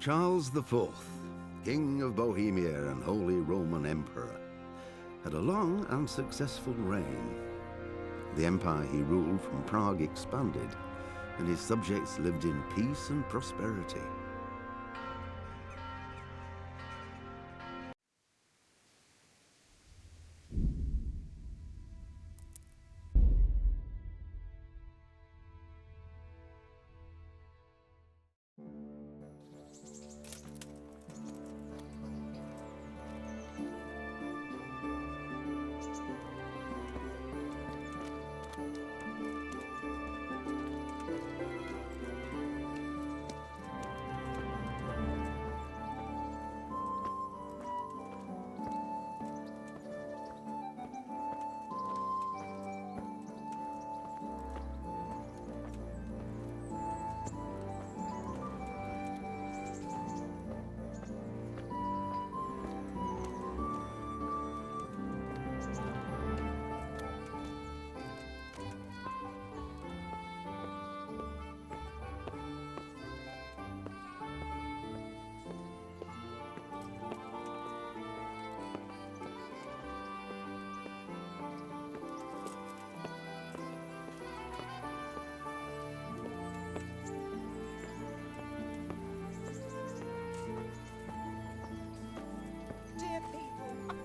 Charles IV, King of Bohemia and Holy Roman Emperor, had a long and successful reign. The empire he ruled from Prague expanded, and his subjects lived in peace and prosperity.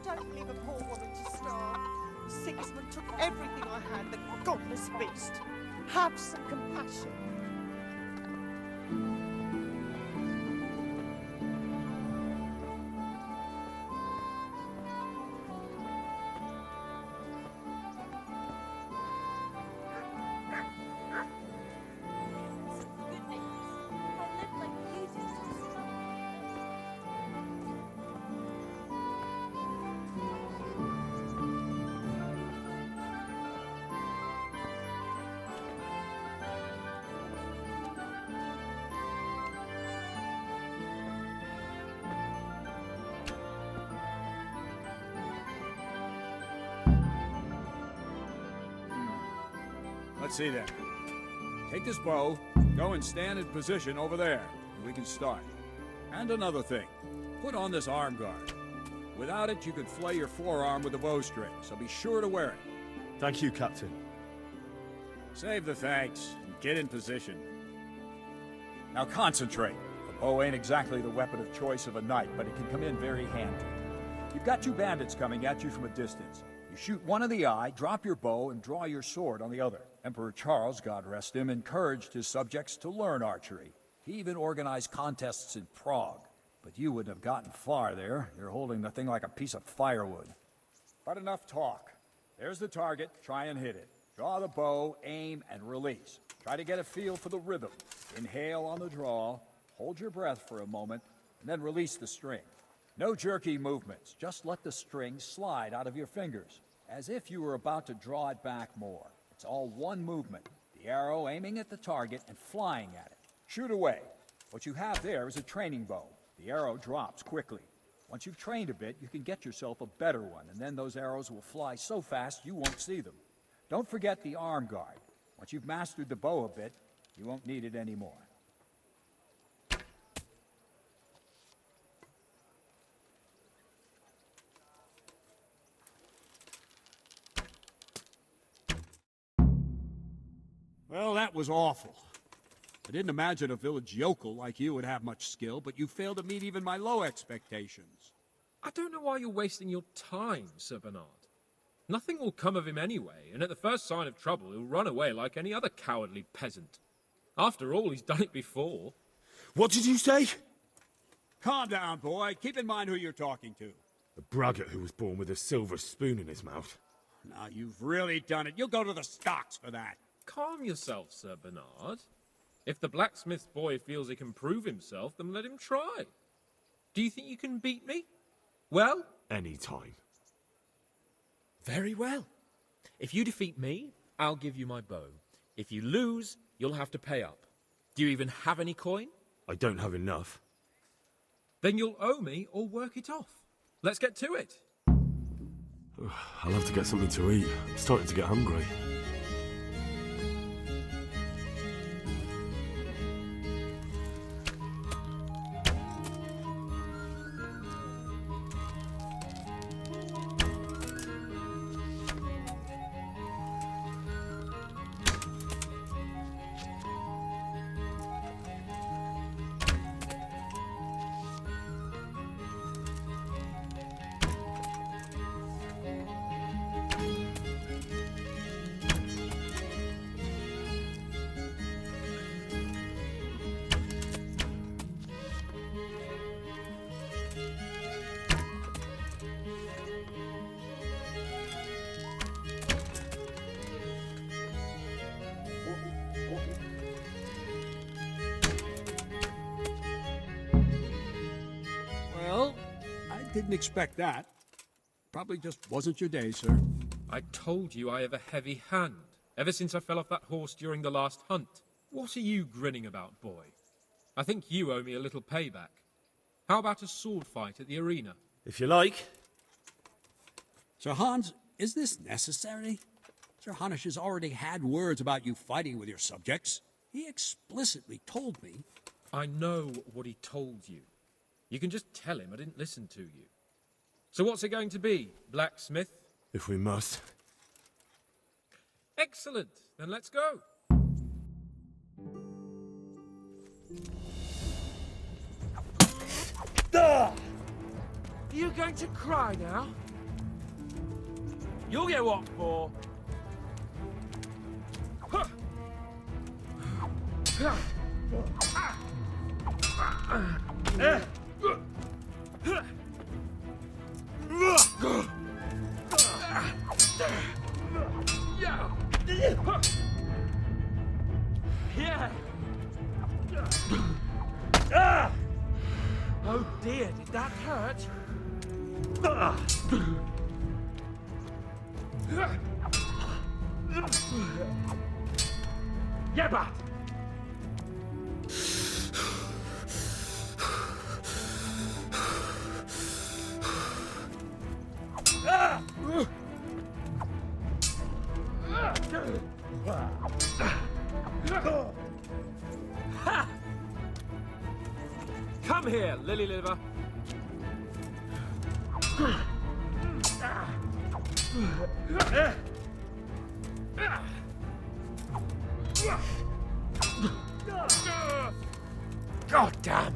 Don't leave a poor woman to starve. Sigismund took everything I had, the godless beast. Have some compassion. Let's see then. Take this bow, go and stand in position over there, and we can start. And another thing, put on this arm guard. Without it, you could flay your forearm with a bowstring, so be sure to wear it. Thank you, Captain. Save the thanks, and get in position. Now concentrate. The bow ain't exactly the weapon of choice of a knight, but it can come in very handy. You've got two bandits coming at you from a distance. You shoot one in the eye, drop your bow, and draw your sword on the other. Emperor Charles, God rest him, encouraged his subjects to learn archery. He even organized contests in Prague. But you wouldn't have gotten far there. You're holding the thing like a piece of firewood. But enough talk. There's the target. Try and hit it. Draw the bow, aim, and release. Try to get a feel for the rhythm. Inhale on the draw, hold your breath for a moment, and then release the string. No jerky movements. Just let the string slide out of your fingers, as if you were about to draw it back more. It's all one movement. The arrow aiming at the target and flying at it. Shoot away. What you have there is a training bow. The arrow drops quickly. Once you've trained a bit, you can get yourself a better one, and then those arrows will fly so fast you won't see them. Don't forget the arm guard. Once you've mastered the bow a bit, you won't need it anymore. Well, that was awful. I didn't imagine a village yokel like you would have much skill, but you failed to meet even my low expectations. I don't know why you're wasting your time, Sir Bernard. Nothing will come of him anyway, and at the first sign of trouble, he'll run away like any other cowardly peasant. After all, he's done it before. What did you say? Calm down, boy. Keep in mind who you're talking to. A braggart who was born with a silver spoon in his mouth. Now, you've really done it. You'll go to the stocks for that. Calm yourself, Sir Bernard. If the blacksmith's boy feels he can prove himself, then let him try. Do you think you can beat me? Well? Any time. Very well. If you defeat me, I'll give you my bow. If you lose, you'll have to pay up. Do you even have any coin? I don't have enough. Then you'll owe me or work it off. Let's get to it. I'll have to get something to eat. I'm starting to get hungry. didn't expect that. Probably just wasn't your day, sir. I told you I have a heavy hand, ever since I fell off that horse during the last hunt. What are you grinning about, boy? I think you owe me a little payback. How about a sword fight at the arena? If you like. Sir Hans, is this necessary? Sir Hanush has already had words about you fighting with your subjects. He explicitly told me. I know what he told you. You can just tell him I didn't listen to you. So what's it going to be, blacksmith? If we must. Excellent. Then let's go. Are you going to cry now? You'll get what for? Oh dear, did that hurt? Yeah, but come here, lily liver. God damn!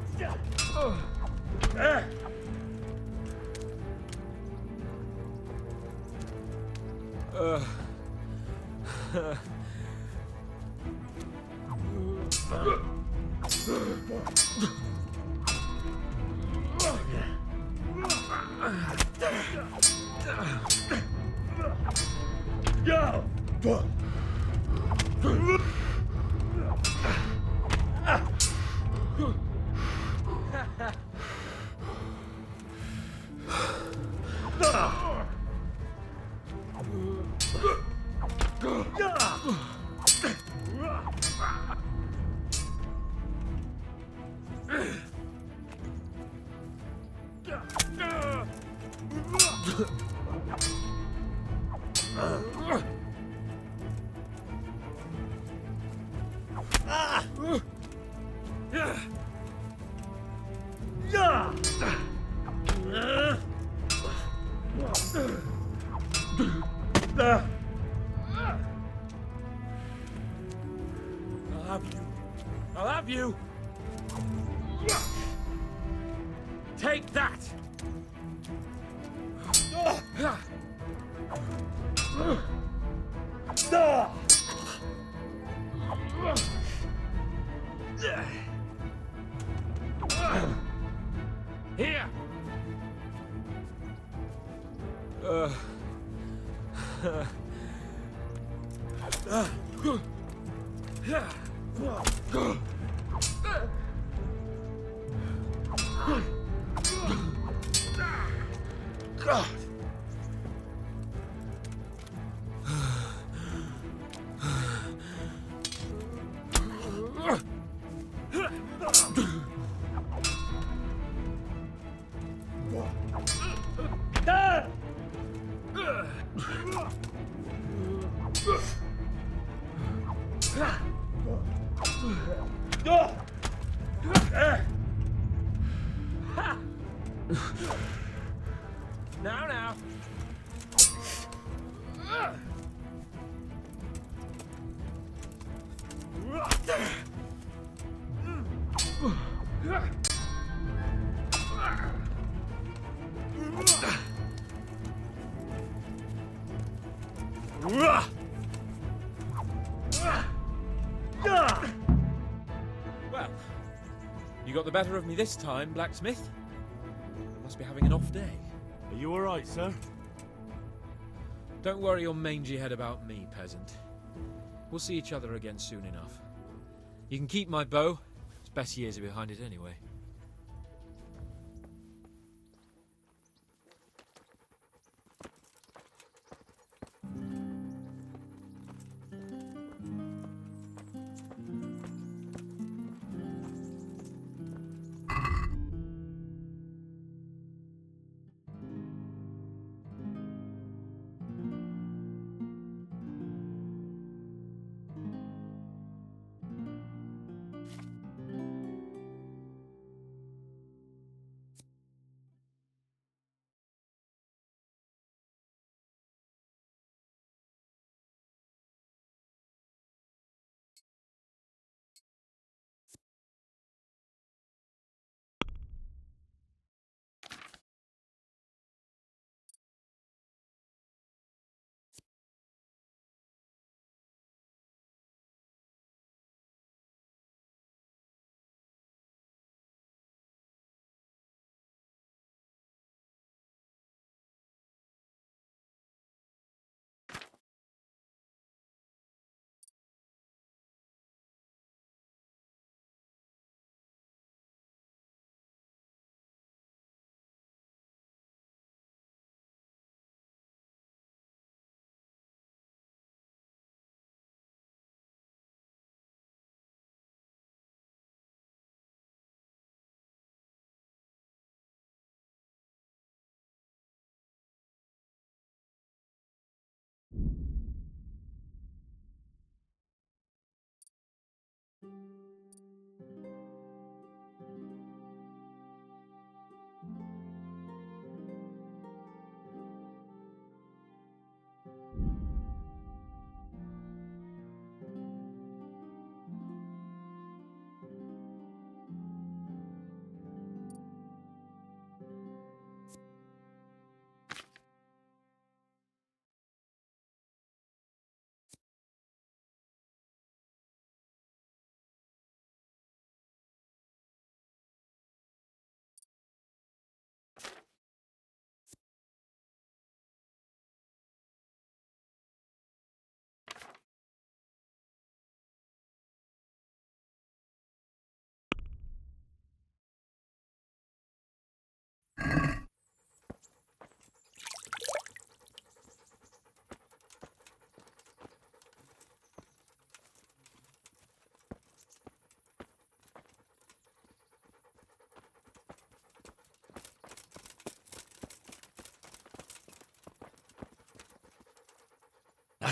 I'll have you. Take that. Here. God. Now. Well, you got the better of me this time, blacksmith. Must be having an off day. Are you alright, sir? Don't worry your mangy head about me, peasant. We'll see each other again soon enough. You can keep my bow. Its best years are behind it anyway.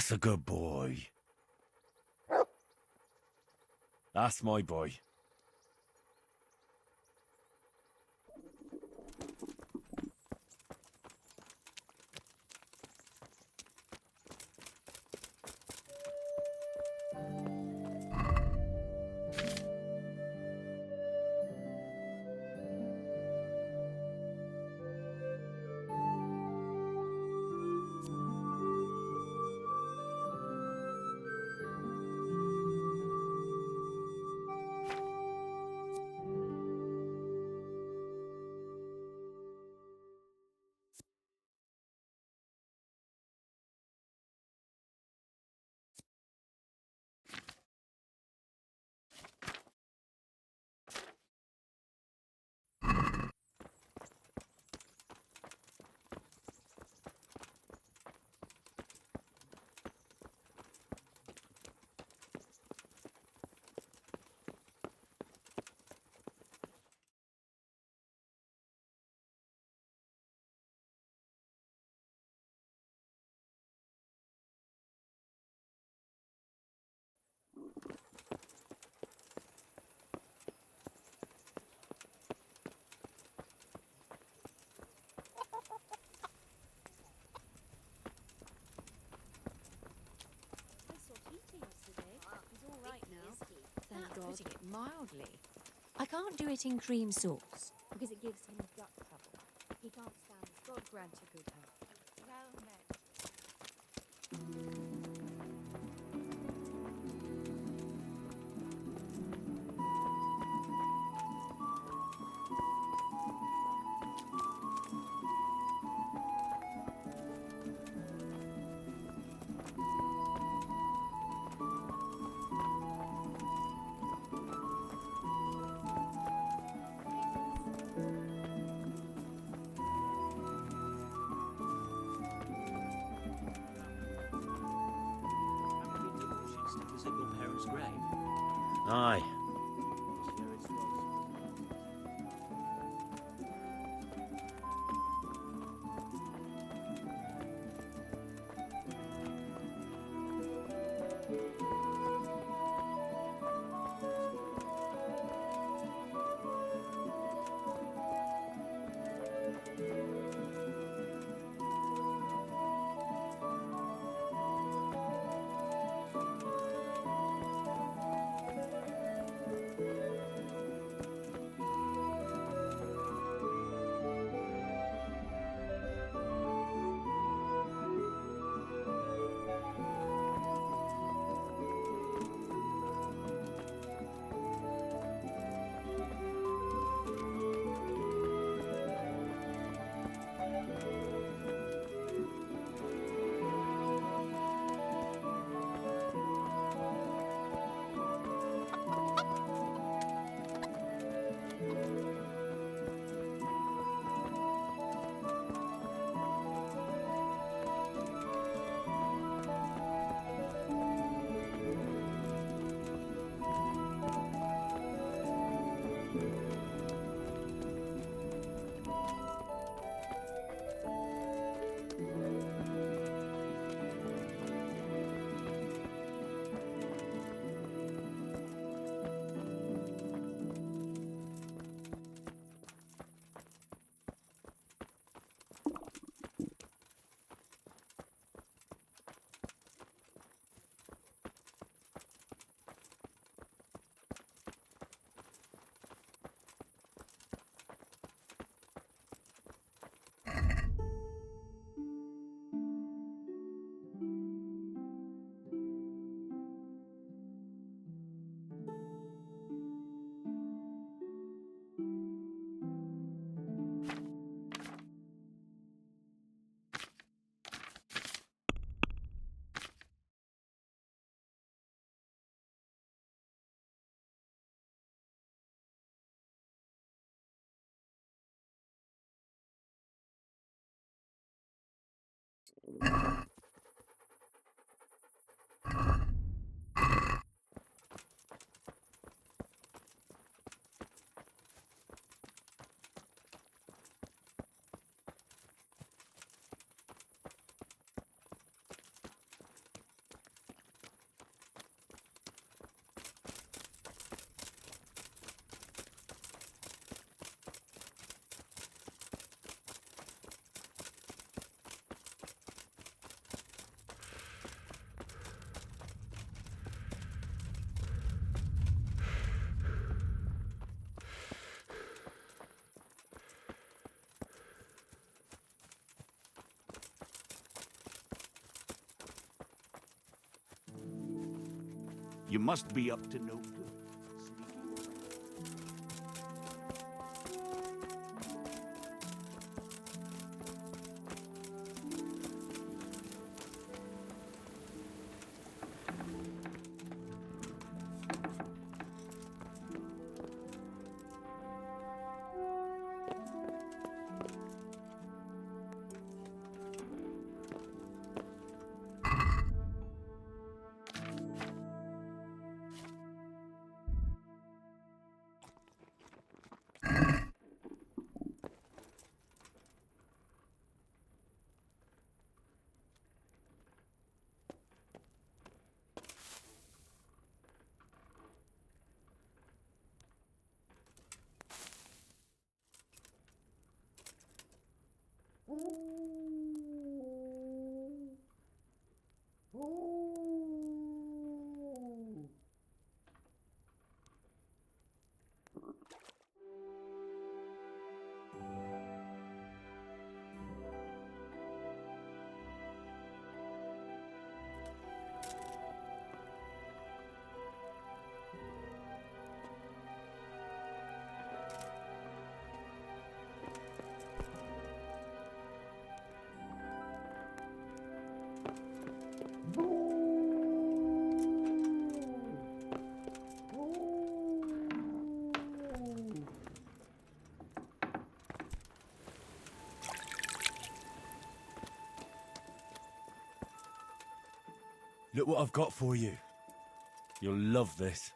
That's a good boy. That's my boy. Putting it mildly. I can't do it in cream sauce because it gives him gut trouble. He can't stand it. God grant you good health. Well met. Aye. You must be up to no good. Look what I've got for you. You'll love this.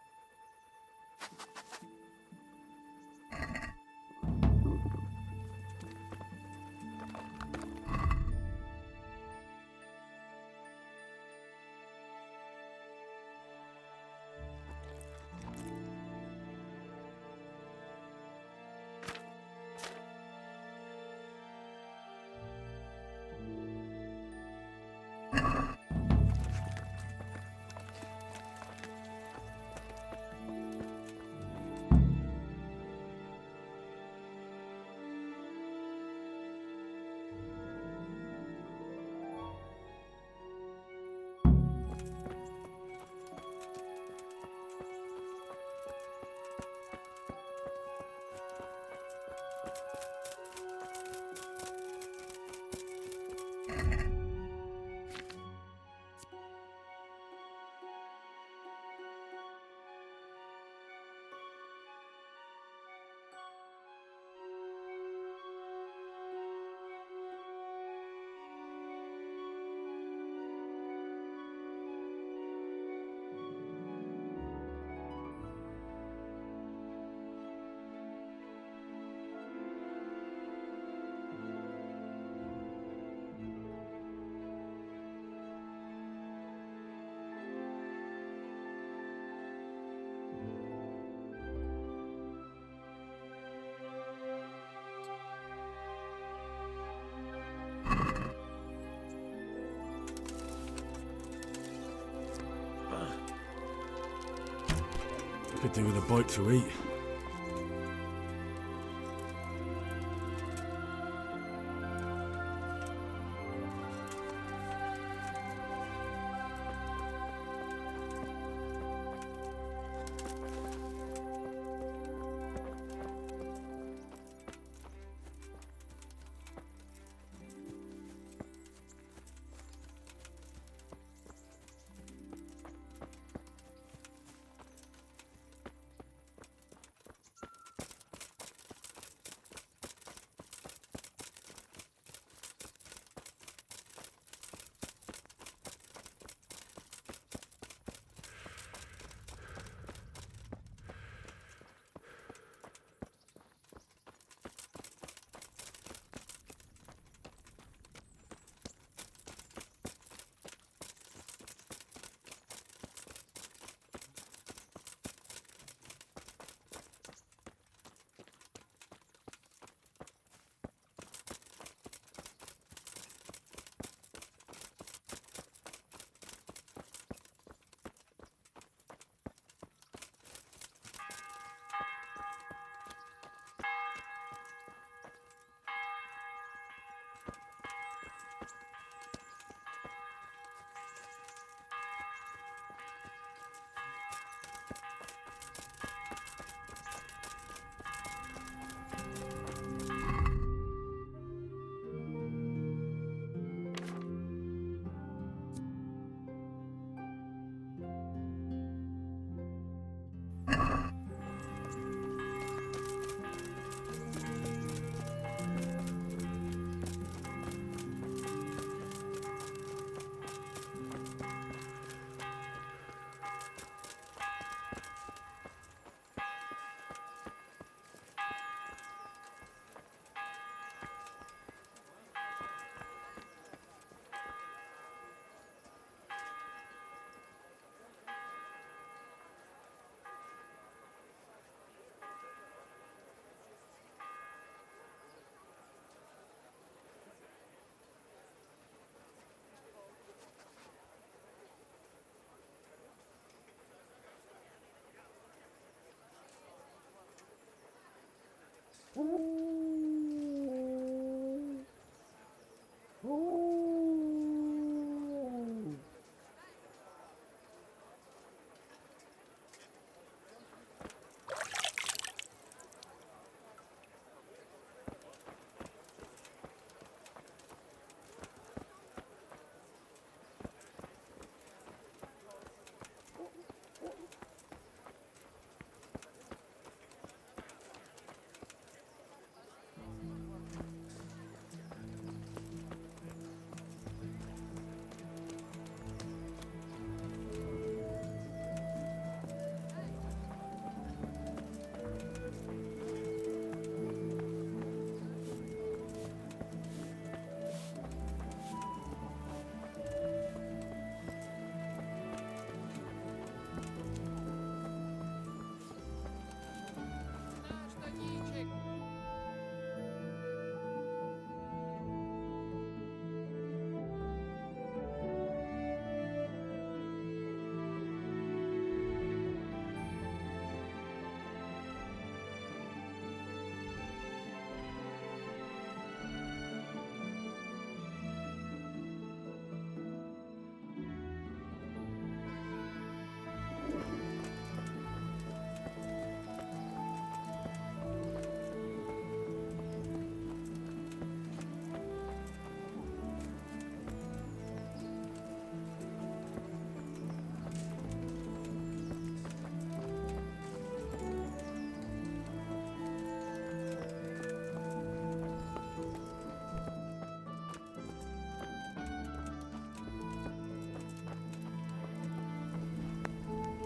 Could do with a bite to eat.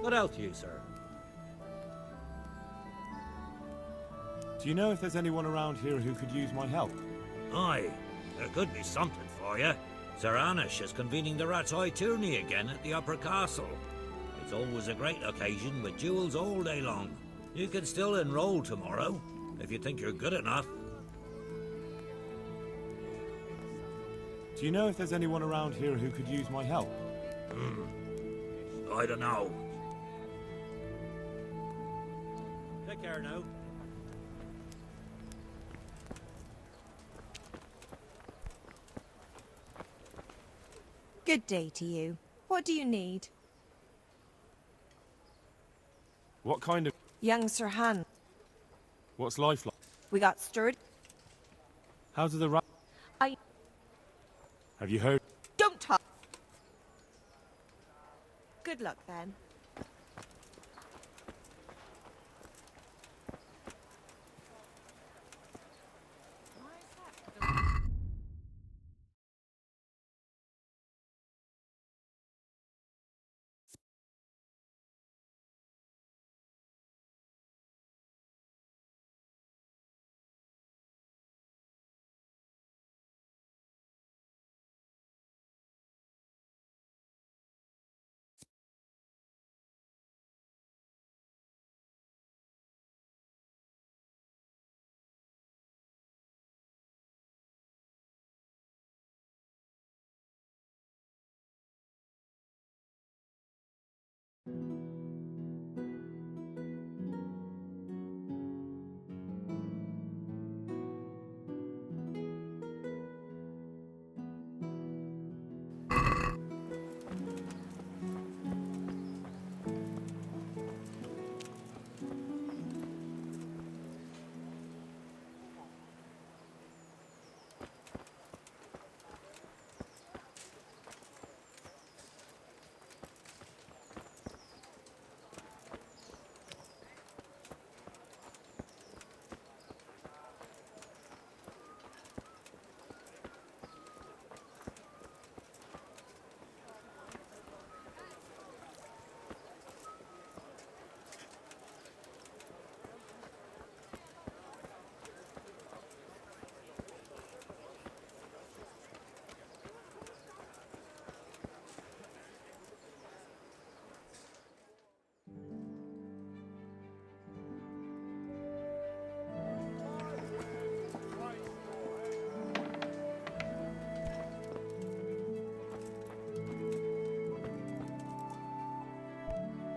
What else you, sir? Do you know if there's anyone around here who could use my help? Aye, there could be something for you. Sir Anish is convening the Rat's Eye tourney again at the Upper Castle. It's always a great occasion with duels all day long. You can still enroll tomorrow, if you think you're good enough. Do you know if there's anyone around here who could use my help? I don't know. Take care now. Good day to you. What do you need? What kind of... Young Sir Han. What's life like? We got stirred. How do the rat... I... Have you heard? Don't talk. Good luck then.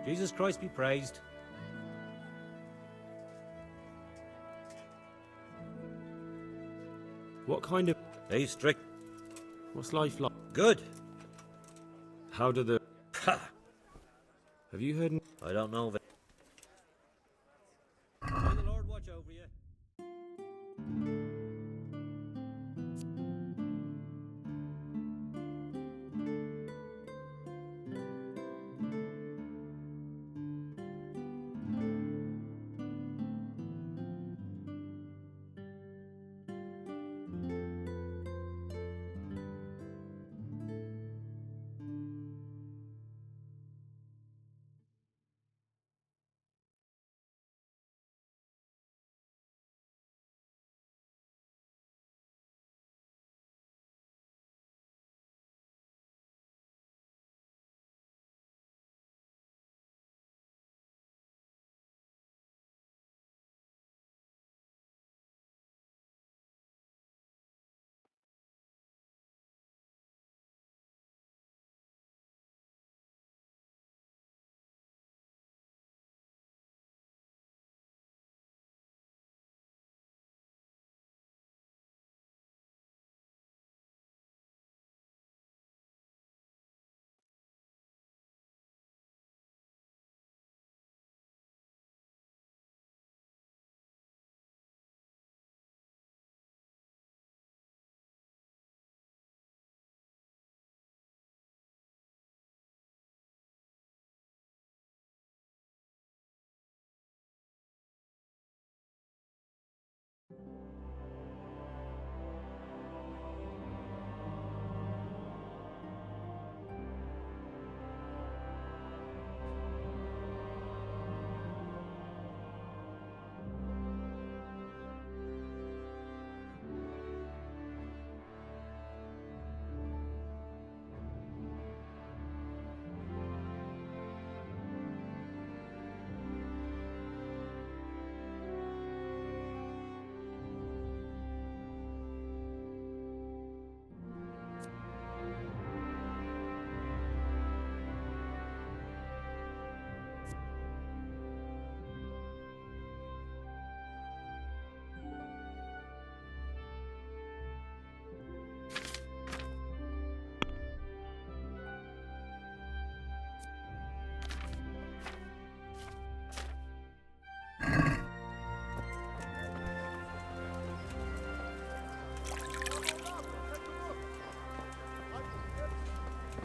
Jesus Christ be praised. What kind of... He's strict. What's life like? Good. How do the... Ha! Have you heard... I don't know. May the Lord watch over you.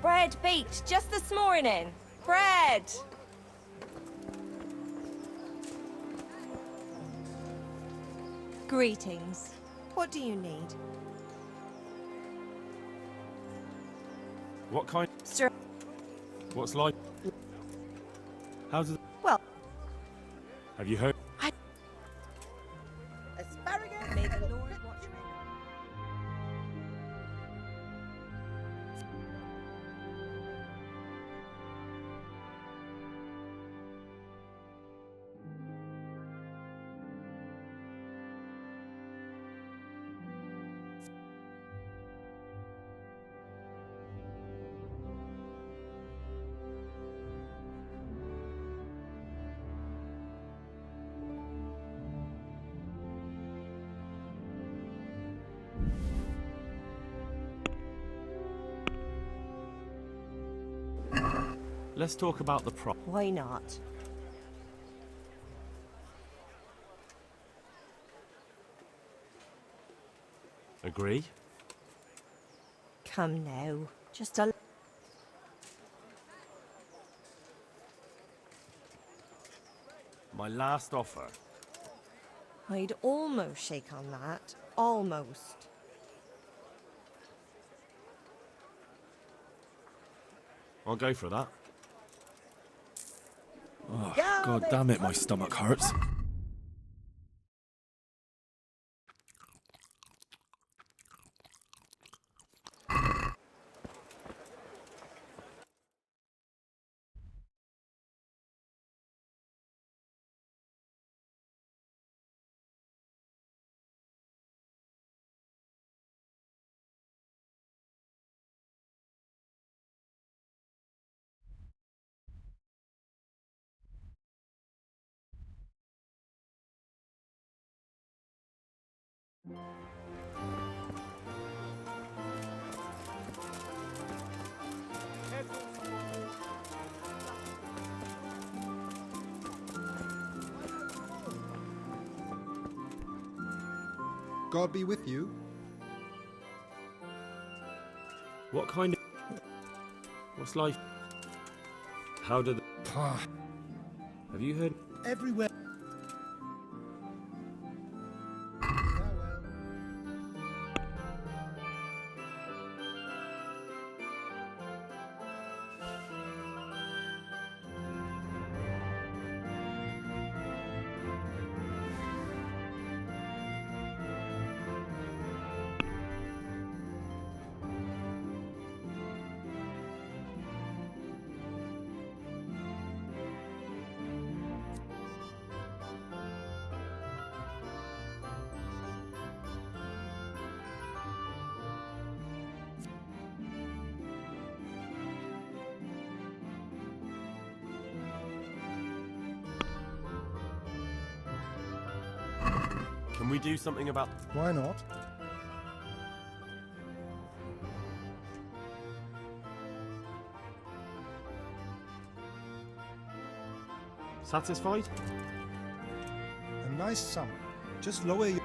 Bread baked just this morning. Bread! Greetings. What do you need? What kind... Sir. What's life... How does... Well, Have you heard... Asparagus. may the Lord watch me. Let's talk about the prop. Why not? Agree? Come now. Just a... My last offer. I'd almost shake on that. Almost. I'll go for that. Oh, God damn it, my stomach hurts. God be with you. What kind of... What's life? How do the... Have you heard... Everywhere. Can we do something about... Why not? Satisfied? A nice sum. Just lower your...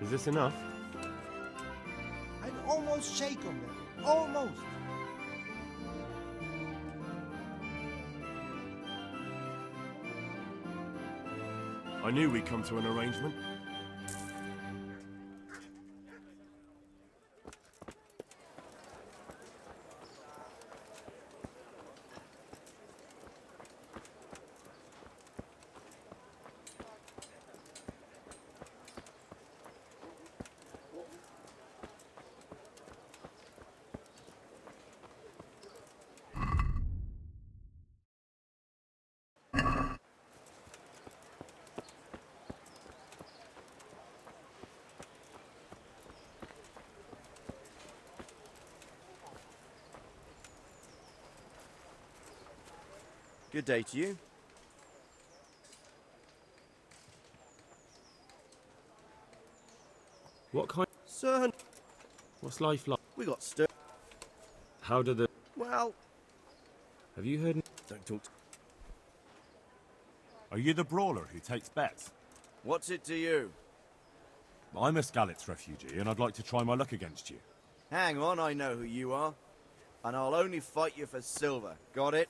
Is this enough? I'd almost shake on them. Almost. I knew we'd come to an arrangement. Good day to you. What kind... Sir, What's life like? we got stir. How do the... Well, Have you heard... don't talk. Are you the brawler who takes bets? What's it to you? I'm a Skalitz refugee, and I'd like to try my luck against you. Hang on, I know who you are. And I'll only fight you for silver. Got it?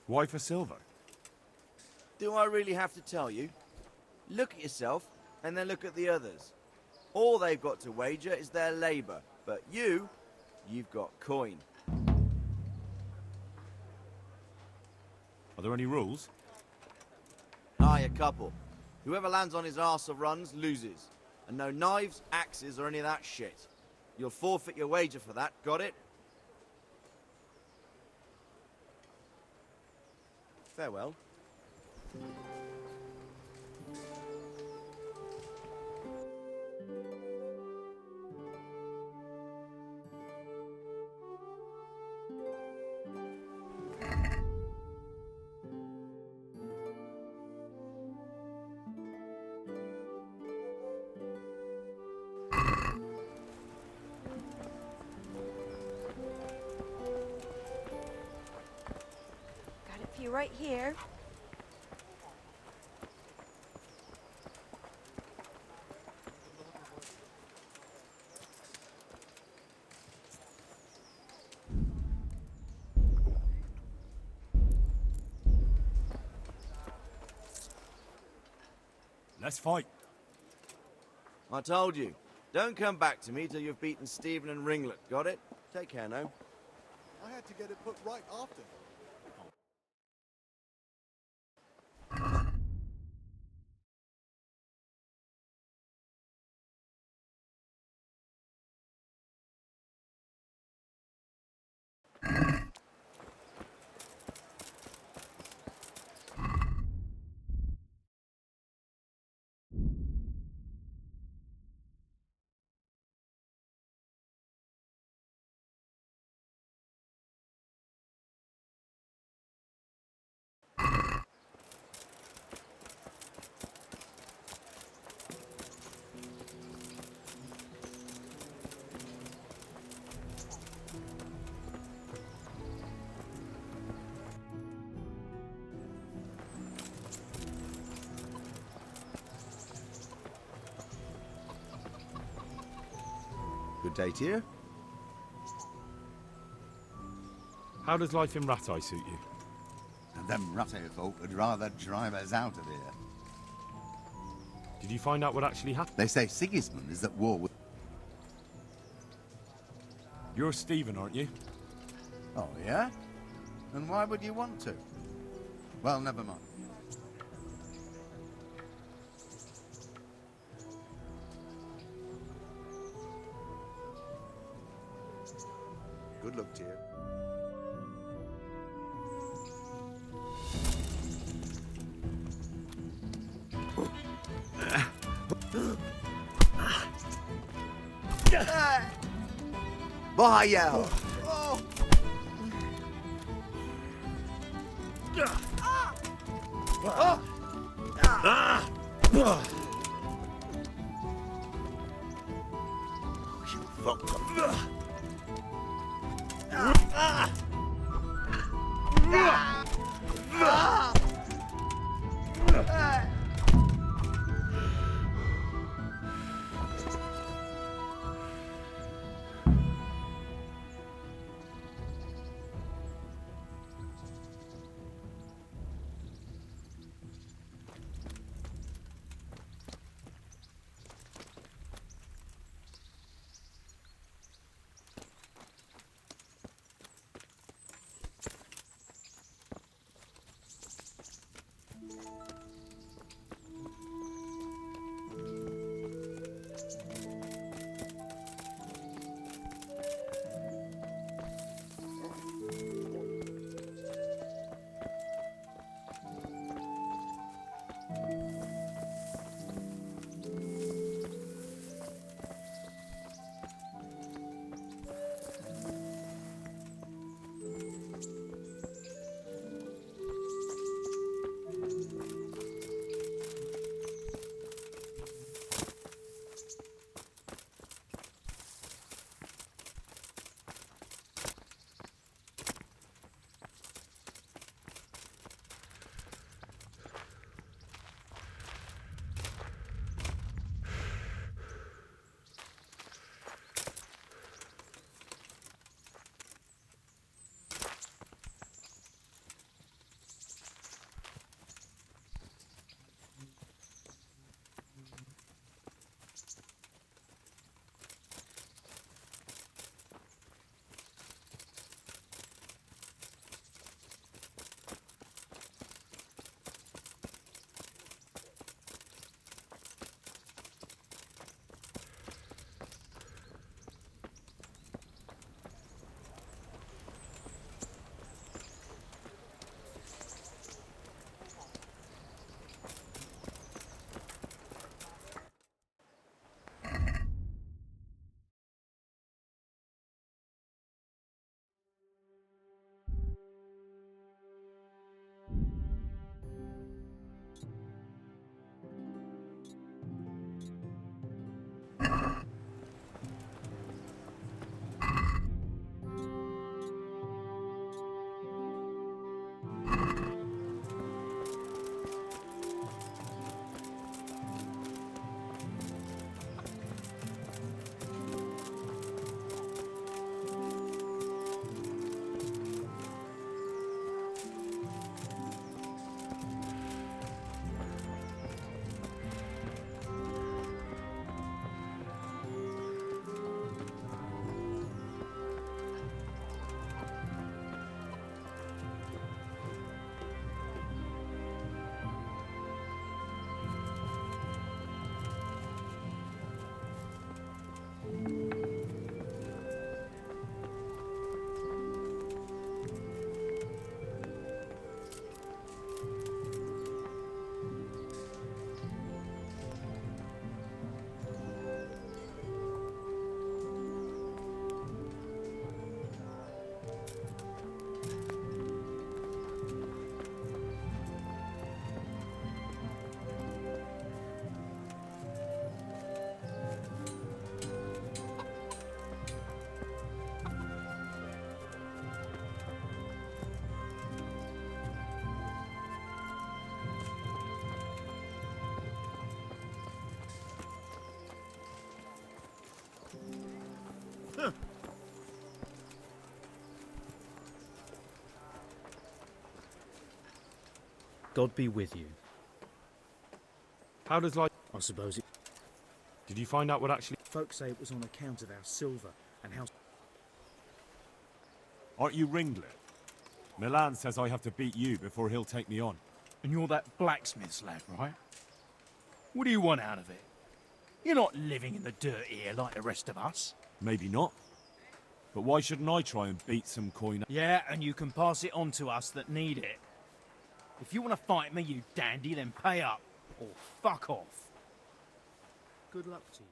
Why for silver? Do I really have to tell you? Look at yourself, and then look at the others. All they've got to wager is their labour. But you've got coin. Are there any rules? Aye, a couple. Whoever lands on his arse or runs, loses. And no knives, axes, or any of that shit. You'll forfeit your wager for that, got it? Farewell. Got it for you right here. Let's fight. I told you. Don't come back to me till you've beaten Stephen and Ringlet. Got it? Take care now. I had to get it put right after. Good day to you. How does life in Ratai suit you? Them Ratai folk would rather drive us out of here. Did you find out what actually happened? They say Sigismund is at war with... You're Stephen, aren't you? Oh, yeah? And why would you want to? Well, never mind. Good luck to you. Bahayel! You fucked up. God be with you. How does life... I suppose it... Did you find out what actually... Folks say it was on account of our silver and how... Aren't you Ringlet? Milan says I have to beat you before he'll take me on. And you're that blacksmith's lad, right? What do you want out of it? You're not living in the dirt here like the rest of us. Maybe not. But why shouldn't I try and beat some coin? Yeah, and you can pass it on to us that need it. If you want to fight me, you dandy, then pay up. Or fuck off. Good luck to you.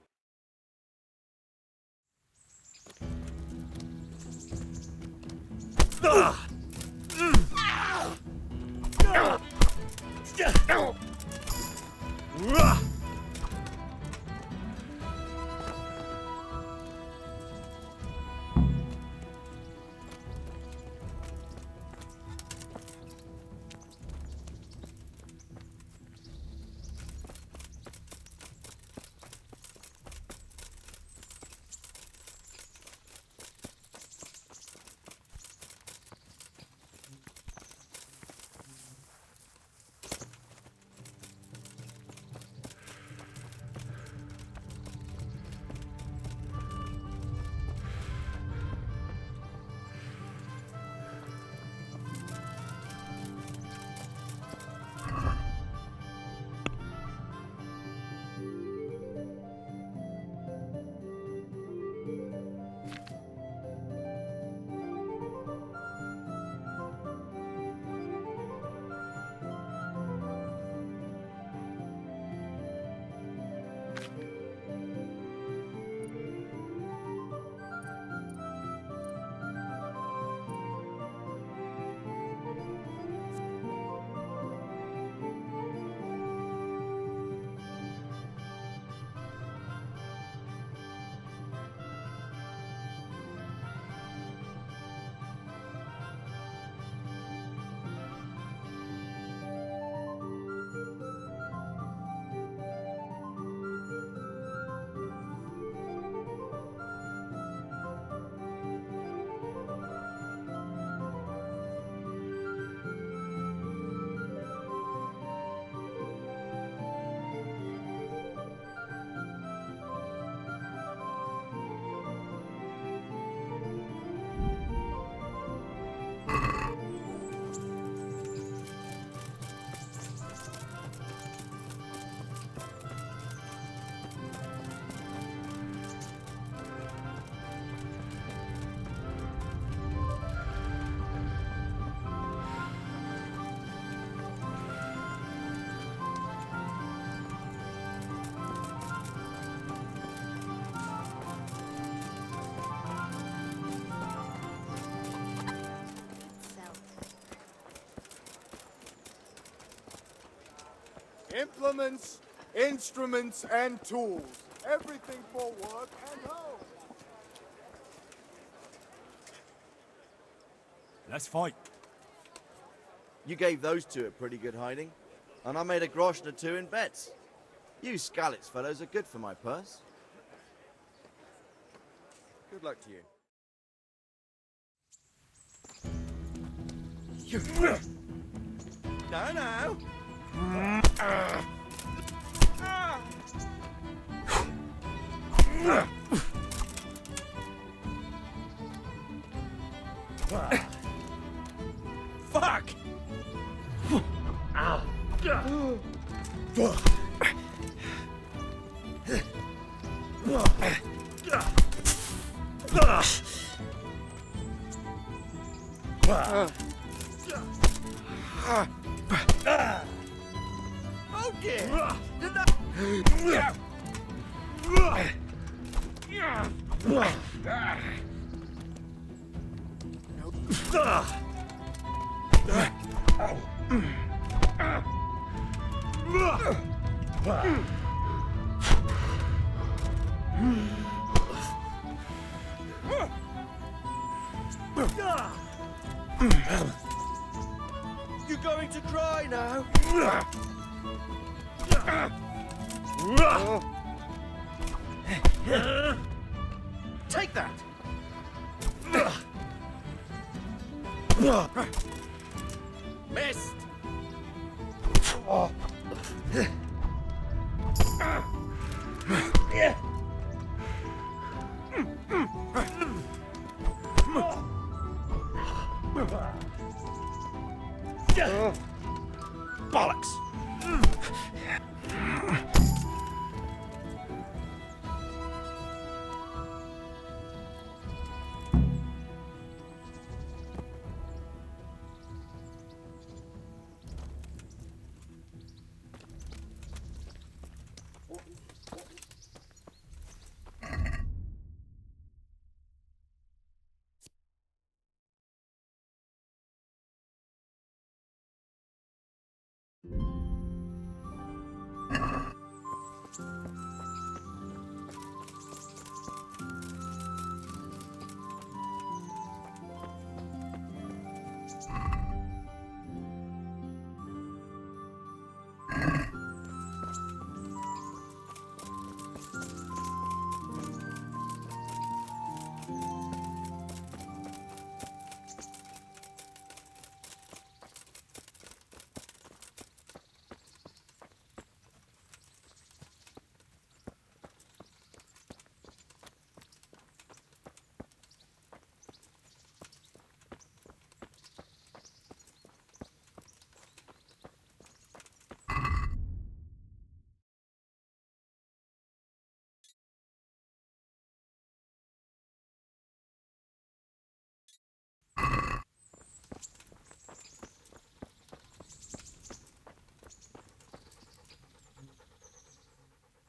Implements, instruments, and tools. Everything for work and home. Let's fight. You gave those two a pretty good hiding, and I made a groschen or two in bets. You Skalitz fellows are good for my purse. Good luck to you. No. Fuck! You're going to cry now. Take that. Missed. Bollocks!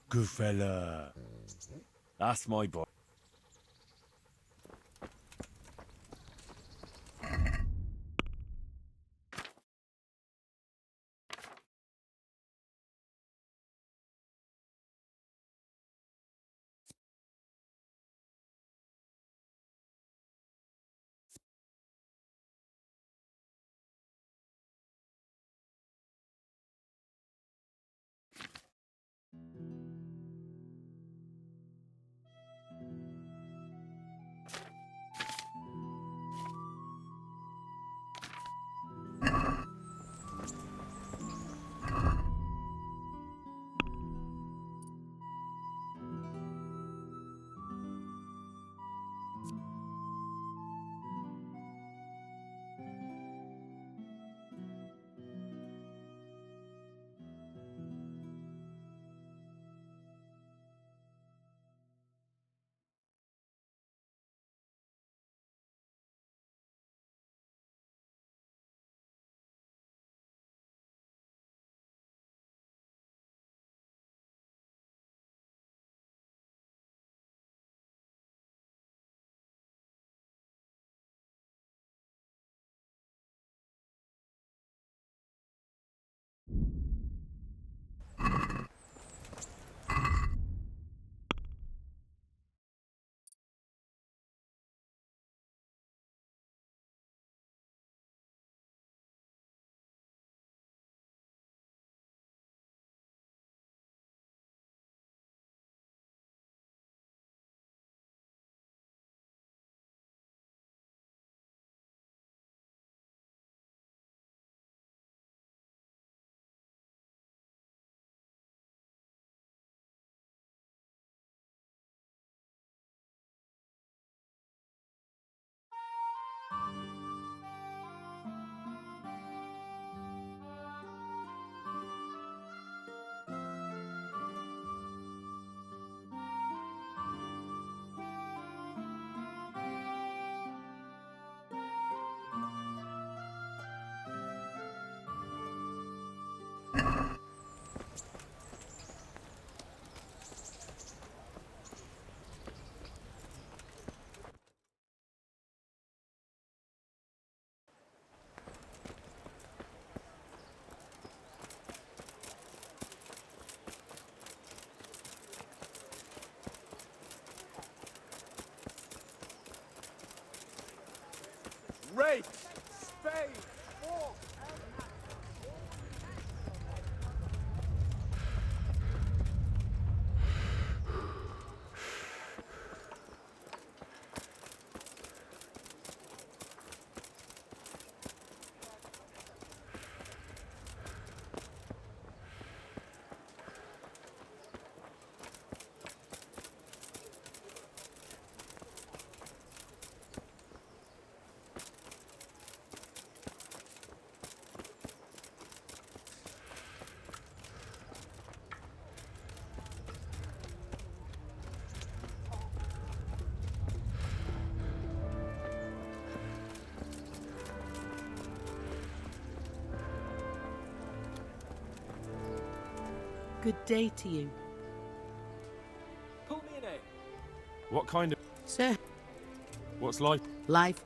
Good fella. That's my boy. Rake, spade, fork, Good day to you. Pull me in it. What kind of... Sir. What's life? Life.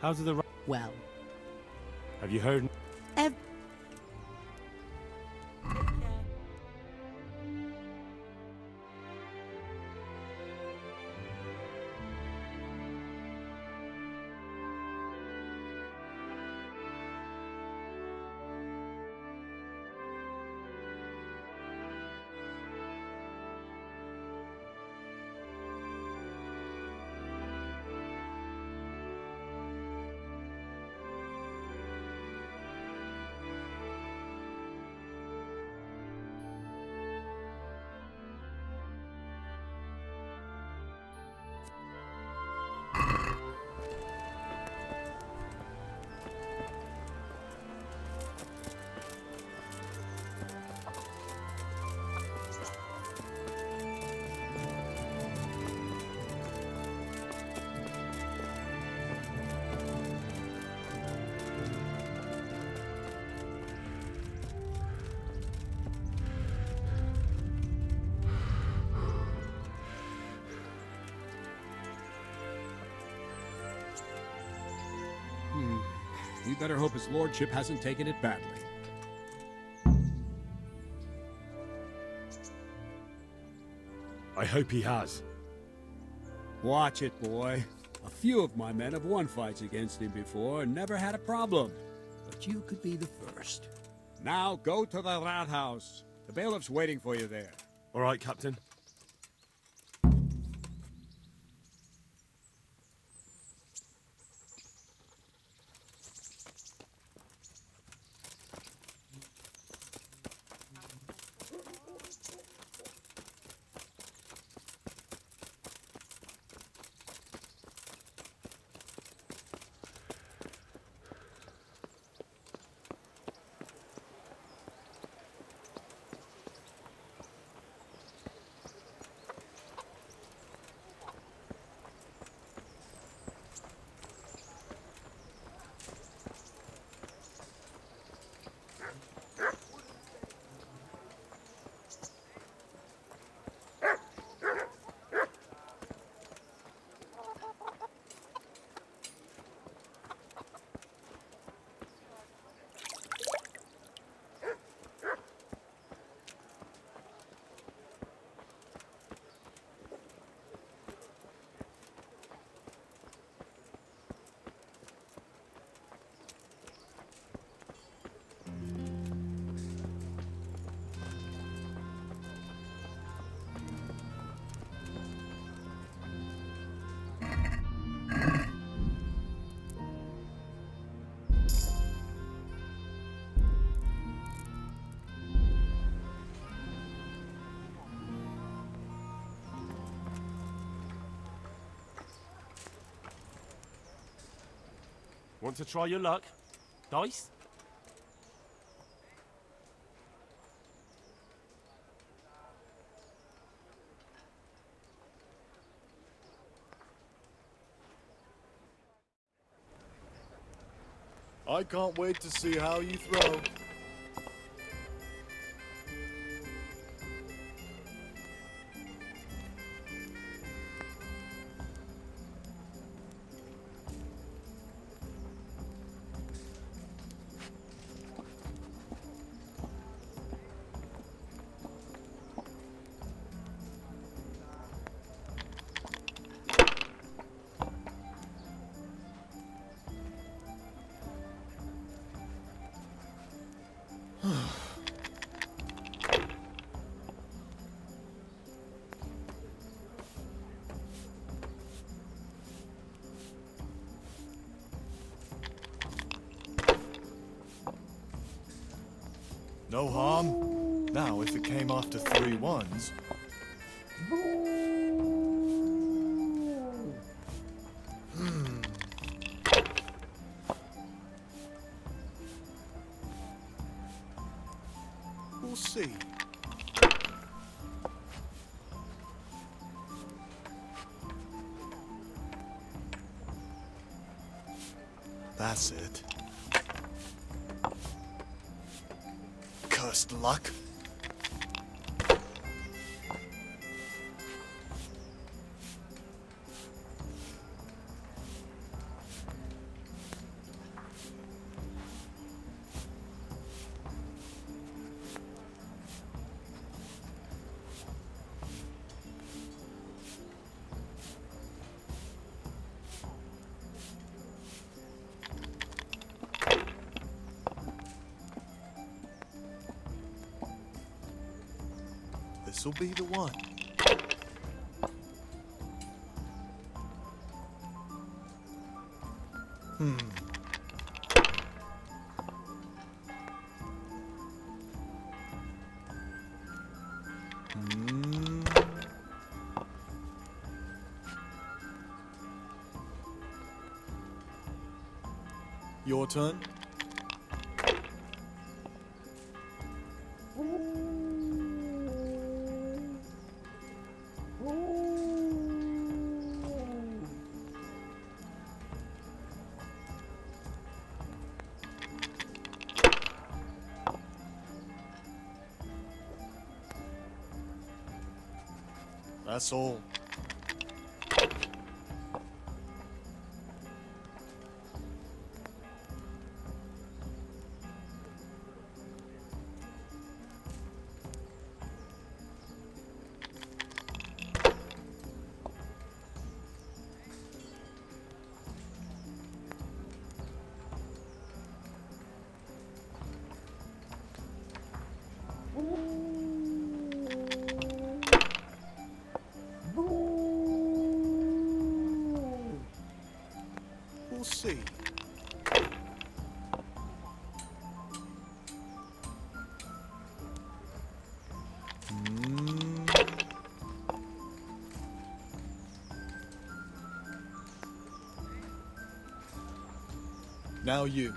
How do the... Well. Have you heard... You better hope his lordship hasn't taken it badly. I hope he has. Watch it, boy. A few of my men have won fights against him before and never had a problem. But you could be the first. Now go to the rat house. The bailiff's waiting for you there. All right, Captain. Want to try your luck? Dice? I can't wait to see how you throw. No harm. Now, if it came after 3 ones... We'll see. That's it. Cursed luck. This'll be the one. Your turn. That's all. We'll see. Now you.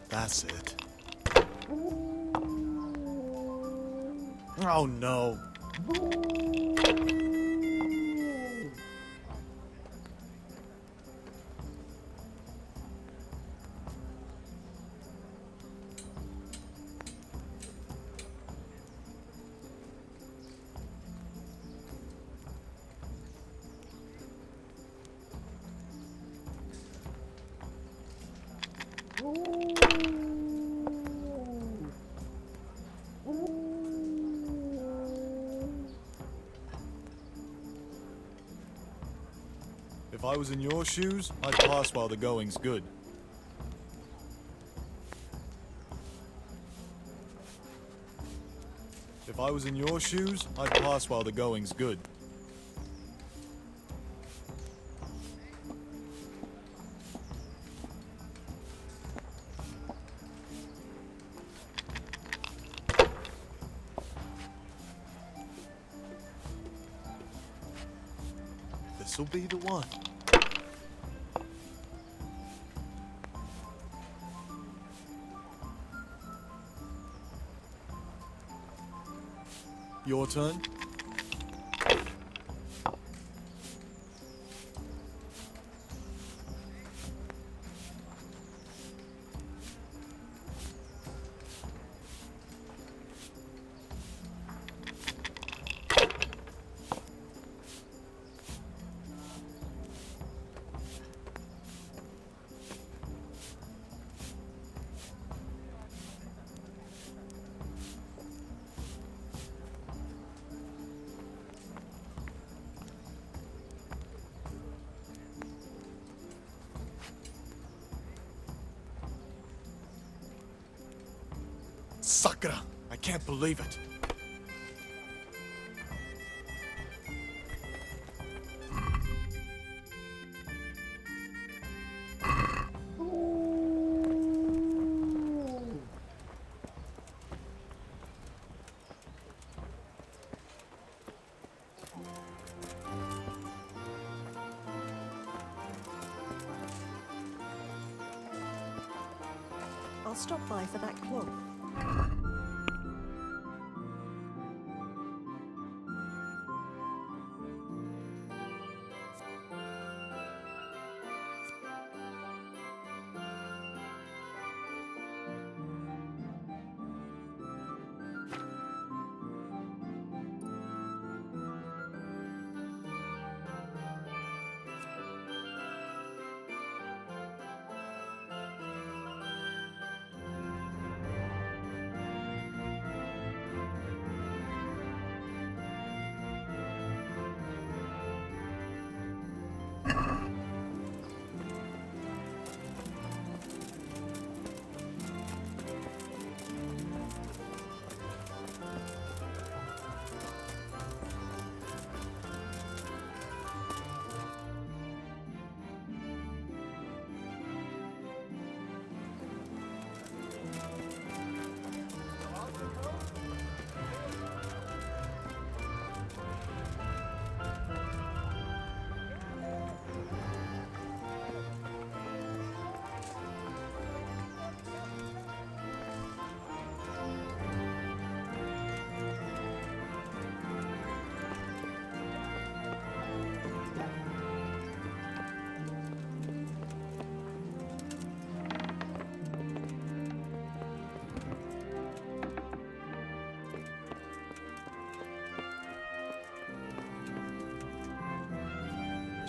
That's it. Oh no. If I was in your shoes, I'd pass while the going's good. If I was in your shoes, I'd pass while the going's good. This'll be the one. Your turn. Sakura! I can't believe it. I'll stop by for that cloth.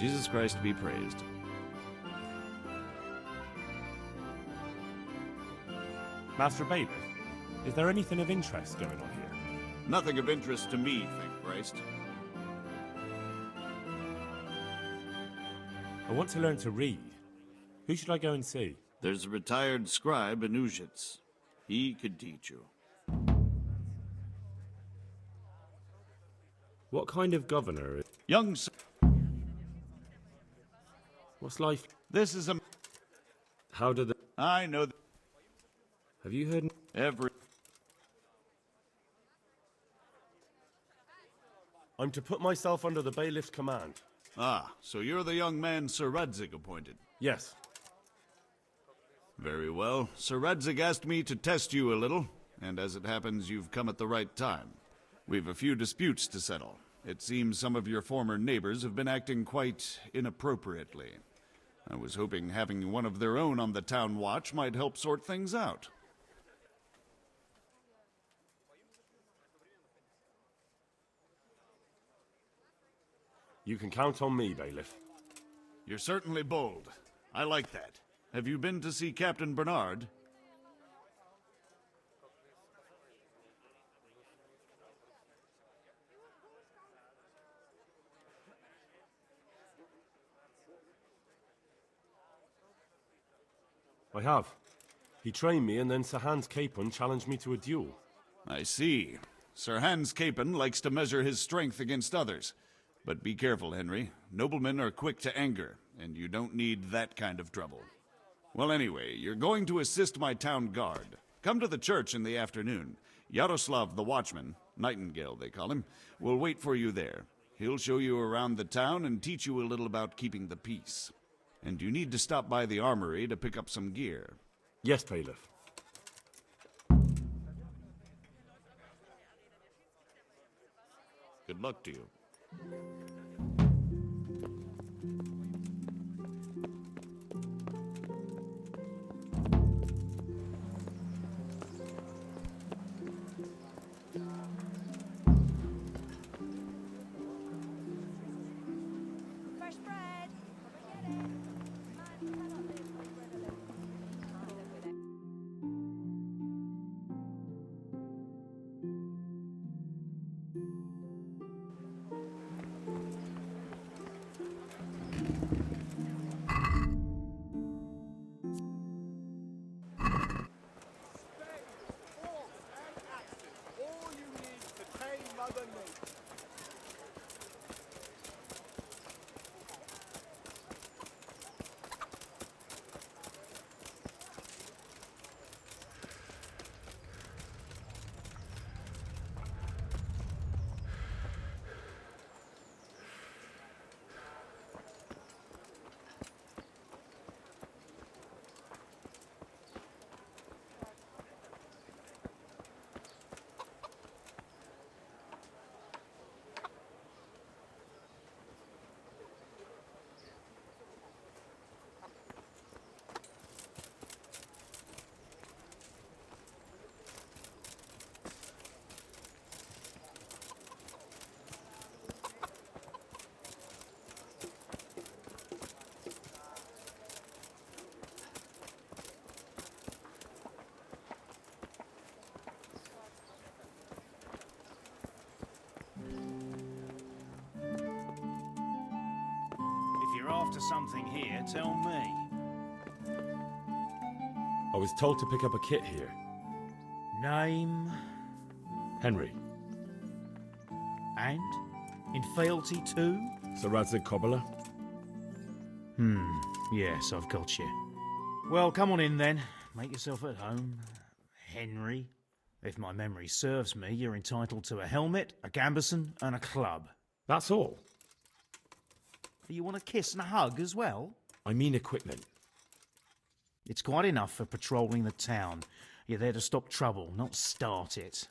Jesus Christ be praised. Master Bailiff, is there anything of interest going on here? Nothing of interest to me, thank Christ. I want to learn to read. Who should I go and see? There's a retired scribe in Ujits. He could teach you. What kind of governor is... Young sir. What's life? This is a... How do the... I know... Have you heard... Every... I'm to put myself under the bailiff's command. Ah, so you're the young man Sir Radzig appointed? Yes. Very well. Sir Radzig asked me to test you a little, and as it happens, you've come at the right time. We've a few disputes to settle. It seems some of your former neighbors have been acting quite inappropriately. I was hoping having one of their own on the town watch might help sort things out. You can count on me, Bailiff. You're certainly bold. I like that. Have you been to see Captain Bernard? I have. He trained me and then Sir Hans Capon challenged me to a duel. I see. Sir Hans Capon likes to measure his strength against others. But be careful, Henry. Noblemen are quick to anger, and you don't need that kind of trouble. Well, anyway, you're going to assist my town guard. Come to the church in the afternoon. Yaroslav the watchman, Nightingale they call him, will wait for you there. He'll show you around the town and teach you a little about keeping the peace. And you need to stop by the armory to pick up some gear. Yes, Bailiff. Good luck to you. Fresh bread. Come and get it. Man, you cannot live with bread alone. You can't live with it. All you need to tame Mother Nature. If you're after something here, tell me. I was told to pick up a kit here. Name Henry. and in fealty to? Sir Radzig Cobbler. Yes, I've got you. Well, come on in then. Make yourself at home. Henry. If my memory serves me, you're entitled to a helmet, a gambeson, and a club. That's all. You want a kiss and a hug as well? I mean equipment. It's quite enough for patrolling the town. You're there to stop trouble, not start it.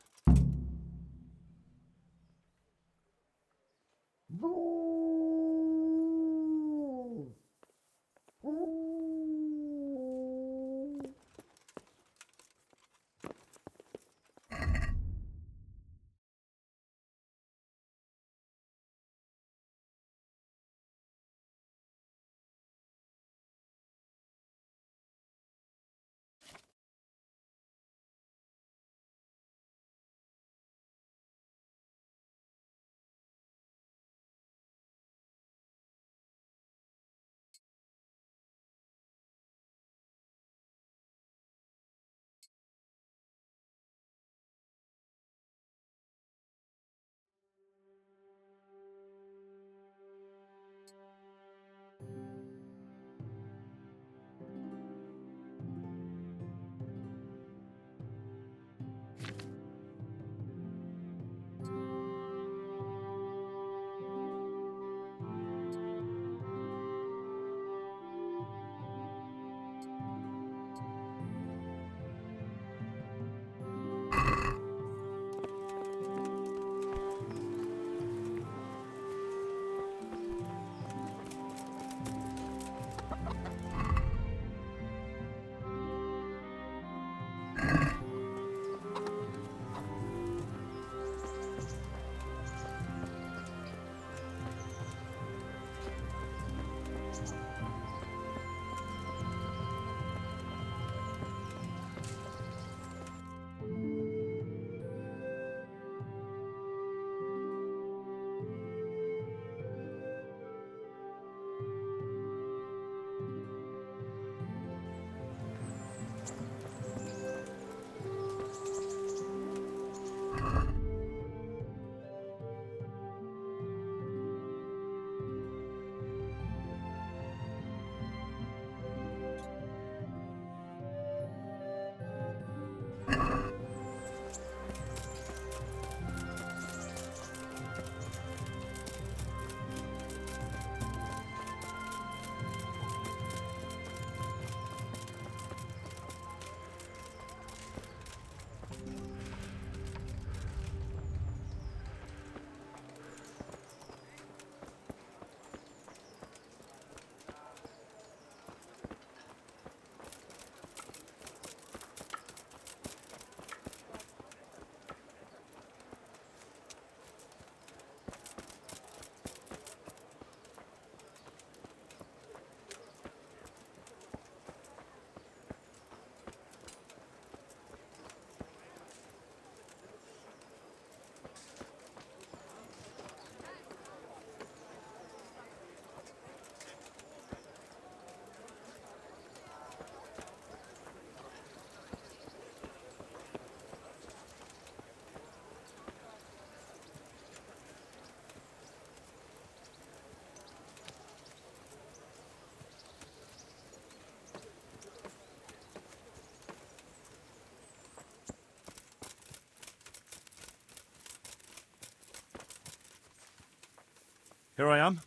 Here I am.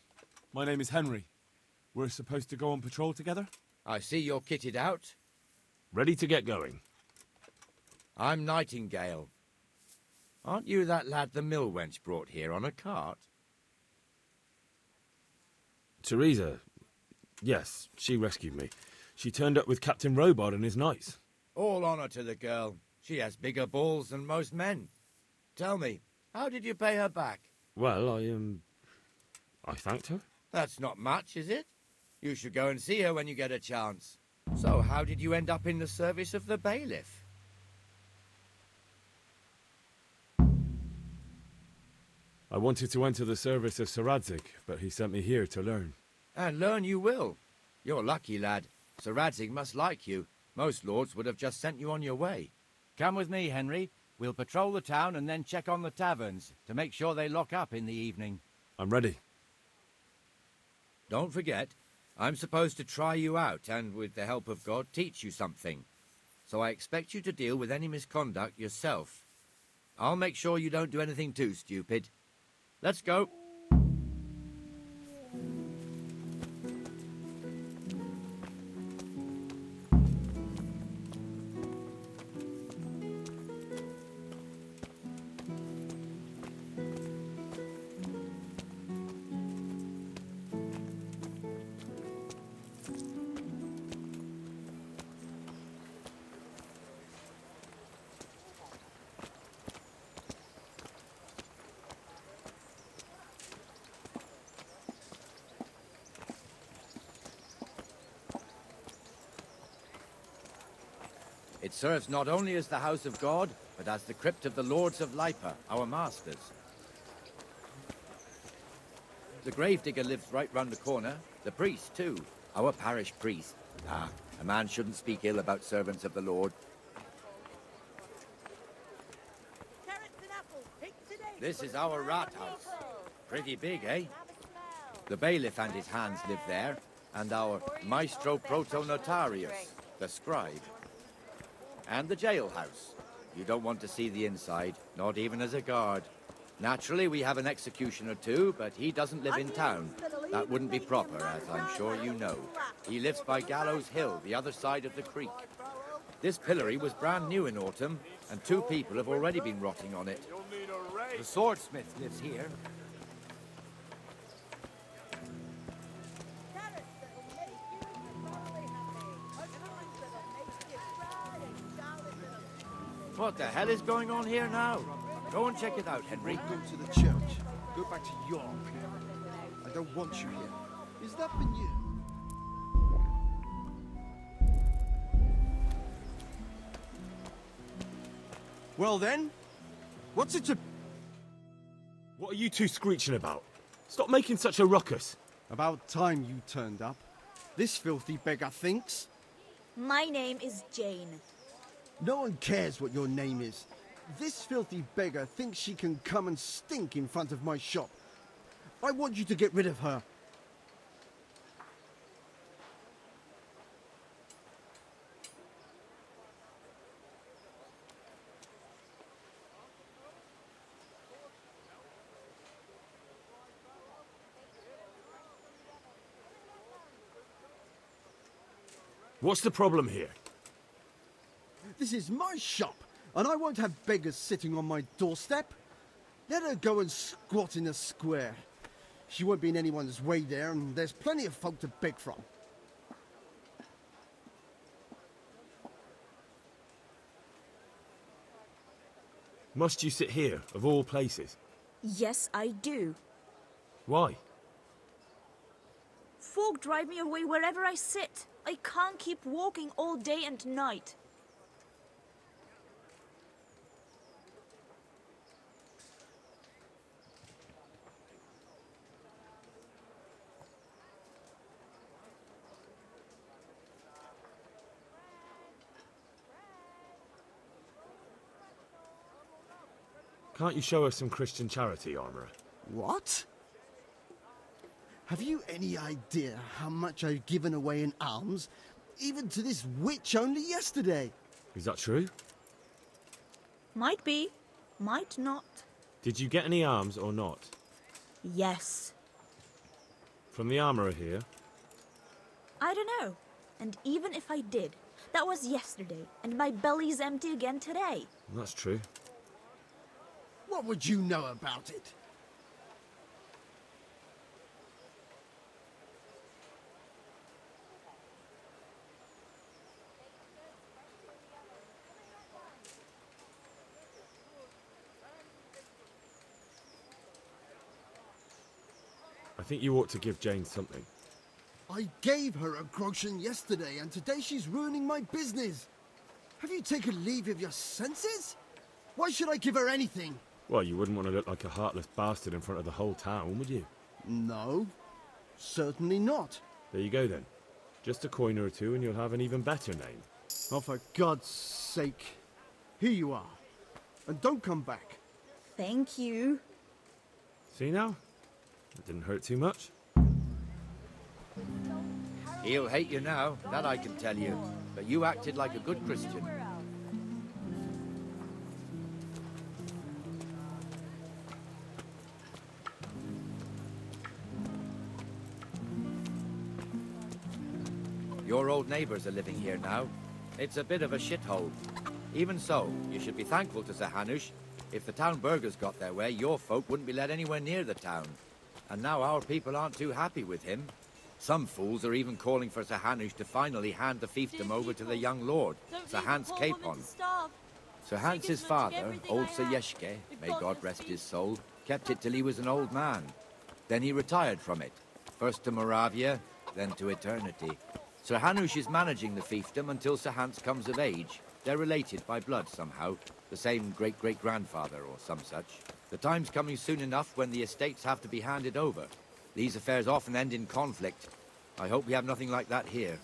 My name is Henry. We're supposed to go on patrol together? I see you're kitted out. Ready to get going. I'm Nightingale. Aren't you that lad the mill wench brought here on a cart? Teresa. Yes, she rescued me. She turned up with Captain Robard and his knights. All honor to the girl. She has bigger balls than most men. Tell me, how did you pay her back? Well, I thanked her. That's not much, is it? You should go and see her when you get a chance. So, how did you end up in the service of the bailiff? I wanted to enter the service of Sir Radzig, but he sent me here to learn. And learn you will. You're lucky, lad. Sir Radzig must like you. Most lords would have just sent you on your way. Come with me, Henry. We'll patrol the town and then check on the taverns to make sure they lock up in the evening. I'm ready. Don't forget, I'm supposed to try you out and, with the help of God, teach you something. So I expect you to deal with any misconduct yourself. I'll make sure you don't do anything too stupid. Let's go. It serves not only as the house of God, but as the crypt of the lords of Lipa, our masters. The gravedigger lives right round the corner. The priest, too. Our parish priest. Ah, a man shouldn't speak ill about servants of the Lord. This is our rat house. Pretty big, eh? The bailiff and his hands live there, and our maestro protonotarius, the scribe. And the jailhouse. You don't want to see the inside, not even as a guard. Naturally, we have an executioner too, but he doesn't live in town. That wouldn't be proper, as I'm sure you know. He lives by Gallows Hill, the other side of the creek. This pillory was brand new in autumn, and 2 people have already been rotting on it. The swordsmith lives here. What the hell is going on here now? Go and check it out, Henry. Go to the church. Go back to York. I don't want you here. Is that for you? Well then, what's it to... What are you two screeching about? Stop making such a ruckus. About time you turned up. This filthy beggar thinks. My name is Jane. No one cares what your name is. This filthy beggar thinks she can come and stink in front of my shop. I want you to get rid of her. What's the problem here? This is my shop, and I won't have beggars sitting on my doorstep. Let her go and squat in the square. She won't be in anyone's way there, and there's plenty of folk to beg from. Must you sit here, of all places? Yes, I do. Why? Folk drive me away wherever I sit. I can't keep walking all day and night. Can't you show us some Christian charity, Armourer? What? Have you any idea how much I've given away in alms, even to this witch only yesterday? Is that true? Might be, might not. Did you get any alms or not? Yes. From the armourer here? I don't know. And even if I did, that was yesterday, and my belly's empty again today. That's true. What would you know about it? I think you ought to give Jane something. I gave her a groschen yesterday, and today she's ruining my business. Have you taken leave of your senses? Why should I give her anything? Well, you wouldn't want to look like a heartless bastard in front of the whole town, would you? No, certainly not. There you go then. Just a coin or two and you'll have an even better name. Oh, for God's sake. Here you are. And don't come back. Thank you. See now? It didn't hurt too much. He'll hate you now, that I can tell you. But you acted like a good Christian. Your old neighbours are living here now. It's a bit of a shithole. Even so, you should be thankful to Sir Hanush. If the town burghers got their way, your folk wouldn't be let anywhere near the town. And now our people aren't too happy with him. Some fools are even calling for Sir Hanush to finally hand the fiefdom over to the young lord, Sir Hans Capon. Sir Hans's father, old Sir Yeshke, may God rest his soul, kept it till he was an old man. Then he retired from it, first to Moravia, then to eternity. Sir Hanush is managing the fiefdom until Sir Hans comes of age. They're related by blood somehow, the same great-great-grandfather or some such. The time's coming soon enough when the estates have to be handed over. These affairs often end in conflict. I hope we have nothing like that here.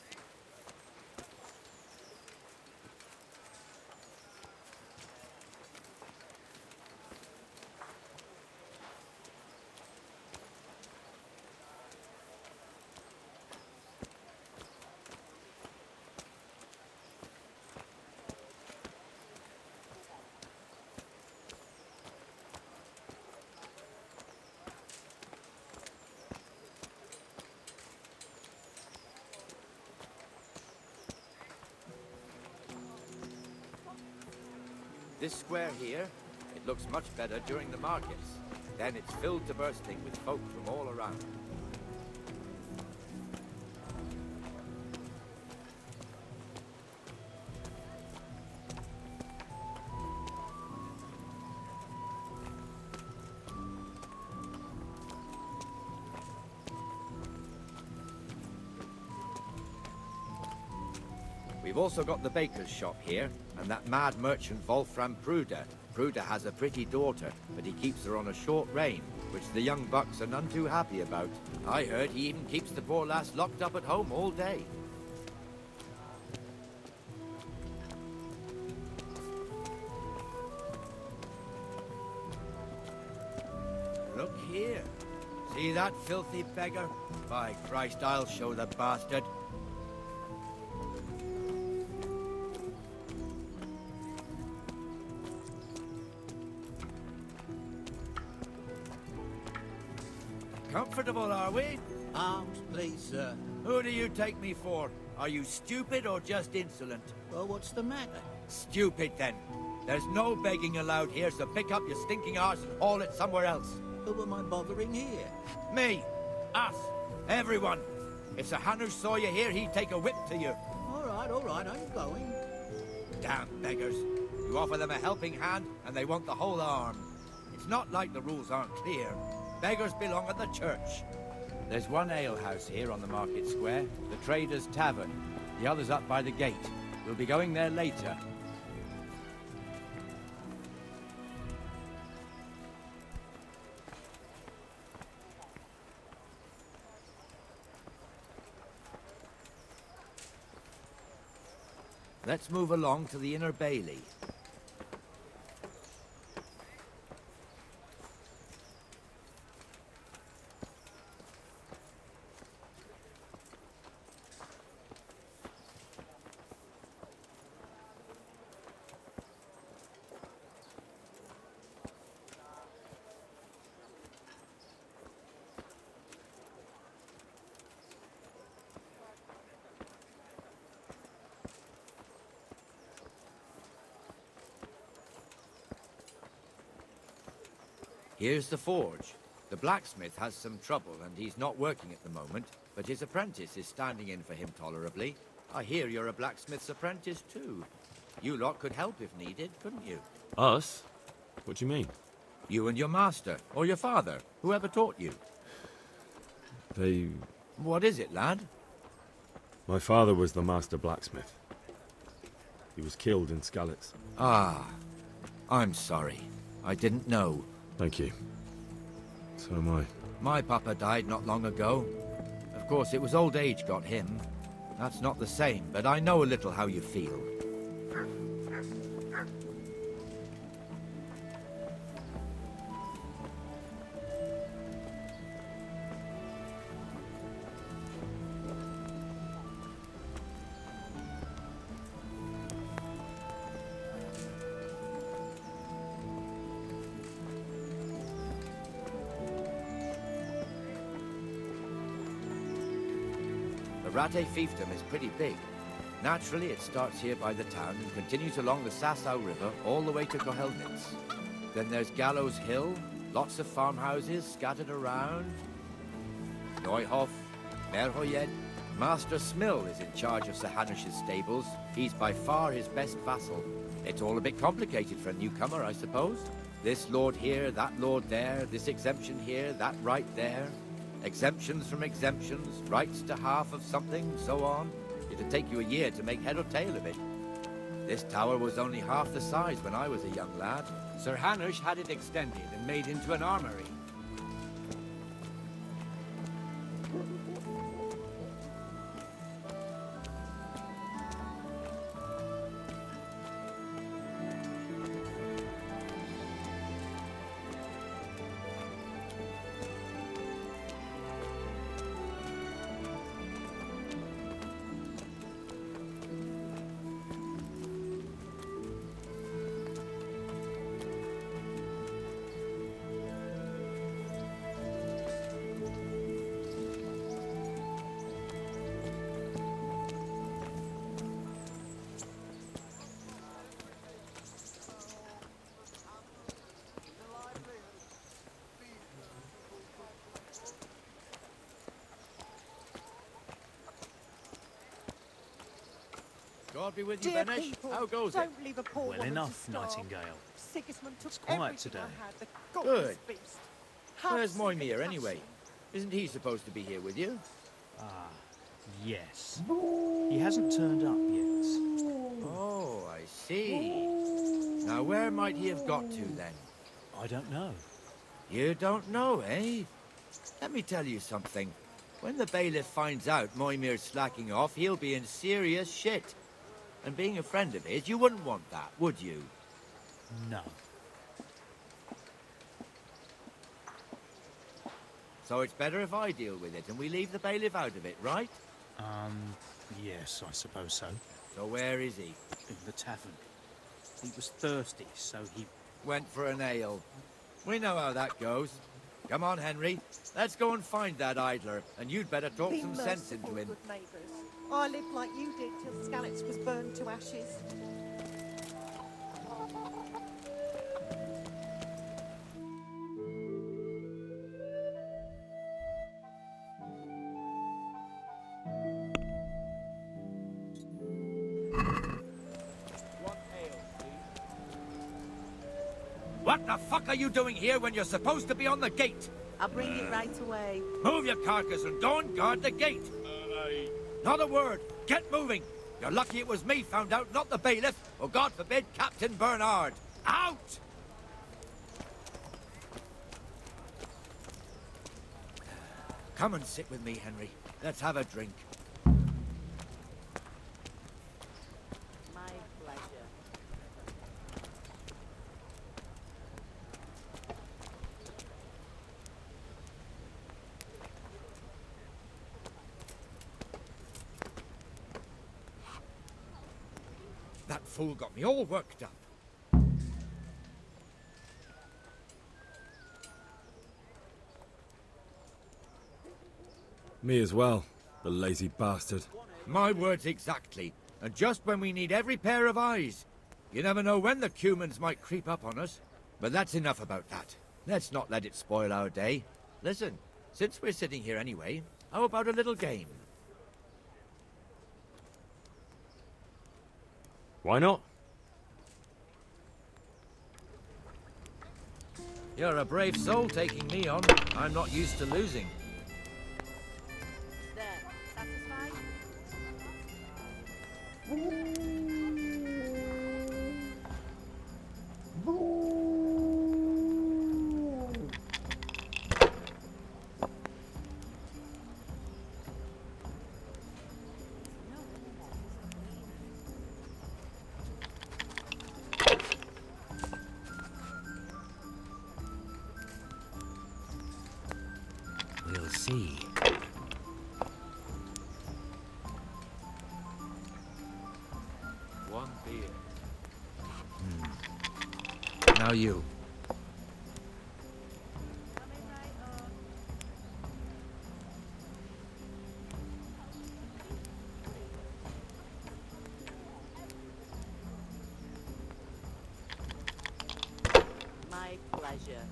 This square here, it looks much better during the markets. Then it's filled to bursting with folk from all around. We've also got the baker's shop here, and that mad merchant Wolfram Pruder. Pruder has a pretty daughter, but he keeps her on a short rein, which the young bucks are none too happy about. I heard he even keeps the poor lass locked up at home all day. Look here. See that filthy beggar? By Christ, I'll show the bastard. Comfortable, are we? Arms, please, sir. Who do you take me for? Are you stupid or just insolent? Well, what's the matter? Stupid, then. There's no begging allowed here, so pick up your stinking arse and haul it somewhere else. Who am I bothering here? Me. Us. Everyone. If Sir Hanush saw you here, he'd take a whip to you. All right, I'm going. Damn beggars. You offer them a helping hand, and they want the whole arm. It's not like the rules aren't clear. Beggars belong at the church. There's one alehouse here on the market square, the Trader's Tavern. The other's up by the gate. We'll be going there later. Let's move along to the Inner Bailey. Here's the forge. The blacksmith has some trouble and he's not working at the moment, but his apprentice is standing in for him tolerably. I hear you're a blacksmith's apprentice too. You lot could help if needed, couldn't you? Us? What do you mean? You and your master, or your father, whoever taught you. They... What is it, lad? My father was the master blacksmith. He was killed in Skalitz. Ah, I'm sorry. I didn't know. Thank you. So am I. My papa died not long ago. Of course, it was old age got him. That's not the same, but I know a little how you feel. The Rate fiefdom is pretty big. Naturally, it starts here by the town and continues along the Sasau River all the way to Kohelnitz. Then there's Gallows Hill, lots of farmhouses scattered around. Neuhof, Merhoyed. Master Smill is in charge of Sir Hanush's stables. He's by far his best vassal. It's all a bit complicated for a newcomer, I suppose. This lord here, that lord there, this exemption here, that right there. Exemptions from exemptions, rights to half of something, so on. It'd take you a year to make head or tail of it. This tower was only half the size when I was a young lad. Sir Hanush had it extended and made into an armory. God be with you, Dear Benesh. people, How goes it? don't leave a poor Well woman enough, to starve. Nightingale. Sigismund took It's quiet everything today. I had, the godless Good. beast. Have Where's some Moimir compassion. anyway? Isn't he supposed to be here with you? Ah, yes. He hasn't turned up yet. Oh, I see. Now where might he have got to then? I don't know. You don't know, eh? Let me tell you something. When the bailiff finds out Moimir's slacking off, he'll be in serious shit. And being a friend of his, you wouldn't want that, would you? No. So it's better if I deal with it and we leave the bailiff out of it, right? Yes, I suppose so. So where is he? In the tavern. He was thirsty, so he... Went for an ale. We know how that goes. Come on, Henry. Let's go and find that idler, and you'd better talk Be some sense into merciful, him. good neighbours. I lived like you did till Skalitz was burned to ashes. What the fuck are you doing here when you're supposed to be on the gate? I'll bring it right away. Move your carcass and go and guard the gate. Not a word. Get moving. You're lucky it was me found out, not the bailiff, or God forbid, Captain Bernard. Out! Come and sit with me, Henry. Let's have a drink. My pleasure. That fool got me all worked up. Me as well, the lazy bastard. My words exactly. And just when we need every pair of eyes. You never know when the Cumans might creep up on us. But that's enough about that. Let's not let it spoil our day. Listen, since we're sitting here anyway, how about a little game? Why not? You're a brave soul taking me on. I'm not used to losing. There. Satisfied? We'll see. One beer. Now you. My pleasure.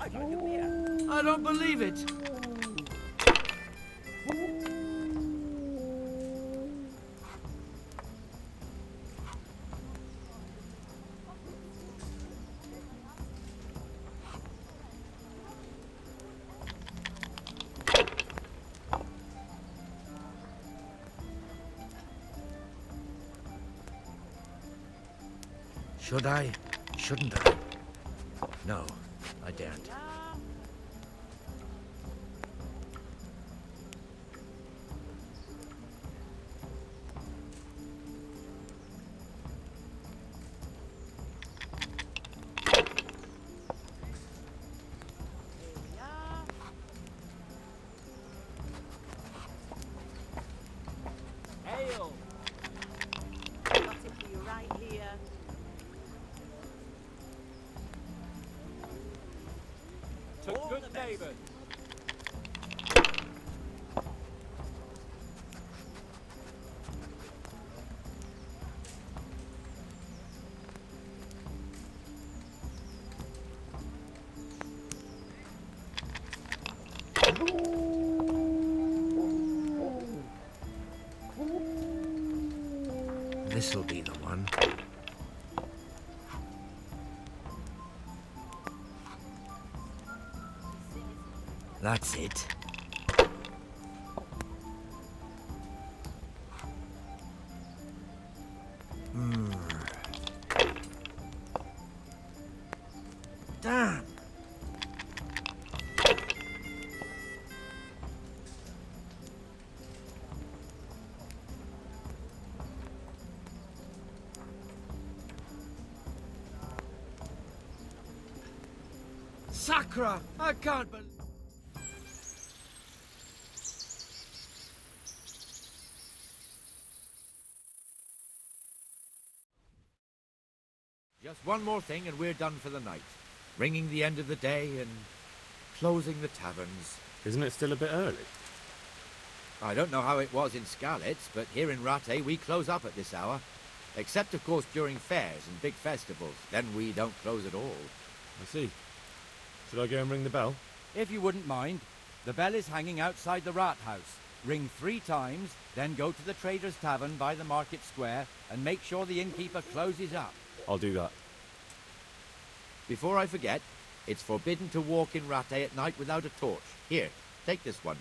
I'd like a beer. I don't believe it. Should I? Shouldn't I? No, I daren't. Ale. Got it for you right here. To good neighbors. This'll be the one. That's it. Damn. Sacra! I can't believe... Just one more thing and we're done for the night. Ringing the end of the day and closing the taverns. Isn't it still a bit early? I don't know how it was in Skalitz, but here in Rattay we close up at this hour. Except, of course, during fairs and big festivals. Then we don't close at all. I see. Should I go and ring the bell? If you wouldn't mind, the bell is hanging outside the rat house. Ring 3 times, then go to the Trader's Tavern by the market square and make sure the innkeeper closes up. I'll do that. Before I forget, it's forbidden to walk in Rattay at night without a torch. Here, take this one.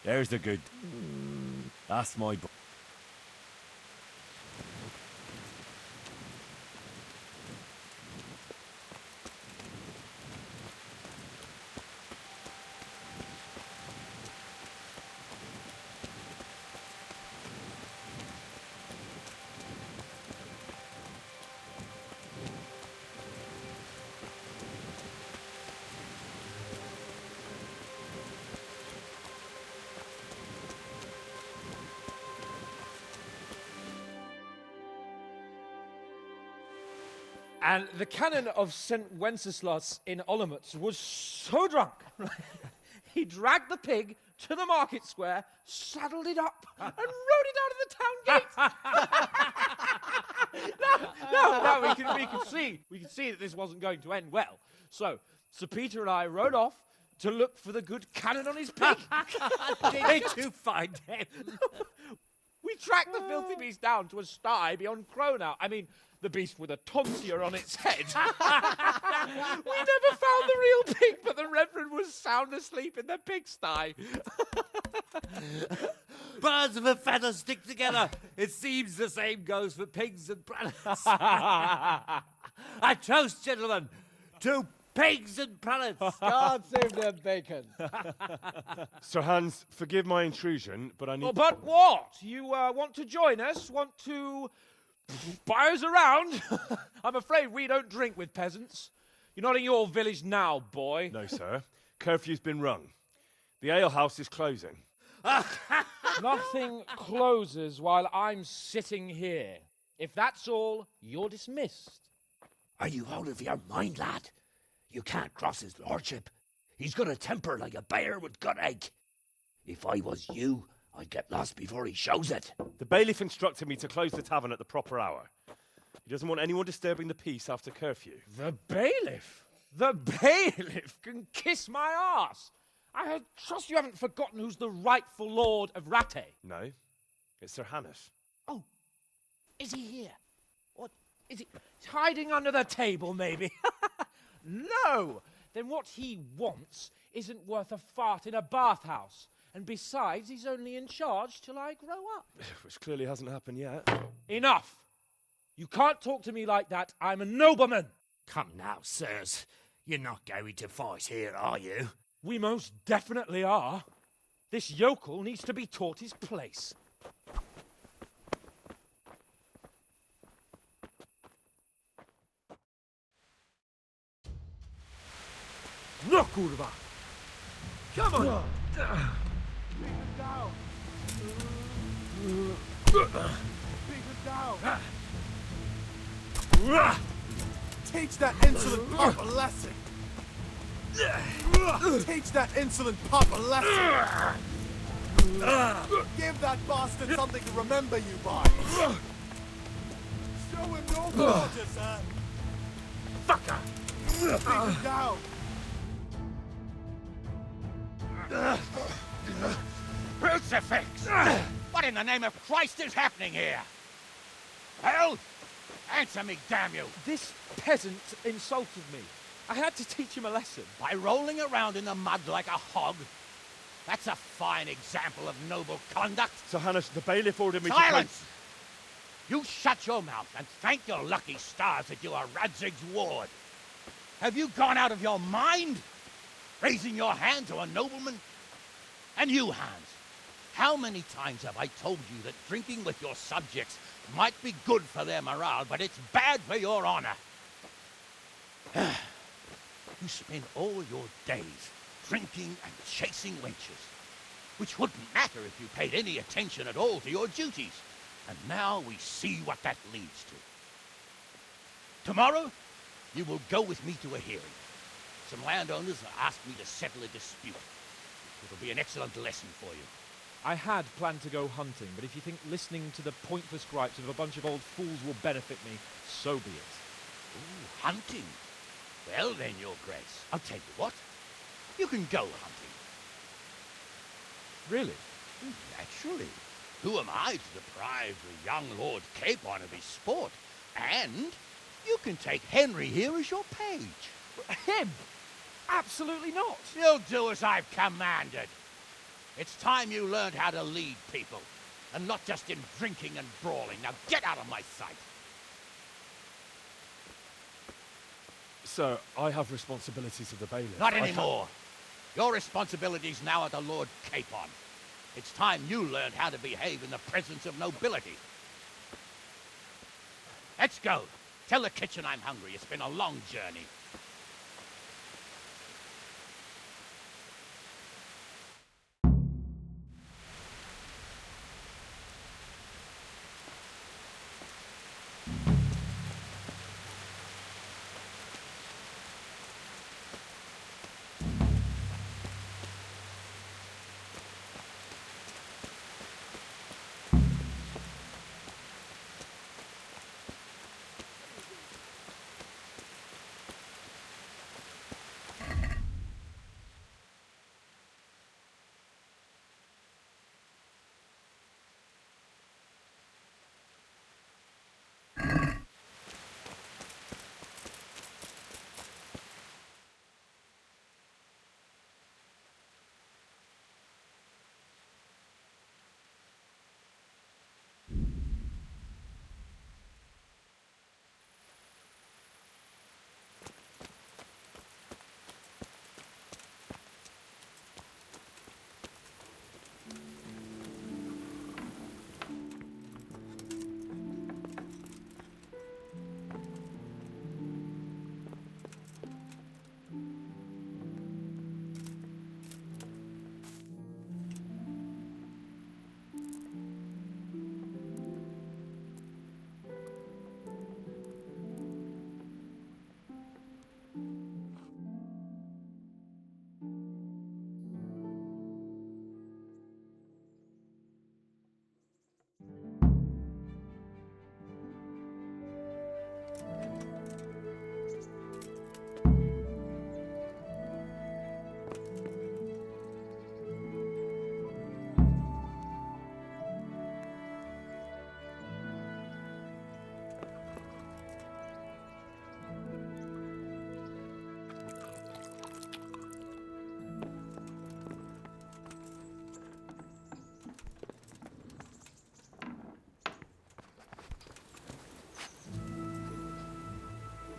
There's the good. That's my boy. And the canon of St. Wenceslas in Olomouc was so drunk, he dragged the pig to the market square, saddled it up, and rode it out of the town gate. No, we could see that this wasn't going to end well. So Sir Peter and I rode off to look for the good canon on his pig. Did you find him? We tracked the filthy beast down to a sty beyond Cronau. I mean, the beast with a tonsure on its head. We never found the real pig, but the Reverend was sound asleep in the pigsty. Birds of a feather stick together. It seems the same goes for pigs and planets. A toast, gentlemen, to pigs and planets. God save them bacon. Sir Hans, forgive my intrusion, but I need... Oh, but what? You want to join us? Want to buy us around? I'm afraid we don't drink with peasants. You're not in your village now, boy. No, sir. Curfew's been rung. The alehouse is closing. Nothing closes while I'm sitting here. If that's all, you're dismissed. Are you out of your mind, lad? You can't cross his lordship. He's got a temper like a bear with gut ache. If I was you, I'd get lost before he shows it. The bailiff instructed me to close the tavern at the proper hour. He doesn't want anyone disturbing the peace after curfew. The bailiff? The bailiff can kiss my arse. I trust you haven't forgotten who's the rightful lord of Rattay. No, it's Sir Hannes. Oh, is he here? What, is he hiding under the table, maybe? No! Then what he wants isn't worth a fart in a bathhouse. And besides, he's only in charge till I grow up. Which clearly hasn't happened yet. Enough! You can't talk to me like that. I'm a nobleman. Come now, sirs. You're not going to fight here, are you? We most definitely are. This yokel needs to be taught his place. No, kurwa! Come on! Bring him down! Bring him down! Teach that insolent pup a lesson! Teach that insolent pup a lesson! Give that bastard something to remember you by! Show him no quarter, sir! Fucker! Bring him down! Crucifix! What in the name of Christ is happening here? Hell? Answer me, damn you! This peasant insulted me. I had to teach him a lesson. By rolling around in the mud like a hog? That's a fine example of noble conduct. Sir Hannes, the bailiff ordered me Silence! You shut your mouth and thank your lucky stars that you are Radzig's ward. Have you gone out of your mind? Raising your hand to a nobleman? And you, Hans, how many times have I told you that drinking with your subjects might be good for their morale, but it's bad for your honor? You spend all your days drinking and chasing wenches, which wouldn't matter if you paid any attention at all to your duties. And now we see what that leads to. Tomorrow, you will go with me to a hearing. Some landowners have asked me to settle a dispute. It'll be an excellent lesson for you. I had planned to go hunting, but if you think listening to the pointless gripes of a bunch of old fools will benefit me, so be it. Ooh, hunting? Well then, Your Grace, I'll tell you what. You can go hunting. Really? Naturally. Who am I to deprive the young Lord Capon of his sport? And you can take Henry here as your page. Him? Absolutely not. You'll do as I've commanded. It's time you learned how to lead people, and not just in drinking and brawling. Now get out of my sight! Sir, I have responsibilities of the bailiff. Not anymore. Your responsibilities now are the Lord Capon. It's time you learned how to behave in the presence of nobility. Let's go. Tell the kitchen I'm hungry. It's been a long journey.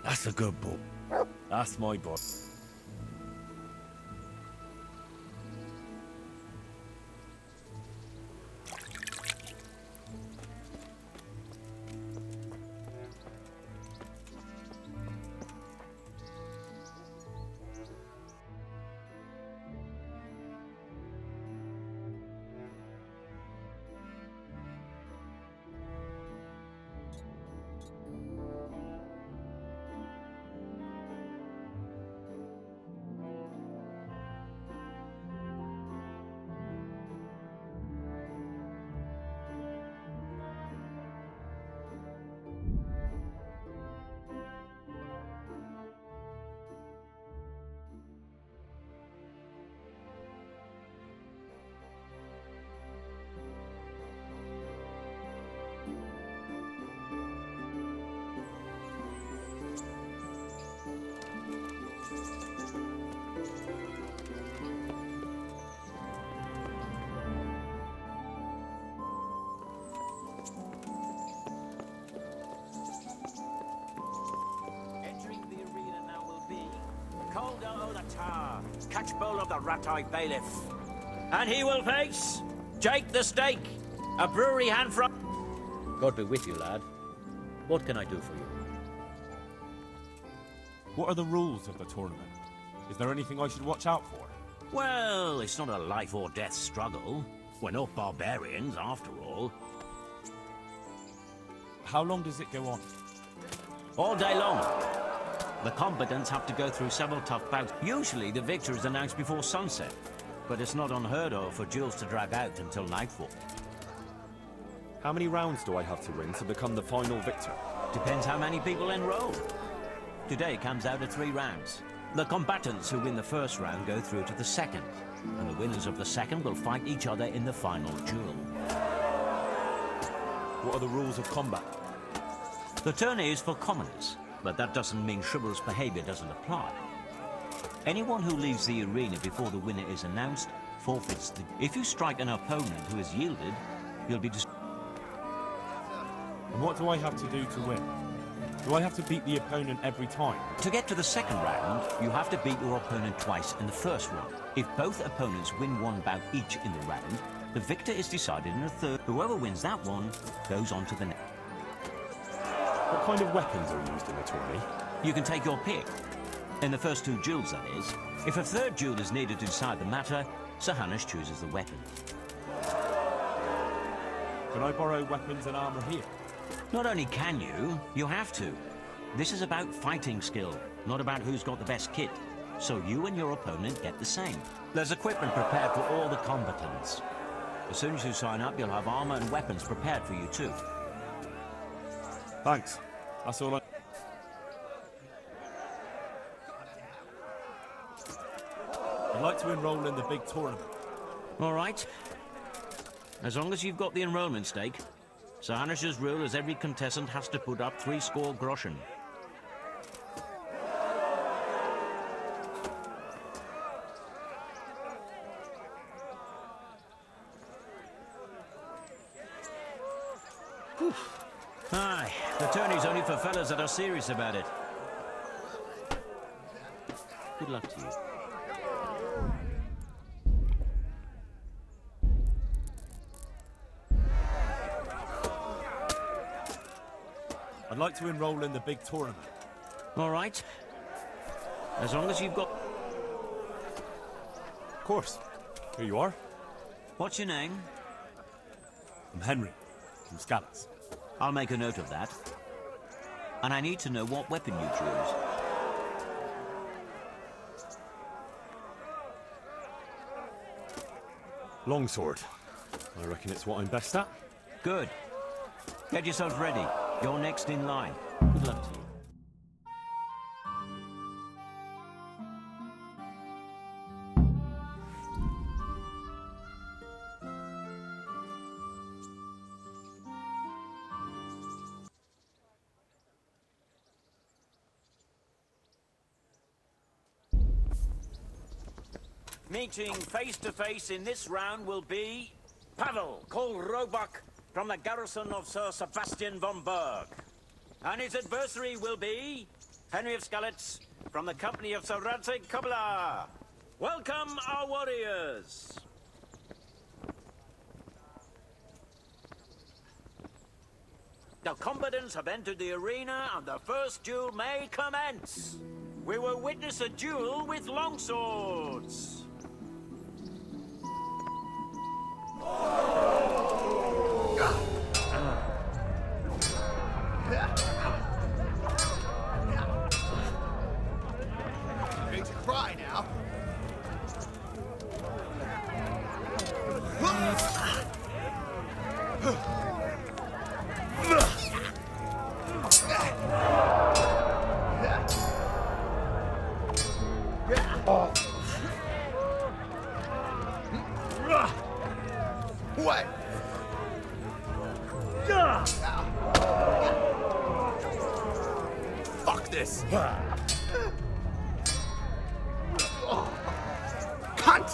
That's a good boy. That's my boy. Catchpole of the rat-eyed bailiff. And he will face Jake the Stake, a brewery hand from... God be with you, lad. What can I do for you? What are the rules of the tournament? Is there anything I should watch out for? Well, it's not a life or death struggle. We're not barbarians, after all. How long does it go on? All day long. The combatants have to go through several tough bouts. Usually the victor is announced before sunset, but it's not unheard of for duels to drag out until nightfall. How many rounds do I have to win to become the final victor? Depends how many people enroll. Today comes out at 3 rounds. The combatants who win the first round go through to the second, and the winners of the second will fight each other in the final duel. What are the rules of combat? The tourney is for commoners, but that doesn't mean chivalrous behavior doesn't apply. Anyone who leaves the arena before the winner is announced forfeits the... If you strike an opponent who has yielded, you'll be... And what do I have to do to win? Do I have to beat the opponent every time? To get to the second round, you have to beat your opponent twice in the first one. If both opponents win one bout each in the round, the victor is decided in a third. Whoever wins that one goes on to the next. What kind of weapons are used in the tourney? You can take your pick. In the first two duels, that is. If a third duel is needed to decide the matter, Sir Hanush chooses the weapon. Can I borrow weapons and armour here? Not only can you, you have to. This is about fighting skill, not about who's got the best kit. So you and your opponent get the same. There's equipment prepared for all the combatants. As soon as you sign up, you'll have armour and weapons prepared for you too. Thanks. That's all I... I'd like to enroll in the big tournament. All right. As long as you've got the enrollment stake. Sir Hanush's rule is every contestant has to put up 3 groschen. Aye, the tourney's only for fellas that are serious about it. Good luck to you. I'd like to enroll in the big tournament. All right. As long as you've got... Of course. Here you are. What's your name? I'm Henry, from Scallas. I'll make a note of that. And I need to know what weapon you choose. Longsword. I reckon it's what I'm best at. Good. Get yourself ready. You're next in line. Good luck to you. Meeting face to face in this round will be Pavel, called Roebuck, from the garrison of Sir Sebastian von Berg. And his adversary will be Henry of Skalitz, from the company of Sir Radzig Kobyla. Welcome, our warriors! The combatants have entered the arena, and the first duel may commence. We will witness a duel with longswords. Ready to cry now? What? Fuck this! Cunt!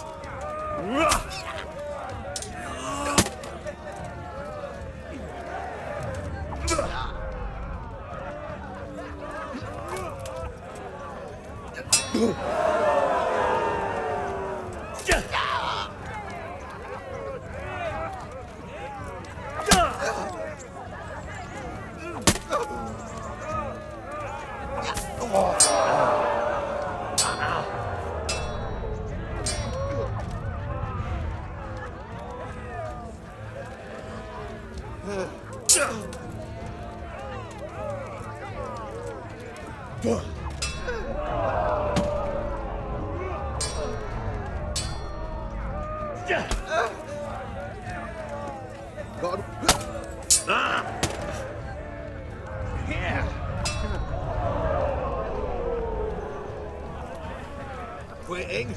God. Yeah. Quitting.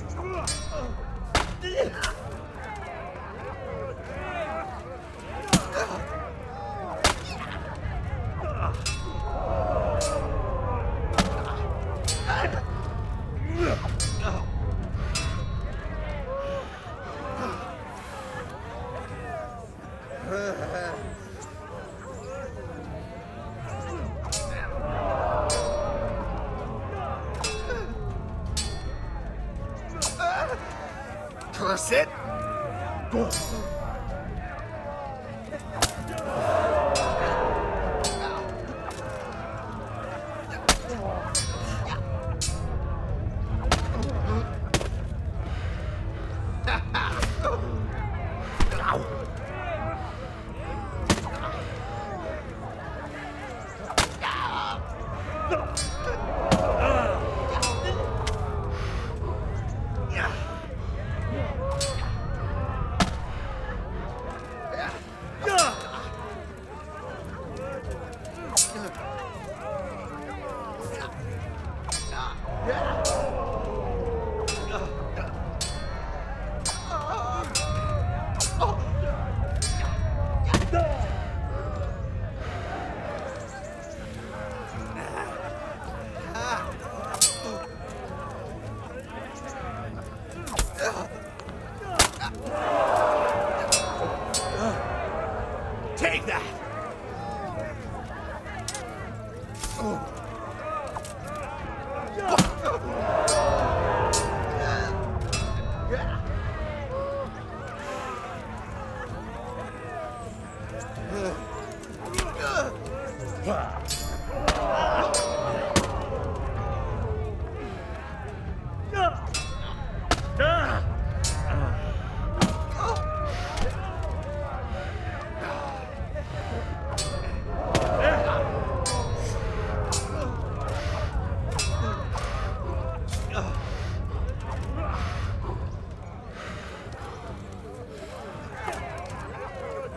That's it. Go. Take that!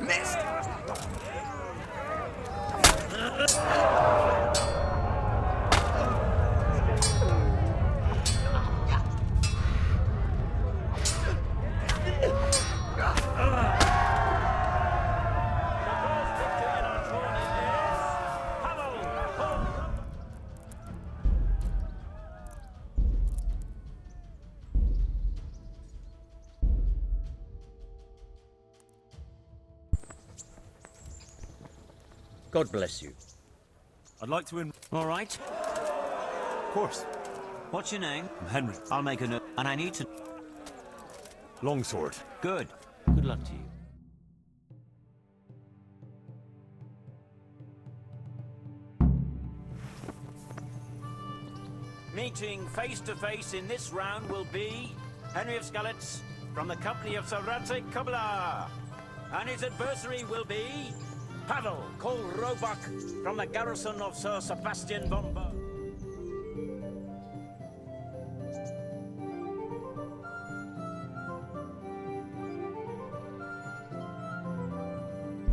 Missed! God bless you. I'd like to All right. Of course. What's your name? I'm Henry. I'll make a note. And I need to... Longsword. Good. Good luck to you. Meeting face to face in this round will be Henry of Skalitz from the company of Sir Radzik Kubla. And his adversary will be Pavel, called Roebuck, from the garrison of Sir Sebastian von Berg.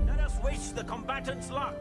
Let us wish the combatants luck.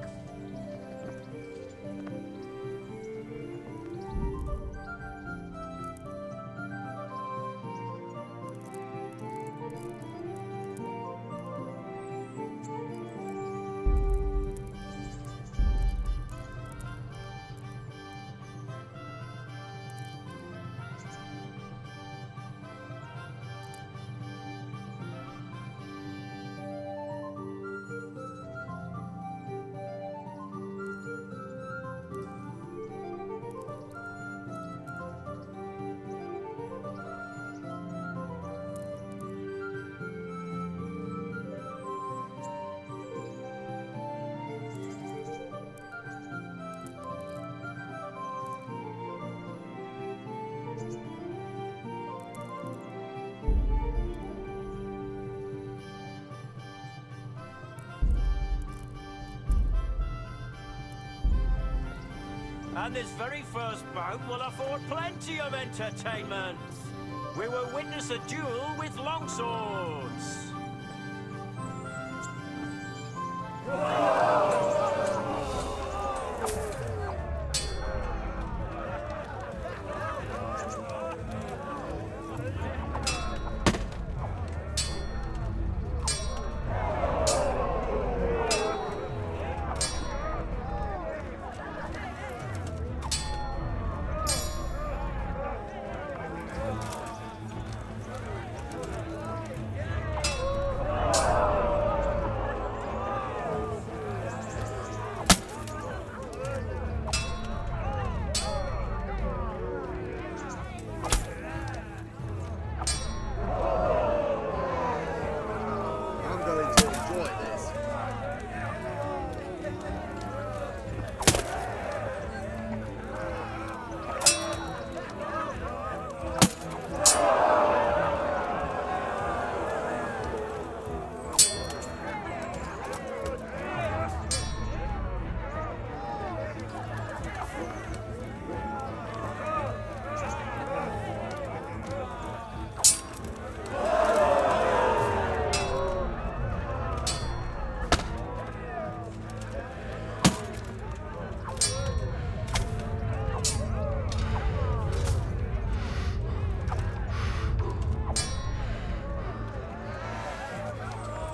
And this very first bout will afford plenty of entertainment. We will witness a duel with longswords.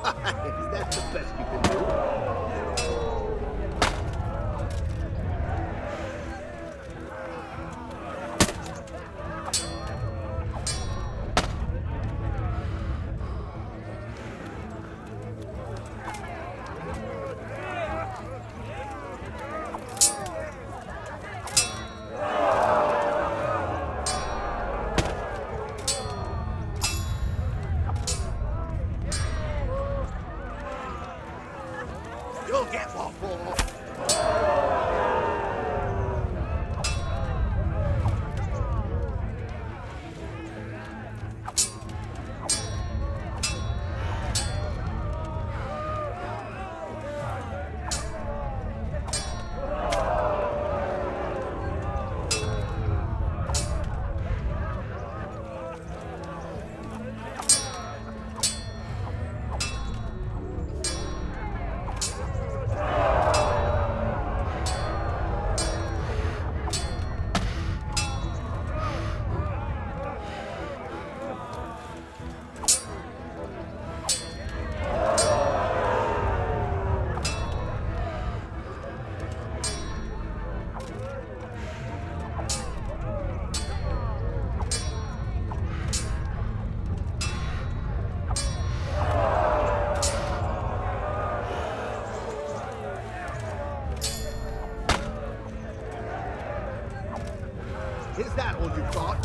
That's the best you can do. You'll get what for. Is that all you've got?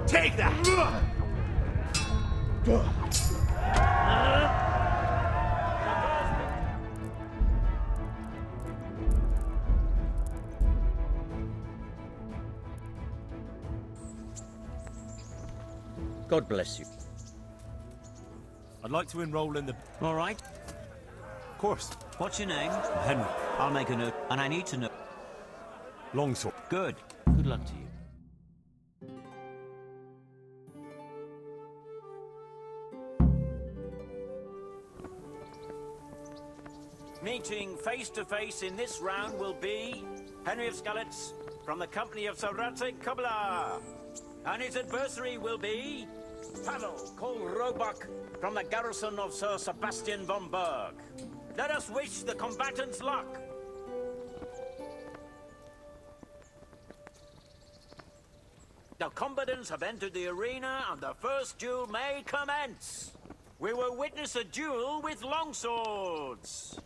Take that! God bless you. I'd like to enroll in the... All right. Course. What's your name? Henry. I'll make a note, and I need to know. Longsword. Good. Good luck to you. Meeting face to face in this round will be Henry of Skalitz from the company of Sir Kubla, and his adversary will be Pavel called Roebuck from the garrison of Sir Sebastian von Berg. Let us wish the combatants luck. The combatants have entered the arena, and the first duel may commence. We will witness a duel with longswords.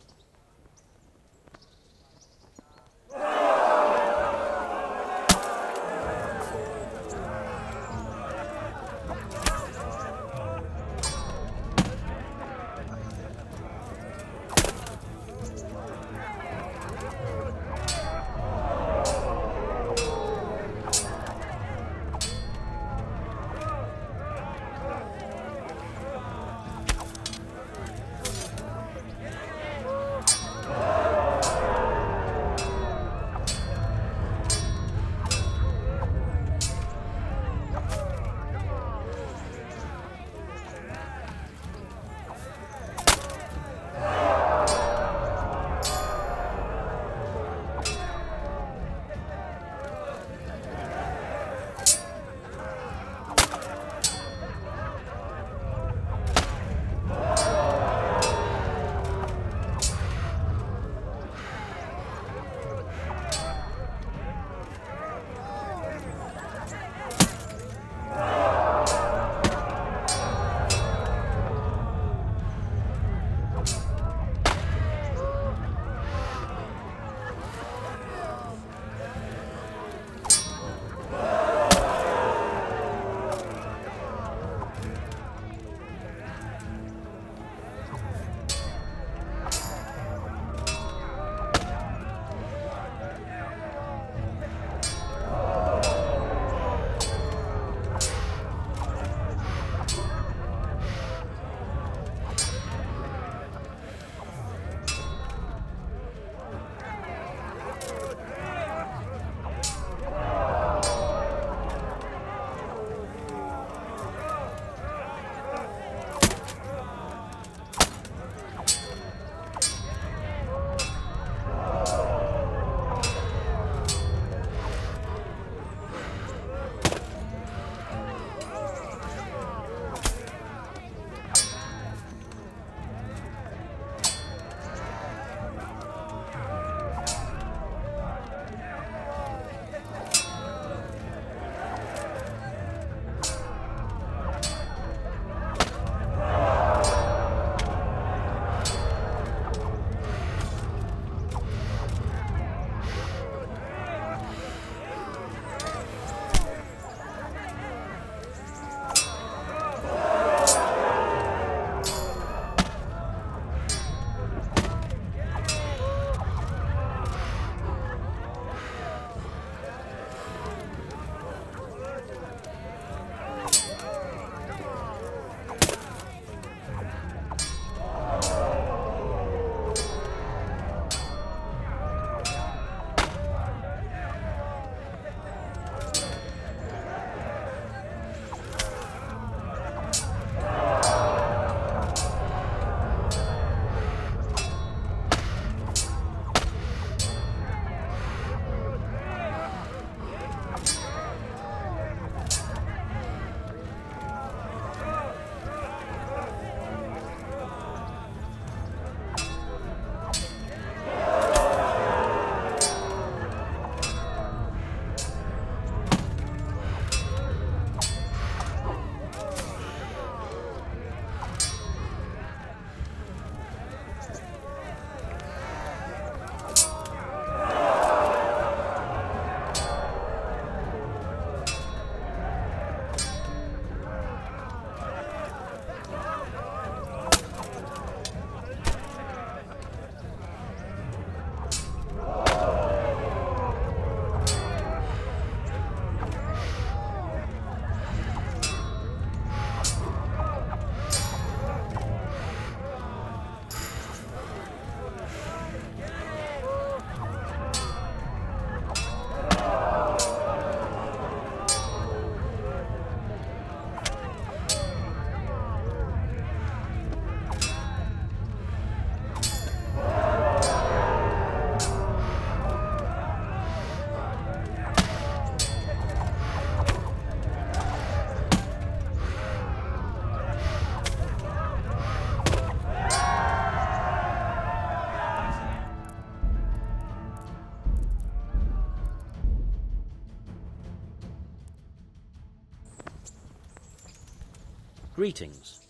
Greetings.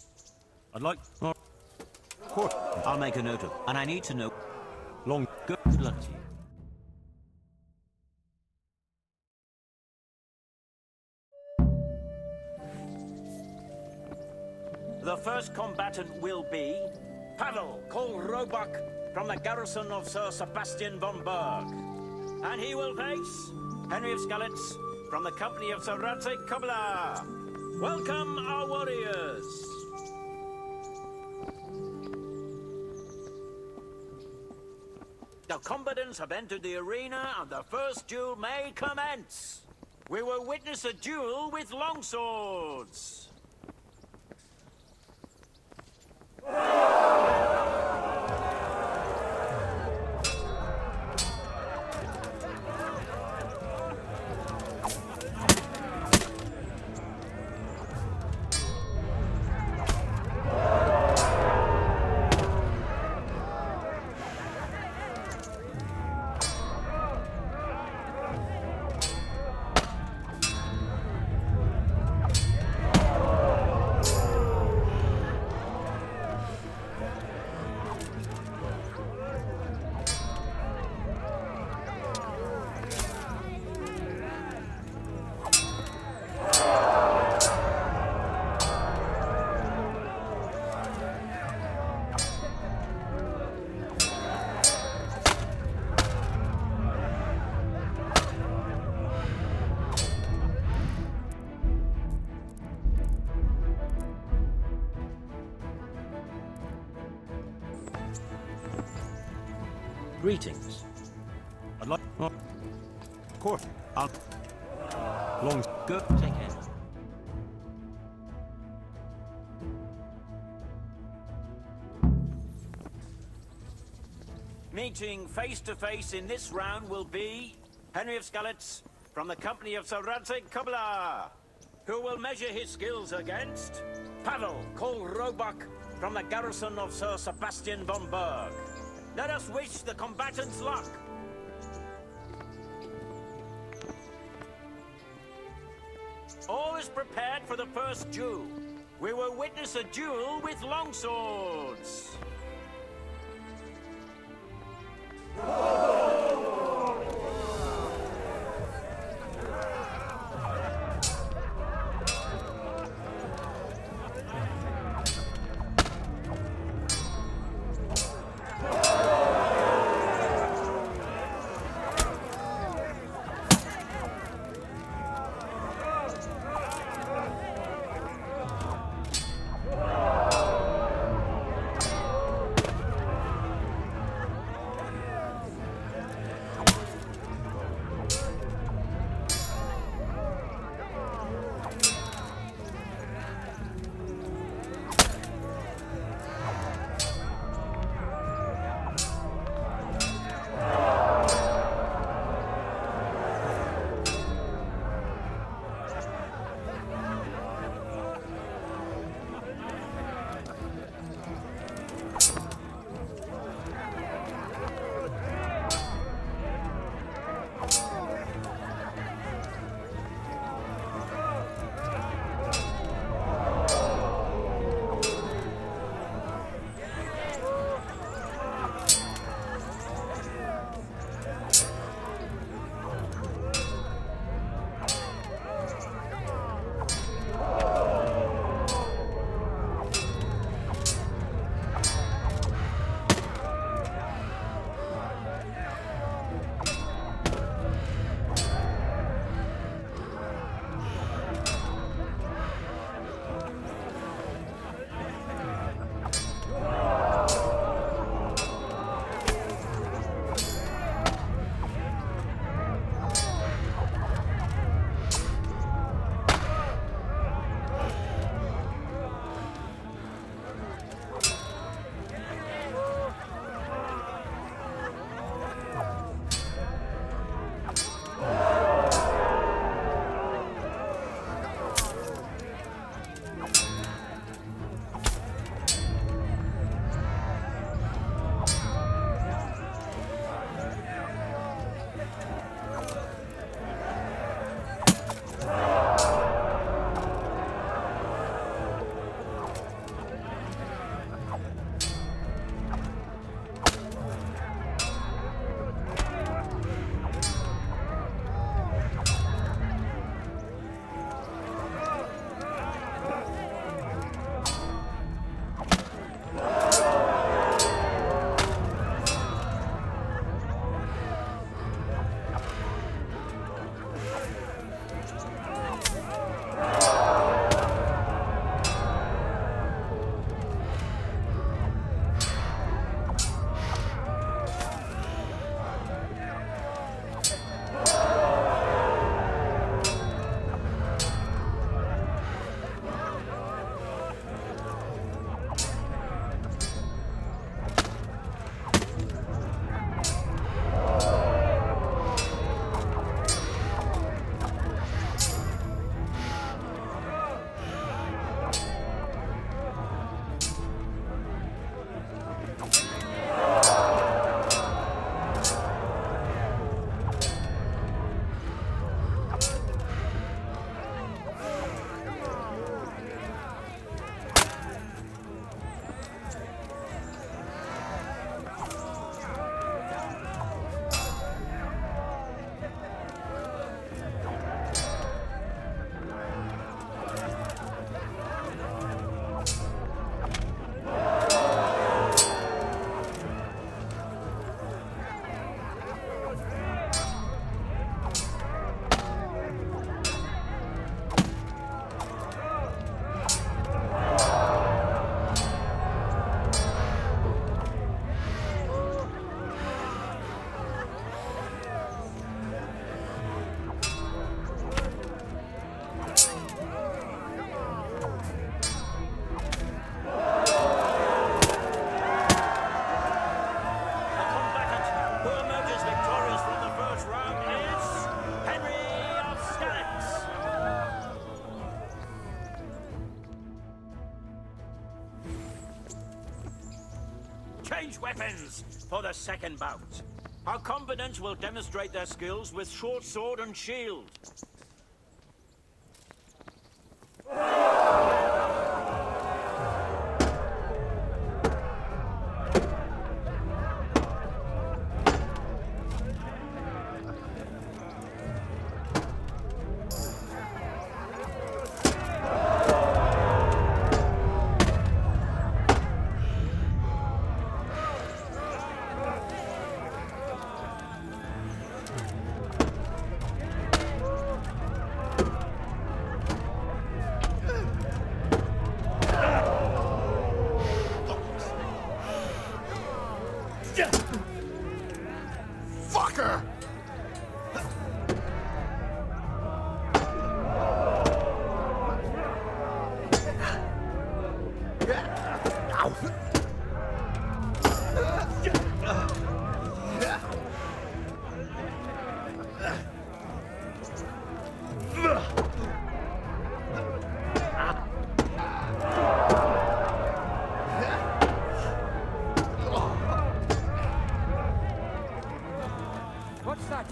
I'd like... I'll make a note of, and I need to know... Long... Good luck to you. The first combatant will be Pavel, called Roebuck, from the garrison of Sir Sebastian von Berg. And he will face Henry of Skalitz, from the company of Sir Radzig Kobyla. Welcome, our warriors! The combatants have entered the arena, and the first duel may commence. We will witness a duel with longswords. Greetings. I'd like... Of course. I'll... Long... Go. Take care. Meeting face to face in this round will be Henry of Skalitz, from the company of Sir Radzig Kobyla, who will measure his skills against Pavel, called Roebuck, from the garrison of Sir Sebastian von Berg. Let us wish the combatants luck. All is prepared for the first duel. We will witness a duel with longswords. Change weapons for the second bout. Our combatants will demonstrate their skills with short sword and shield. Fucker! What's that?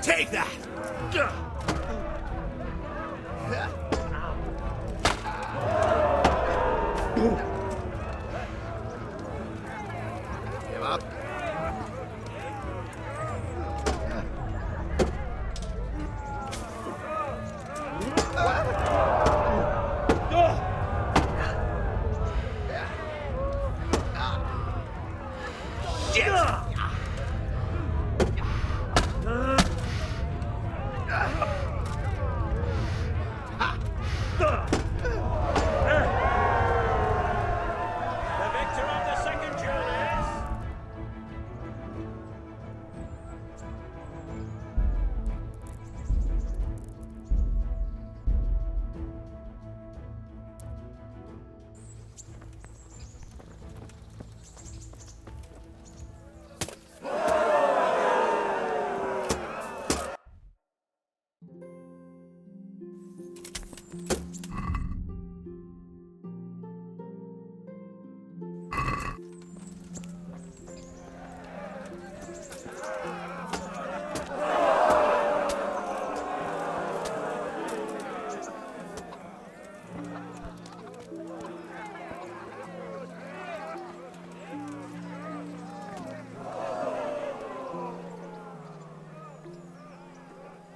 Take that! Give up. The victor of the second duel is...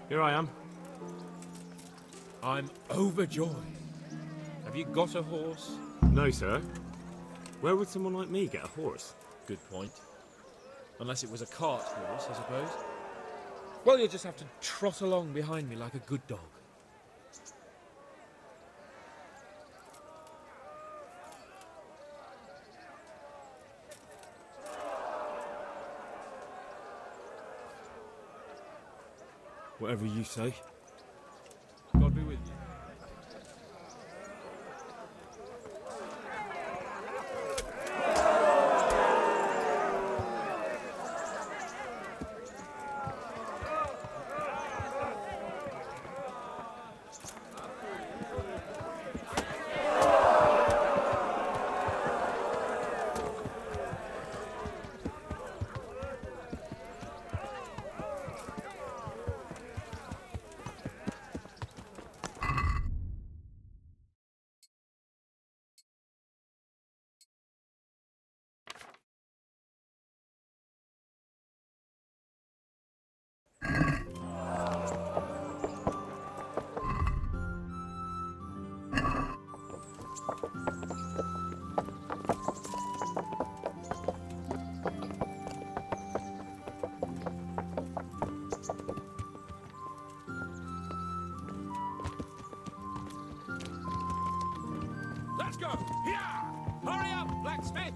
Here I am. I'm overjoyed. Have you got a horse? No, sir. Where would someone like me get a horse? Good point. Unless it was a cart horse, I suppose. Well, you'll just have to trot along behind me like a good dog. Whatever you say. God be with you. Let's go! Here! Hurry up, blacksmith!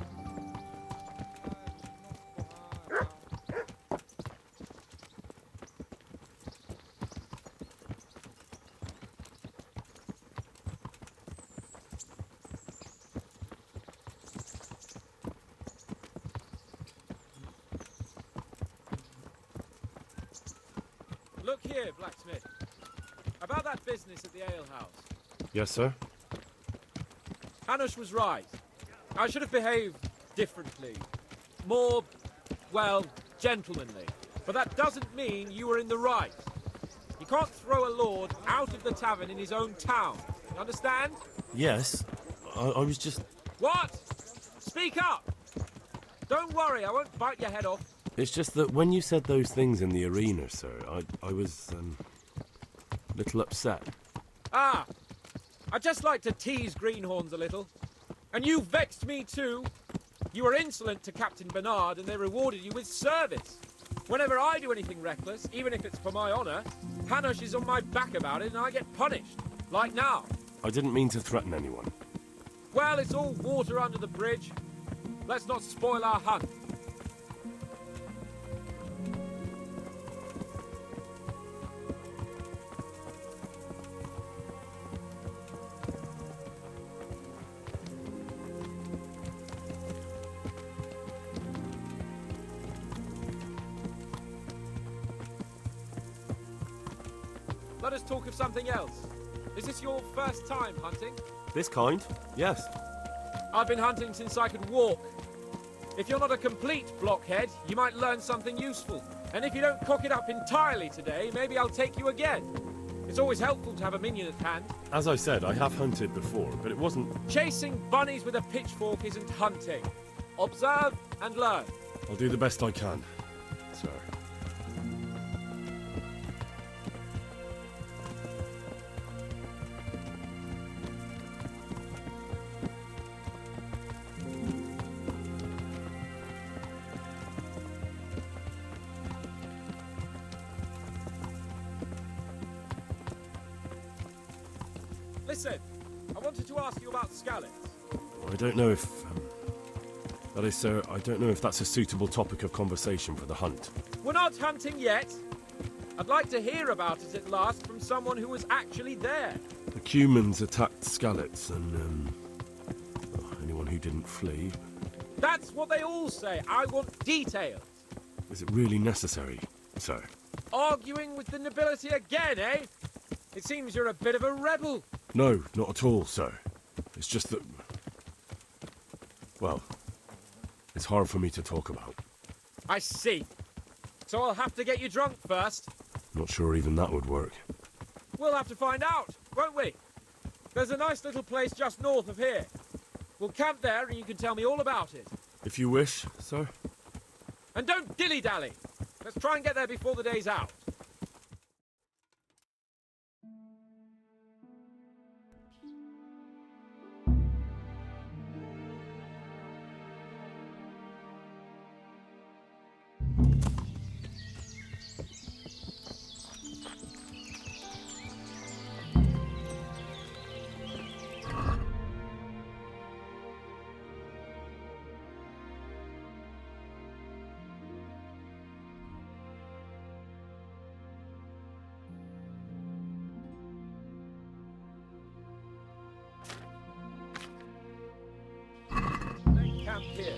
here, blacksmith. About that business at the alehouse. Yes, sir? Hanush was right. I should have behaved differently. More, well, gentlemanly. But that doesn't mean you were in the right. You can't throw a lord out of the tavern in his own town. You understand? Yes. I was just... What? Speak up! Don't worry, I won't bite your head off. It's just that when you said those things in the arena, sir, I was, a little upset. Ah! I just like to tease greenhorns a little. And you vexed me too. You were insolent to Captain Bernard and they rewarded you with service. Whenever I do anything reckless, even if it's for my honour, Hanush is on my back about it and I get punished. Like now. I didn't mean to threaten anyone. Well, it's all water under the bridge. Let's not spoil our hunt. Let us talk of something else. Is this your first time hunting? This kind? Yes. I've been hunting since I could walk. If you're not a complete blockhead, you might learn something useful. And if you don't cock it up entirely today, maybe I'll take you again. It's always helpful to have a minion at hand. As I said, I have hunted before, but it wasn't... Chasing bunnies with a pitchfork isn't hunting. Observe and learn. I'll do the best I can, sir. Listen, I wanted to ask you about scallops. I don't know if... that is, sir, I don't know if that's a suitable topic of conversation for the hunt. We're not hunting yet. I'd like to hear about it at last from someone who was actually there. The Cumans attacked Skallets and, anyone who didn't flee. That's what they all say. I want details. Is it really necessary, sir? Arguing with the nobility again, eh? It seems you're a bit of a rebel. No, not at all, sir. It's just that... well, it's hard for me to talk about. I see. So I'll have to get you drunk first. Not sure even that would work. We'll have to find out, won't we? There's a nice little place just north of here. We'll camp there and you can tell me all about it. If you wish, sir. And don't dilly-dally. Let's try and get there before the day's out. Camp here.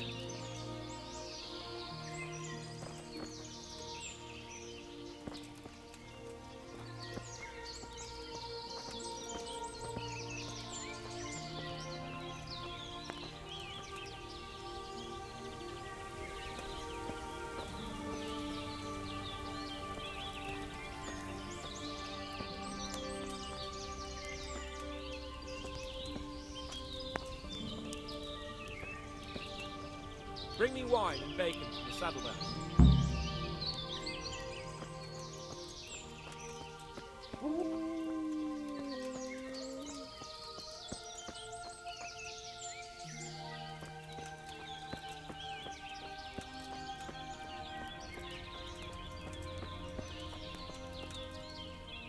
Bring me wine and bacon from the saddlebag.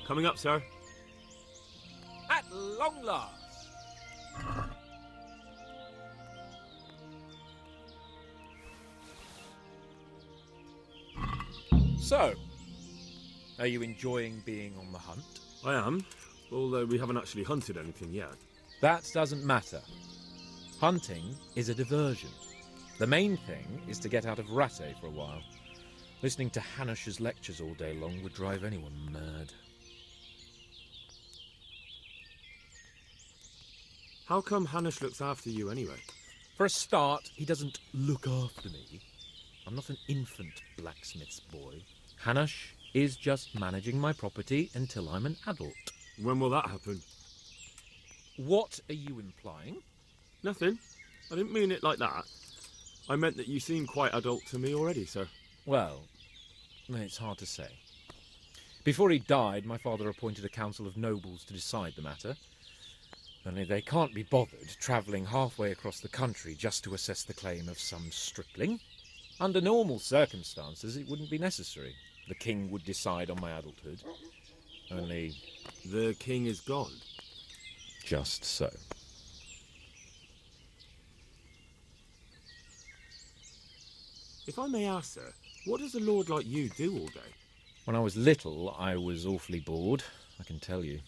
Coming up, sir. At long last. So, are you enjoying being on the hunt? I am, although we haven't actually hunted anything yet. That doesn't matter. Hunting is a diversion. The main thing is to get out of Rattay for a while. Listening to Hanush's lectures all day long would drive anyone mad. How come Hanush looks after you anyway? For a start, he doesn't look after me. I'm not an infant blacksmith's boy. Hanush is just managing my property until I'm an adult. When will that happen? What are you implying? Nothing. I didn't mean it like that. I meant that you seem quite adult to me already, sir. Well, it's hard to say. Before he died, my father appointed a council of nobles to decide the matter. Only they can't be bothered travelling halfway across the country just to assess the claim of some stripling. Under normal circumstances, it wouldn't be necessary. The king would decide on my adulthood. Only... The king is gone. Just so. If I may ask, sir, what does a lord like you do all day? When I was little, I was awfully bored, I can tell you.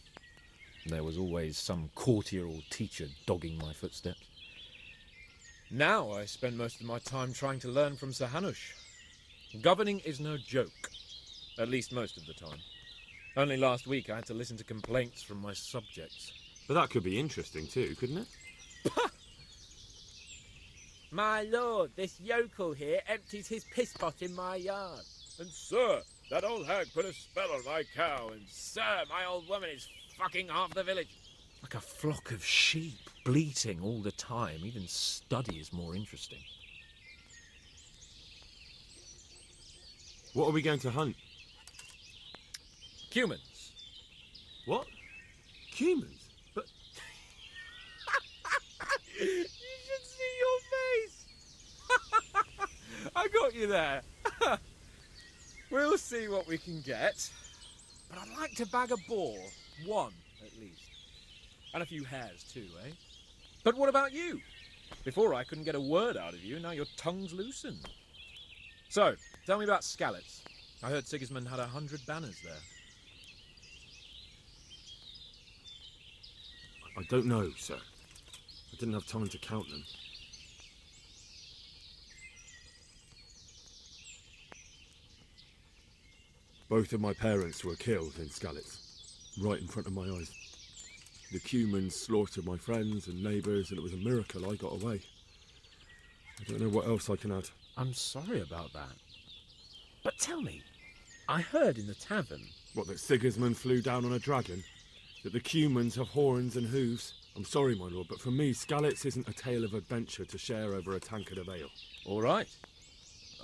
There was always some courtier or teacher dogging my footsteps. Now I spend most of my time trying to learn from Sir Hanush. Governing is no joke, at least most of the time. Only last week I had to listen to complaints from my subjects. But that could be interesting too, couldn't it? My lord, this yokel here empties his piss pot in my yard. And sir, that old hag put a spell on my cow, and sir, my old woman is fucking half the village. Like a flock of sheep, bleating all the time. Even study is more interesting. What are we going to hunt? Humans. What? Humans? But... You should see your face! I got you there. We'll see what we can get. But I'd like to bag a boar. One, at least. And a few hares too, eh? But what about you? Before I couldn't get a word out of you, now your tongue's loosened. So, tell me about Skalitz. I heard Sigismund had 100 banners there. I don't know, sir. I didn't have time to count them. Both of my parents were killed in Skalitz, right in front of my eyes. The Cumans slaughtered my friends and neighbours, and it was a miracle I got away. I don't know what else I can add. I'm sorry about that. But tell me, I heard in the tavern... What, that Sigismund flew down on a dragon? That the Cumans have horns and hooves? I'm sorry, my lord, but for me, Skalitz isn't a tale of adventure to share over a tankard of ale. All right.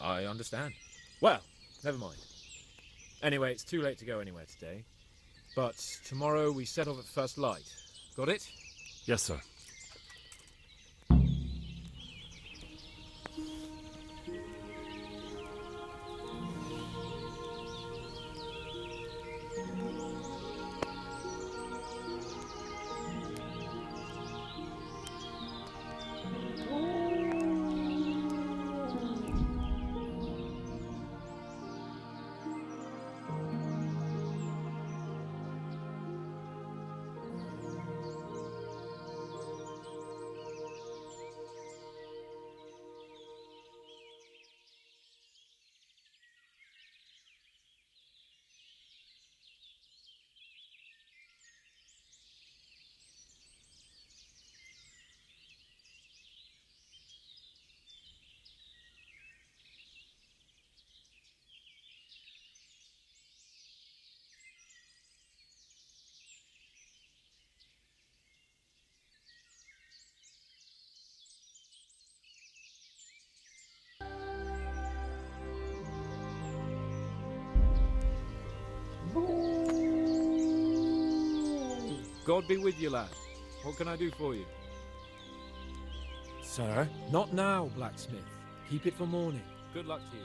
I understand. Well, never mind. Anyway, it's too late to go anywhere today. But tomorrow we set off at first light. Got it? Yes, sir. God be with you, lad. What can I do for you? Sir? Not now, blacksmith. Keep it for morning. Good luck to you.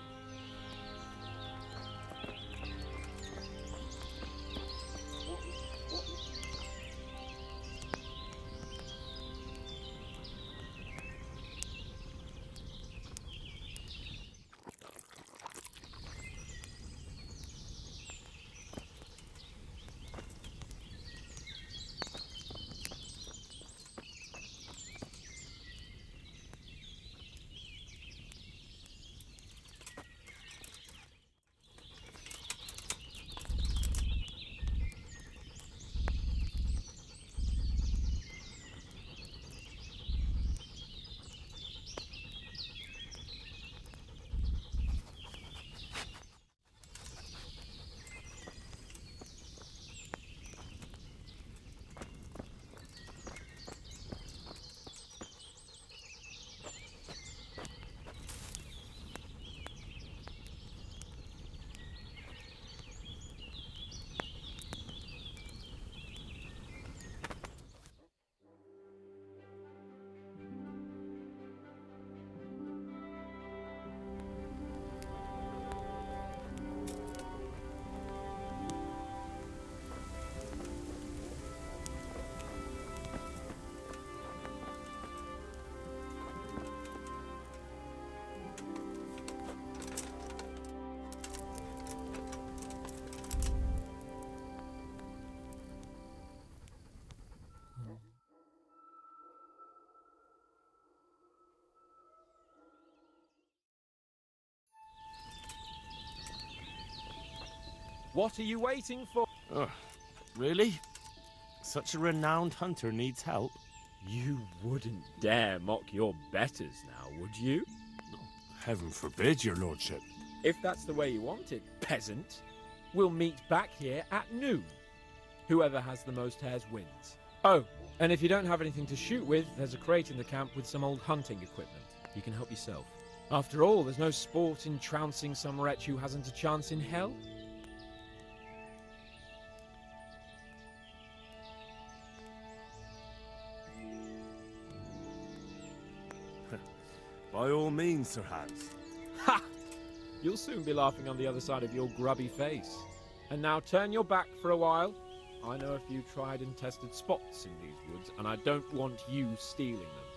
What are you waiting for? Really? Such a renowned hunter needs help? You wouldn't dare mock your betters now, would you? Heaven forbid, your lordship. If that's the way you want it, peasant, we'll meet back here at noon. Whoever has the most hares wins. Oh, and if you don't have anything to shoot with, there's a crate in the camp with some old hunting equipment. You can help yourself. After all, there's no sport in trouncing some wretch who hasn't a chance in hell. By all means, Sir Hans. Ha! You'll soon be laughing on the other side of your grubby face. And now turn your back for a while. I know a few tried and tested spots in these woods, and I don't want you stealing them.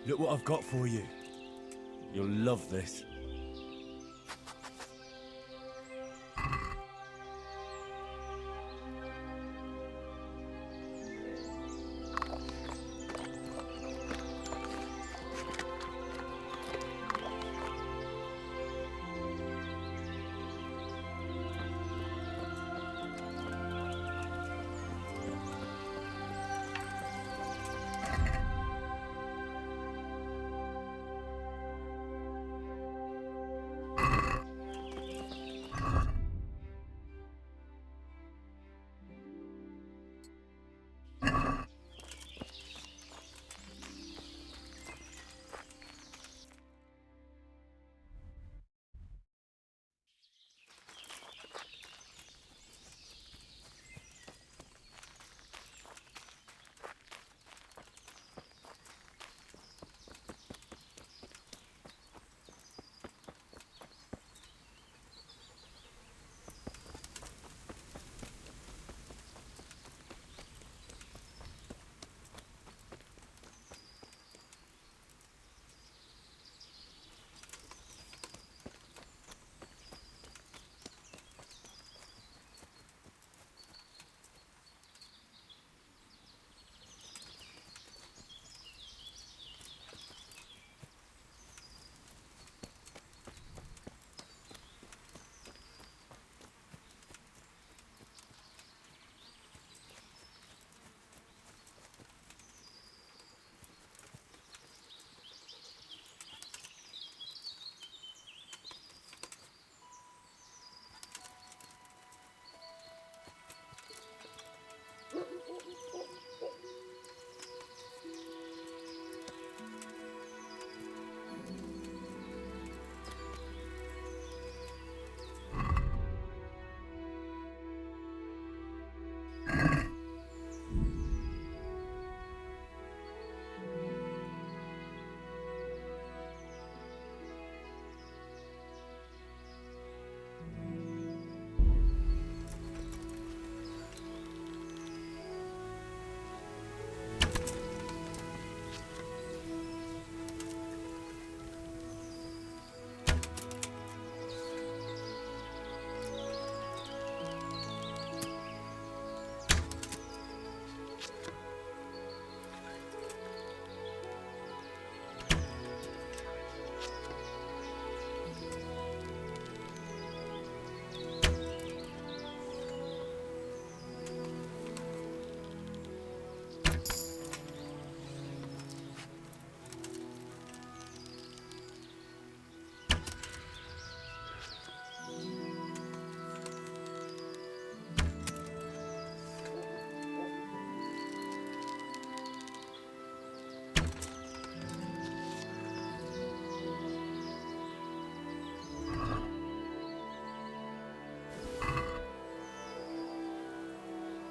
Look what I've got for you. You'll love this.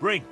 Bring.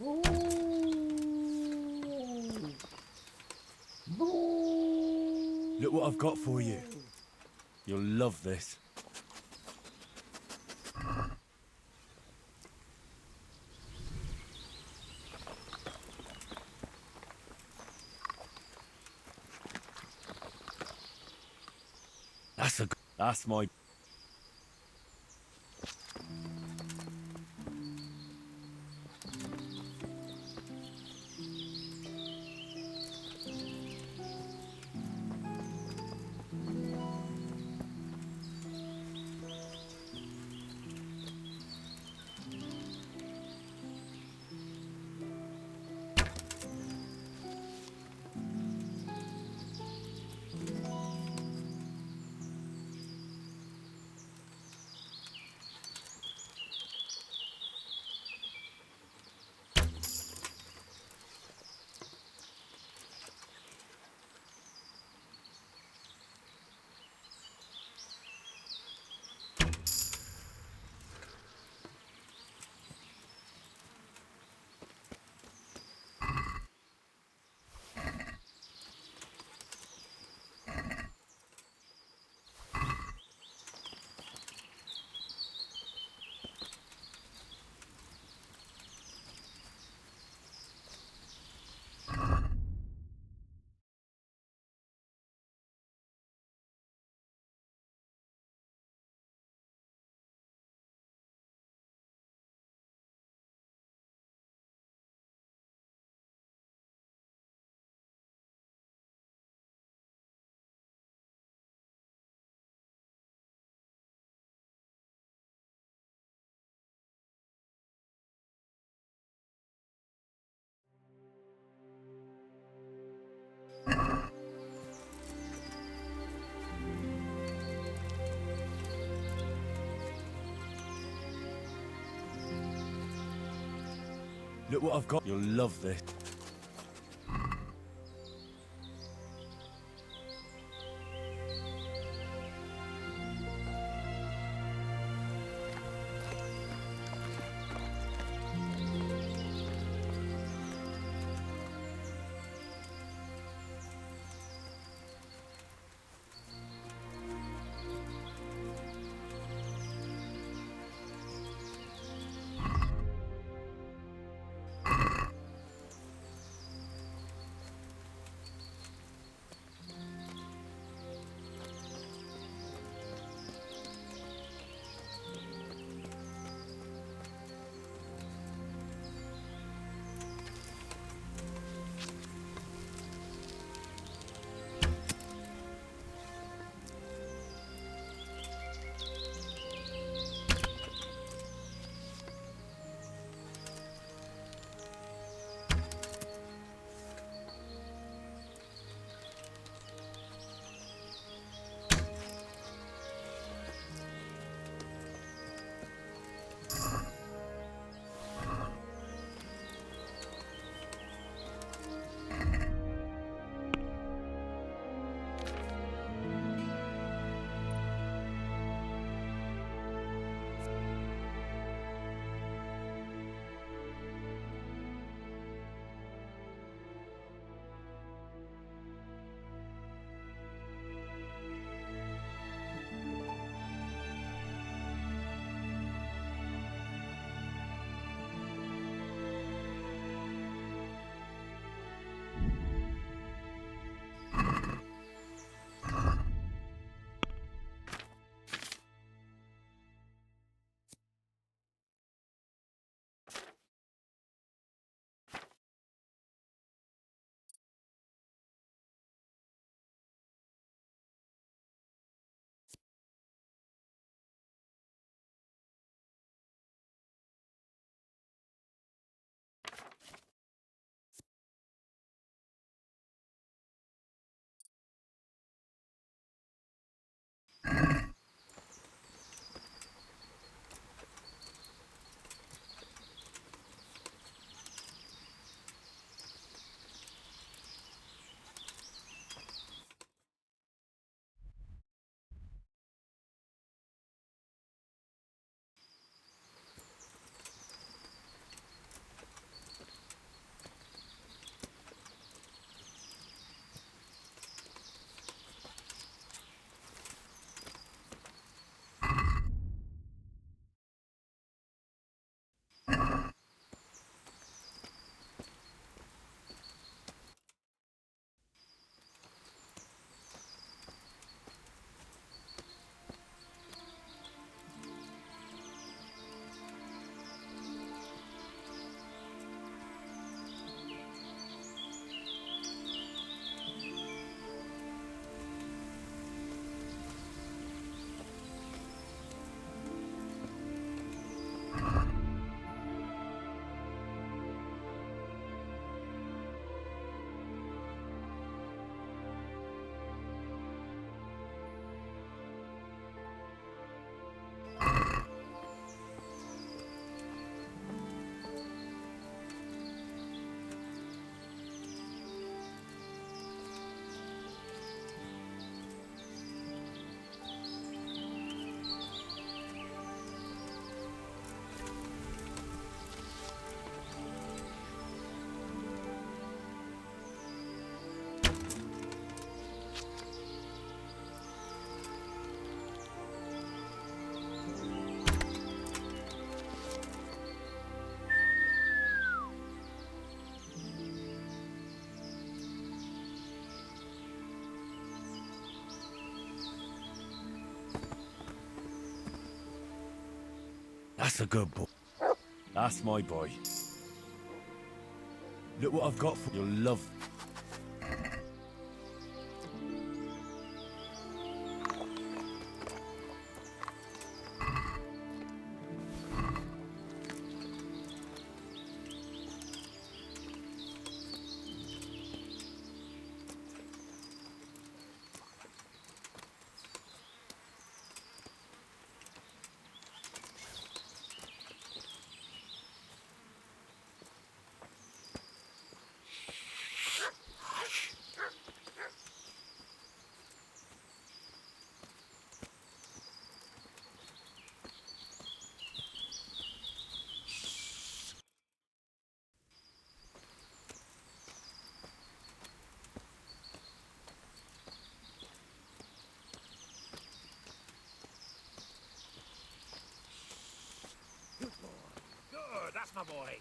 Look what I've got for you. You'll love this. That's my... Look what I've got. You'll love this. That's a good boy. That's my boy. Look what I've got for you. You'll love. Good, that's my boy.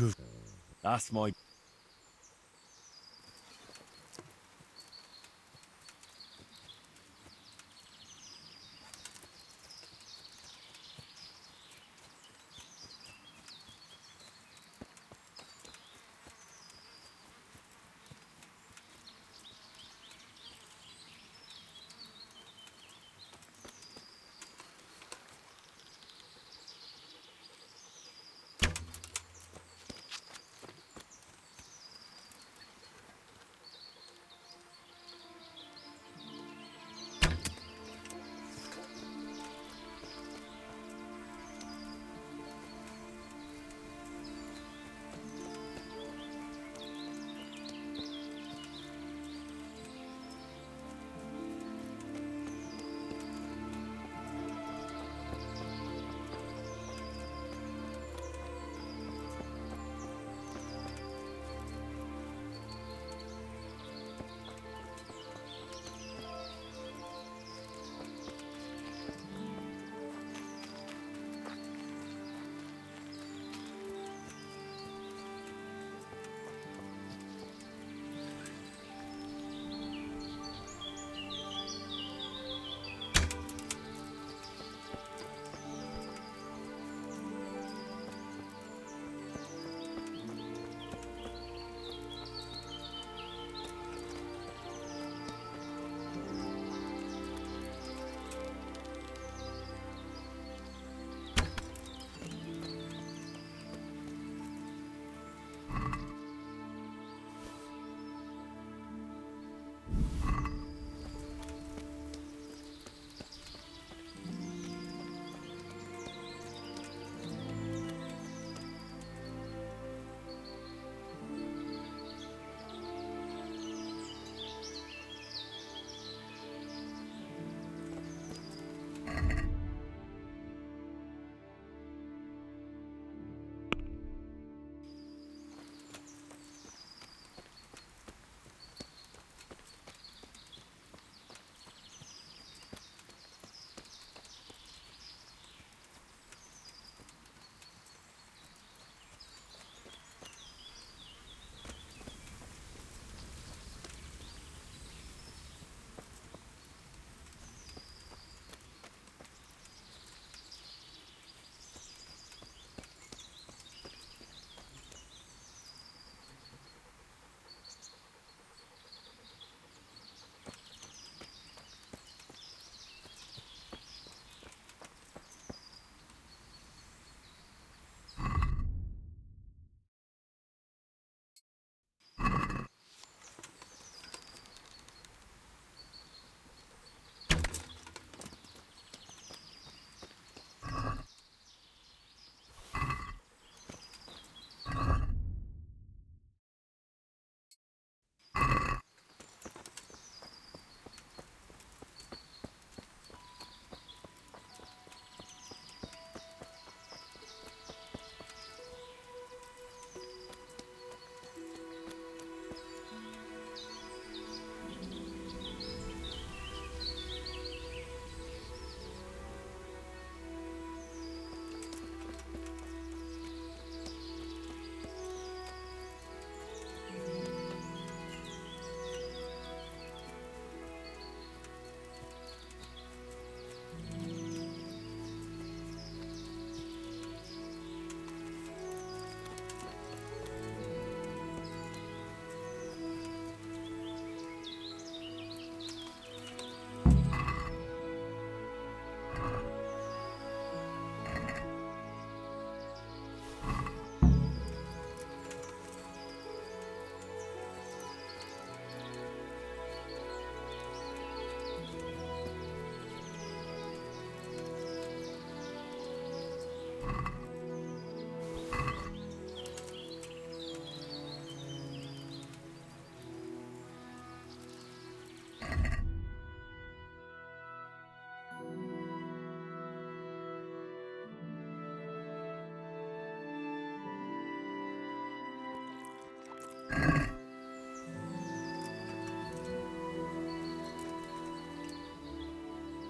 Good. That's my...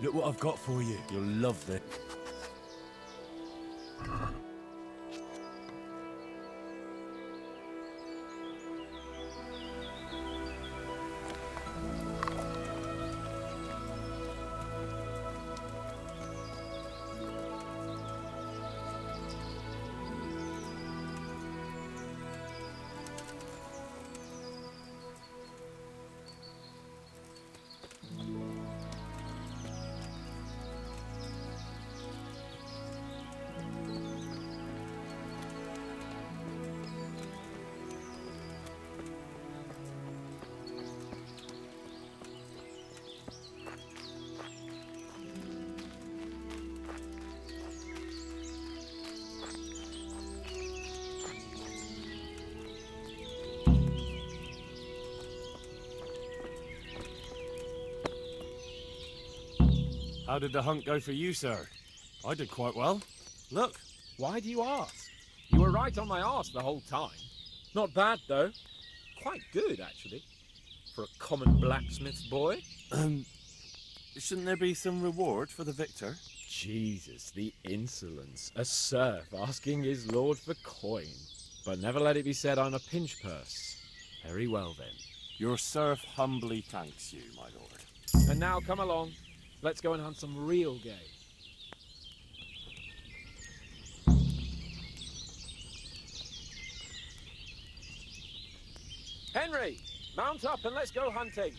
Look what I've got for you. You'll love this. How did the hunt go for you, sir? I did quite well. Look. Why do you ask? You were right on my arse the whole time. Not bad, though. Quite good, actually. For a common blacksmith's boy. Shouldn't there be some reward for the victor? Jesus, the insolence. A serf asking his lord for coin. But never let it be said I'm a pinch purse. Very well, then. Your serf humbly thanks you, my lord. And now, come along. Let's go and hunt some real game. Henry, mount up and let's go hunting.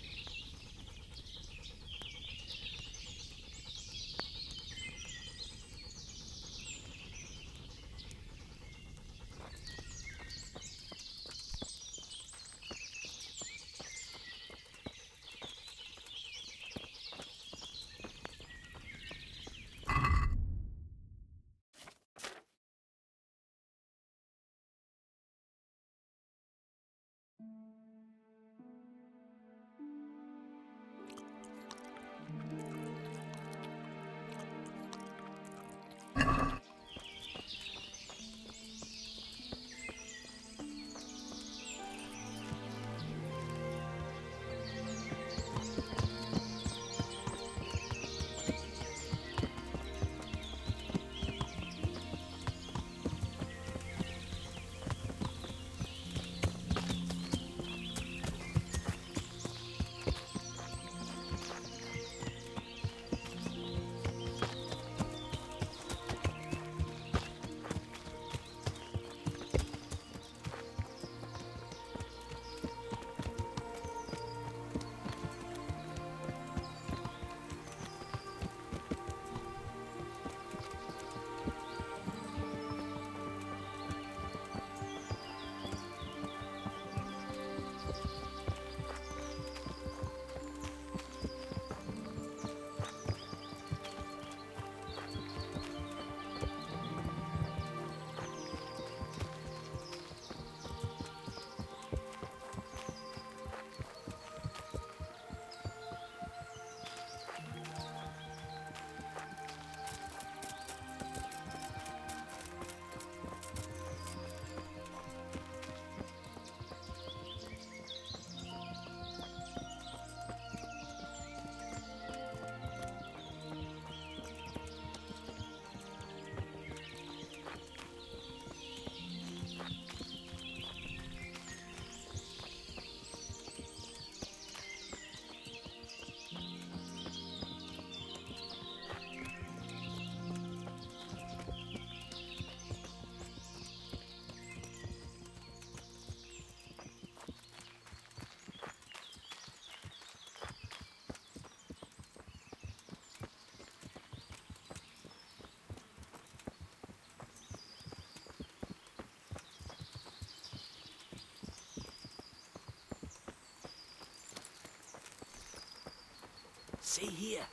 See here,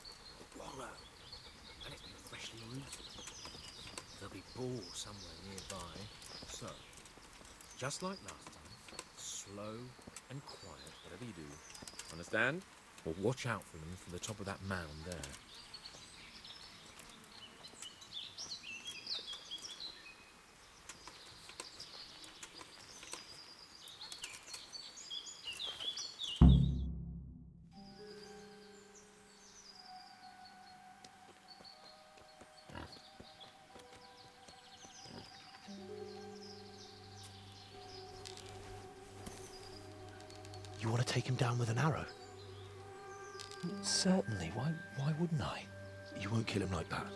wallow, and it's been freshly rooted. There'll be boar somewhere nearby, so, just like last time, slow and quiet, whatever you do. Understand? Or watch out for them from the top of that mound there. You want to take him down with an arrow? Certainly. Why wouldn't I? You won't kill him like that.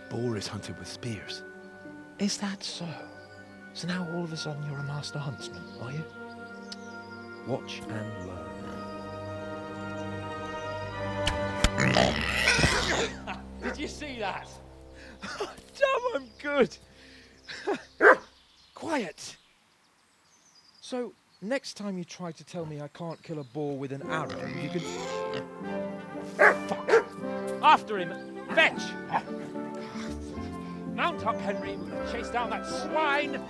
Boar is hunted with spears. Is that so? So now all of a sudden you're a master huntsman, are you? Watch and learn. Did you see that? Damn, I'm good. Quiet. So, next time you try to tell me I can't kill a boar with an arrow, you can... Fuck! After him! Fetch! Mount up, Henry. We're going to chase down that swine!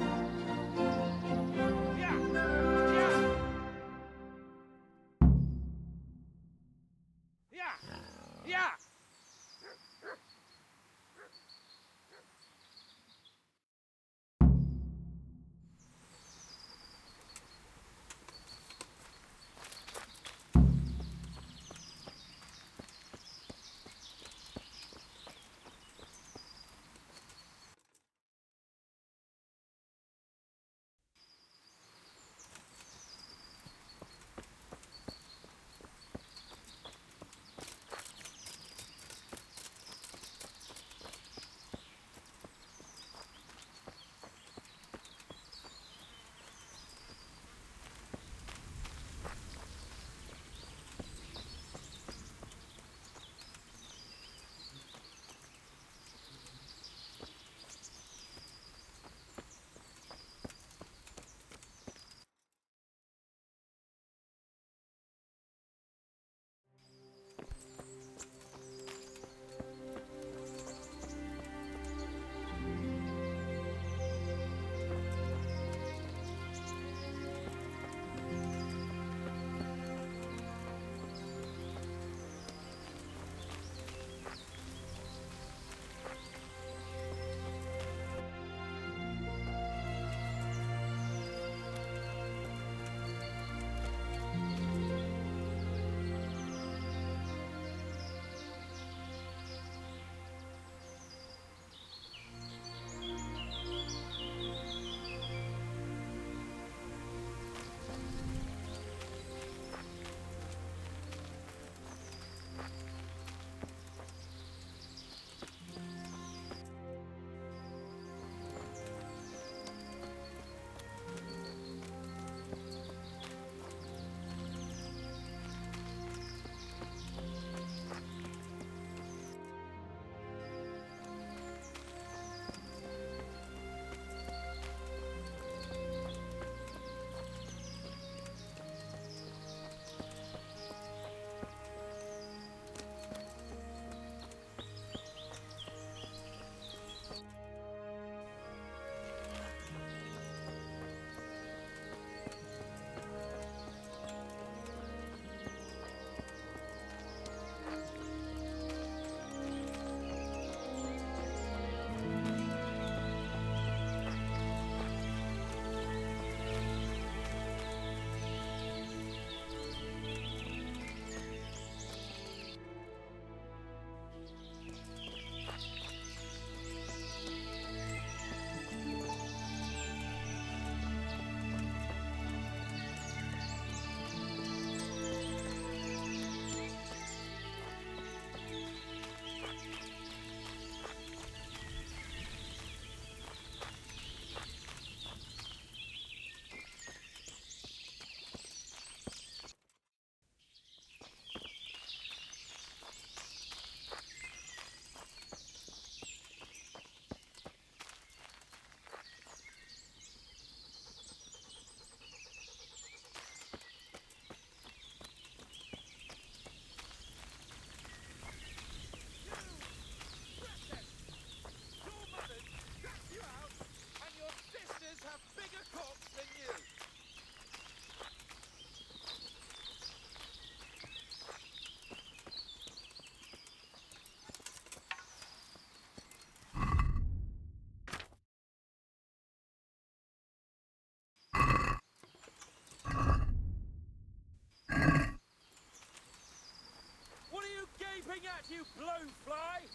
that, you blowfly?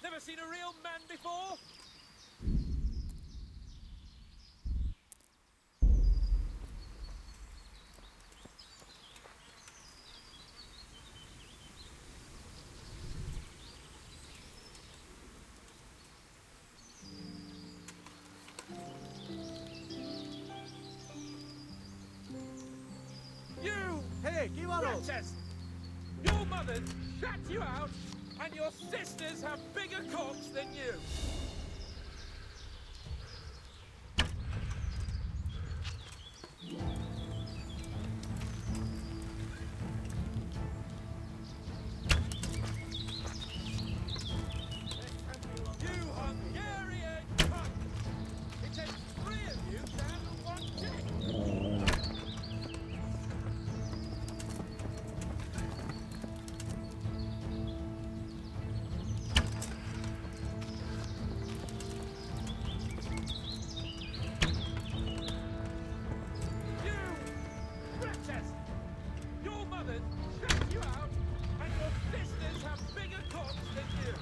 Never seen a real man before? You! Hey, quívalo! Wretches! Your mother shut you out, and your sisters have bigger cocks than you! You Hungarian cunt! It takes 3 of you to handle 1 chick! Wretches! Your mother shut you out, and your sisters have bigger cocks than you!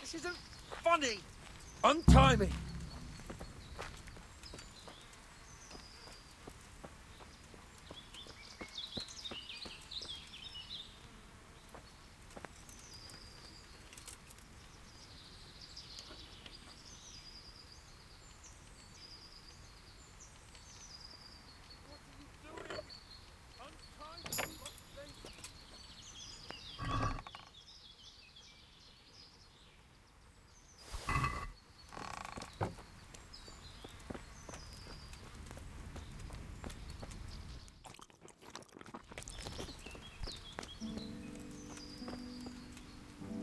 This isn't funny. Untie me!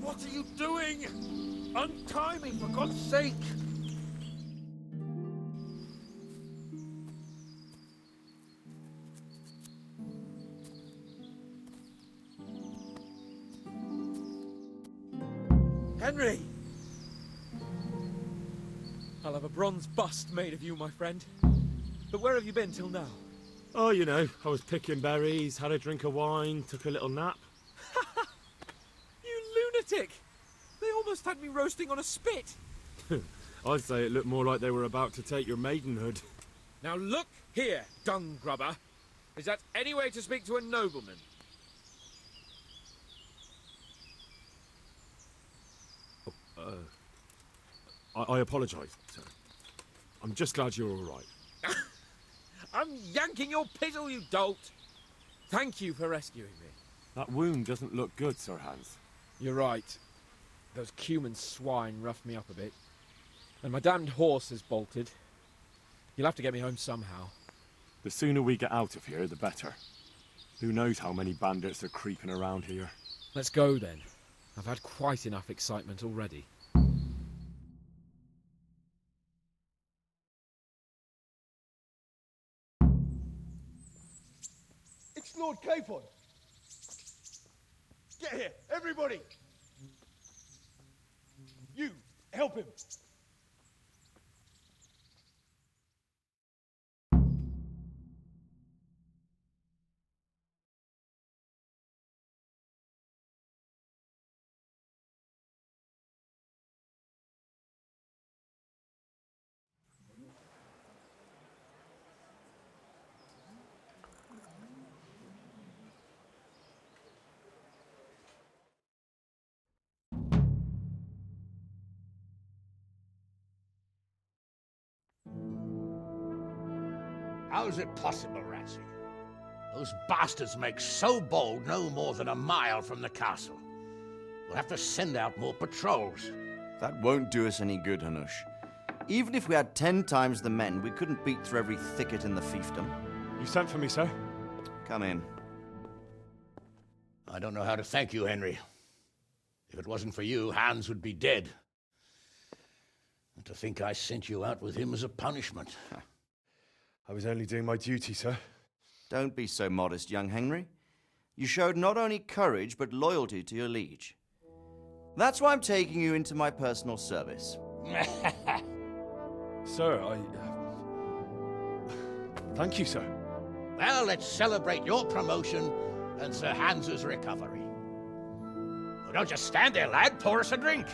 What are you doing? Untie me, for God's sake! Henry! I'll have a bronze bust made of you, my friend. But where have you been till now? Oh, you know, I was picking berries, had a drink of wine, took a little nap. You lunatic! They almost had me roasting on a spit! I'd say it looked more like they were about to take your maidenhood. Now look here, dung grubber. Is that any way to speak to a nobleman? I apologise, sir. I'm just glad you're all right. I'm yanking your pizzle, you dolt! Thank you for rescuing me. That wound doesn't look good, Sir Hans. You're right. Those cumin swine roughed me up a bit. And my damned horse has bolted. You'll have to get me home somehow. The sooner we get out of here, the better. Who knows how many bandits are creeping around here. Let's go then. I've had quite enough excitement already. It's Lord Capon. Get here, everybody. You, help him. How's it possible, Ratsy? Those bastards make so bold no more than a mile from the castle. We'll have to send out more patrols. That won't do us any good, Hanush. Even if we had 10 times the men, we couldn't beat through every thicket in the fiefdom. You sent for me, sir? Come in. I don't know how to thank you, Henry. If it wasn't for you, Hans would be dead. And to think I sent you out with him as a punishment. I was only doing my duty, sir. Don't be so modest, young Henry. You showed not only courage, but loyalty to your liege. That's why I'm taking you into my personal service. Sir, thank you, sir. Well, let's celebrate your promotion and Sir Hans's recovery. Well, don't just stand there, lad. Pour us a drink.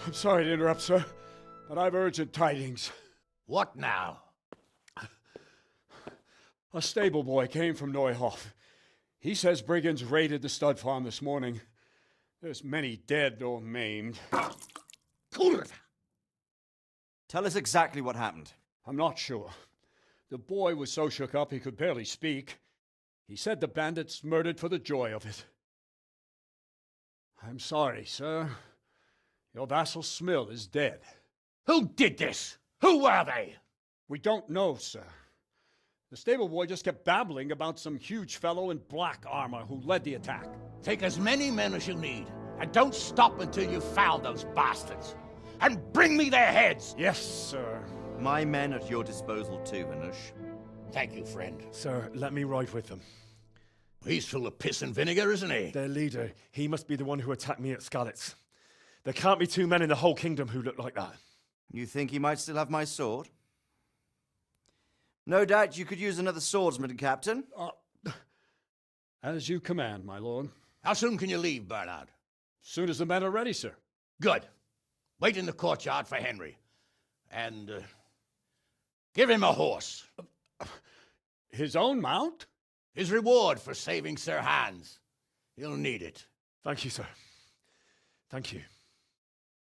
I'm sorry to interrupt, sir, but I've urgent tidings. What now? A stable boy came from Neuhof. He says brigands raided the stud farm this morning. There's many dead or maimed. Tell us exactly what happened. I'm not sure. The boy was so shook up he could barely speak. He said the bandits murdered for the joy of it. I'm sorry, sir. Your vassal Smill is dead. Who did this? Who were they? We don't know, sir. The stable boy just kept babbling about some huge fellow in black armor who led the attack. Take as many men as you need, and don't stop until you've found those bastards. And bring me their heads! Yes, sir. My men at your disposal too, Hanush. Thank you, friend. Sir, let me ride with them. He's full of piss and vinegar, isn't he? Their leader, he must be the one who attacked me at Skalitz. There can't be two men in the whole kingdom who look like that. You think he might still have my sword? No doubt you could use another swordsman, Captain. As you command, my lord. How soon can you leave, Bernard? Soon as the men are ready, sir. Good. Wait in the courtyard for Henry. And, give him a horse. His own mount? His reward for saving Sir Hans. He'll need it. Thank you, sir. Thank you.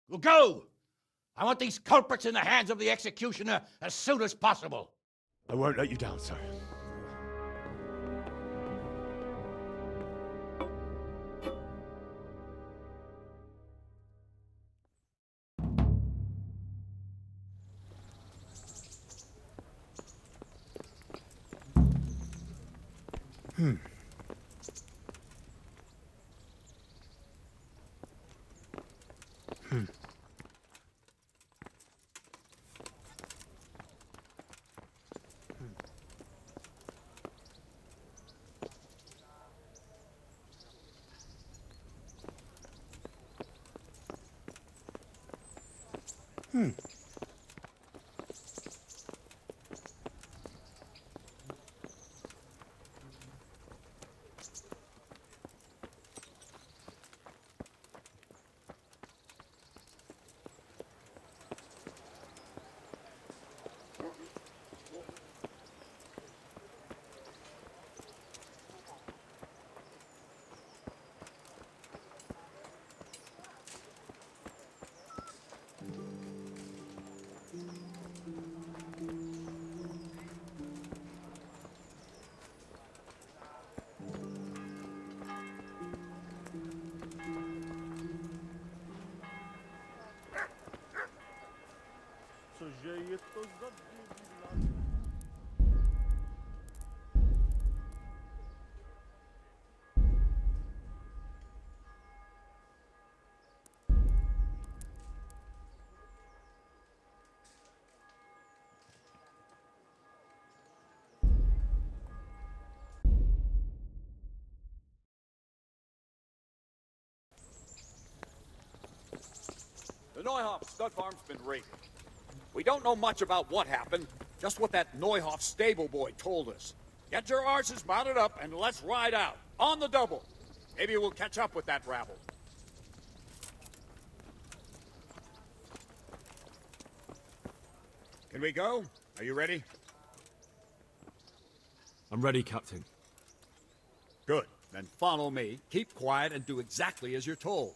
Well, go! I want these culprits in the hands of the executioner as soon as possible. I won't let you down, sir. The Neuhoff stud farm's been raided. We don't know much about what happened, just what that Neuhoff stable boy told us. Get your arses mounted up and let's ride out. On the double. Maybe we'll catch up with that rabble. Can we go? Are you ready? I'm ready, Captain. Good. Then follow me. Keep quiet and do exactly as you're told.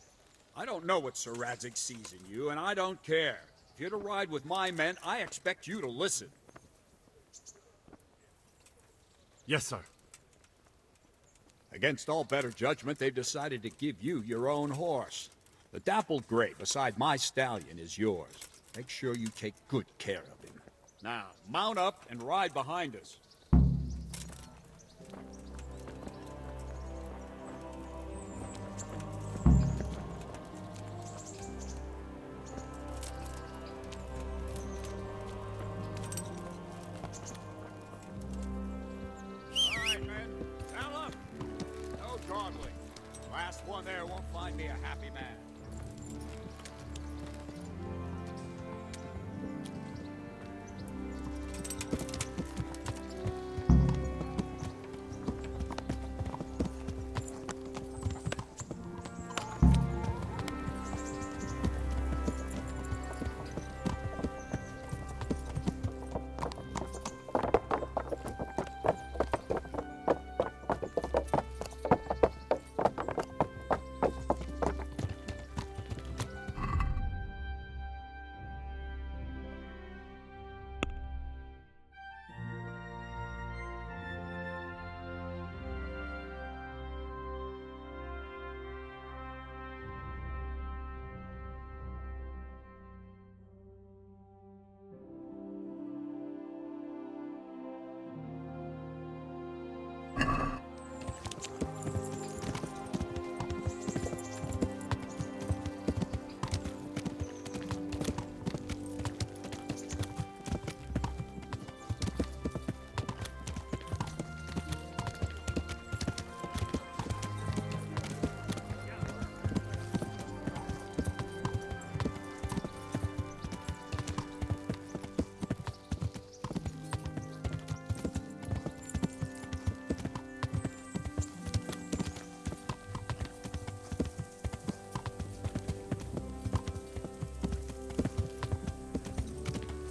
I don't know what Sir Radzig sees in you, and I don't care. If you're to ride with my men, I expect you to listen. Yes, sir. Against all better judgment, they've decided to give you your own horse. The dappled gray beside my stallion is yours. Make sure you take good care of him. Now, mount up and ride behind us. Last one there won't find me a happy man.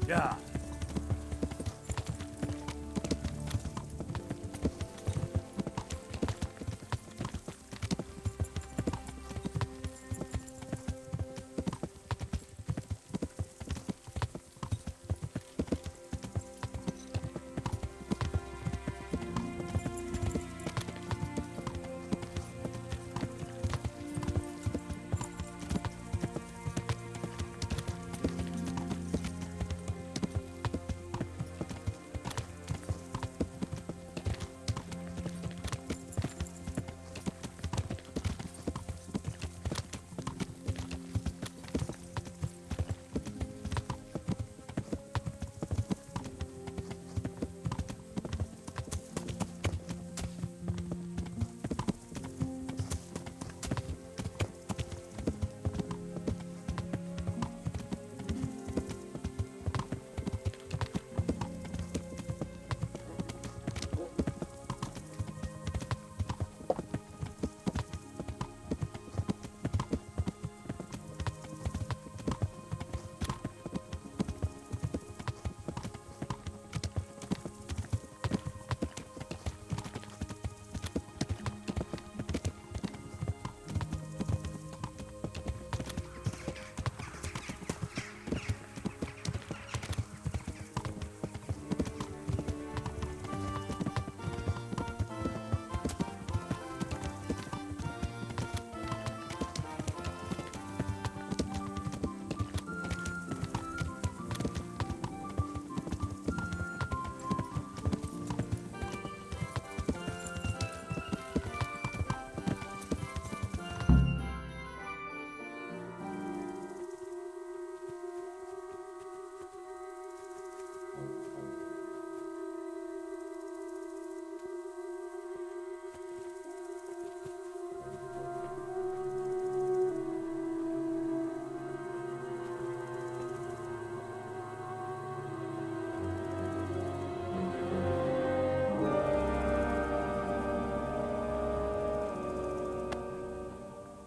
Yeah.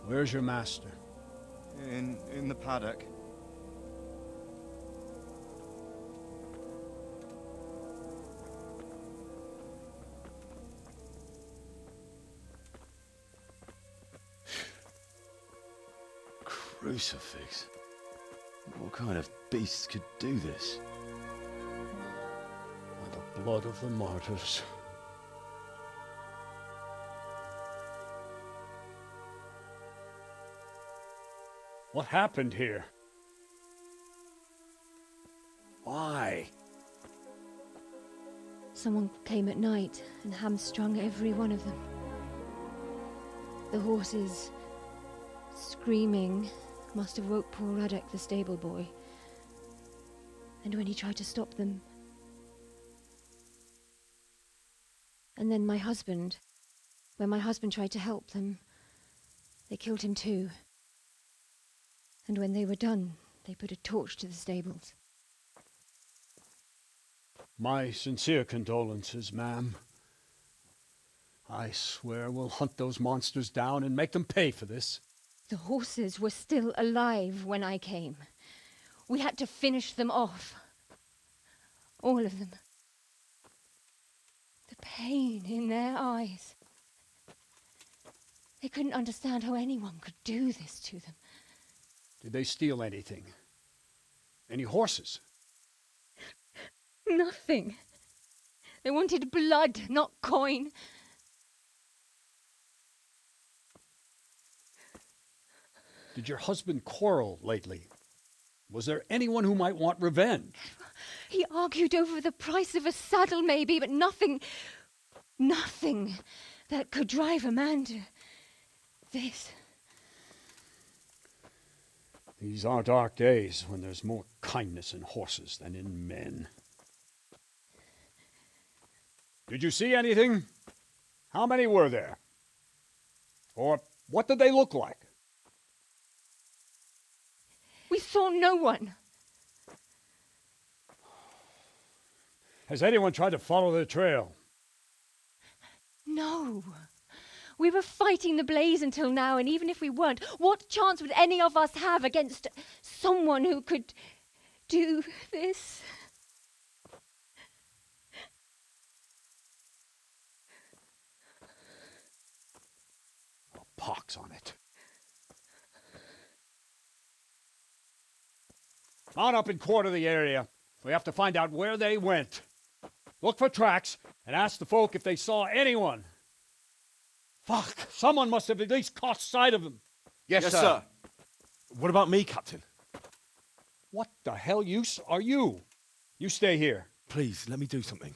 Where's your master? In the paddock. crucifix? What kind of beast could do this? By the blood of the martyrs. What happened here? Why? Someone came at night and hamstrung every one of them. The horses, screaming, must have woke poor Ruddock, the stable boy. And when he tried to stop them... And then my husband, when my husband tried to help them, they killed him too. And when they were done, they put a torch to the stables. My sincere condolences, ma'am. I swear we'll hunt those monsters down and make them pay for this. The horses were still alive when I came. We had to finish them off. All of them. The pain in their eyes. They couldn't understand how anyone could do this to them. Did they steal anything? Any horses? Nothing. They wanted blood, not coin. Did your husband quarrel lately? Was there anyone who might want revenge? He argued over the price of a saddle, maybe, but nothing that could drive a man to this. These are dark days when there's more kindness in horses than in men. Did you see anything? How many were there? Or what did they look like? We saw no one. Has anyone tried to follow the trail? No. We were fighting the blaze until now, and even if we weren't, what chance would any of us have against someone who could do this? Pox on it. On up and quarter the area. We have to find out where they went. Look for tracks and ask the folk if they saw anyone. Fuck! Someone must have at least caught sight of them. Yes, sir. What about me, Captain? What the hell use are you? You stay here. Please, let me do something.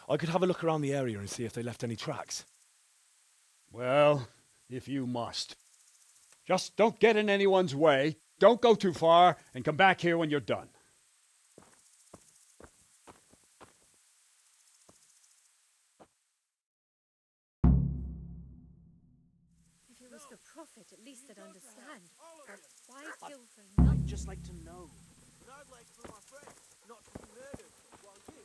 I could have a look around the area and see if they left any tracks. Well, if you must. Just don't get in anyone's way, don't go too far, and come back here when you're done. If it was for profit, at least they'd understand. But why kill for nothing? I'd just like to know. And I'd like for my friends not to be murdered while you...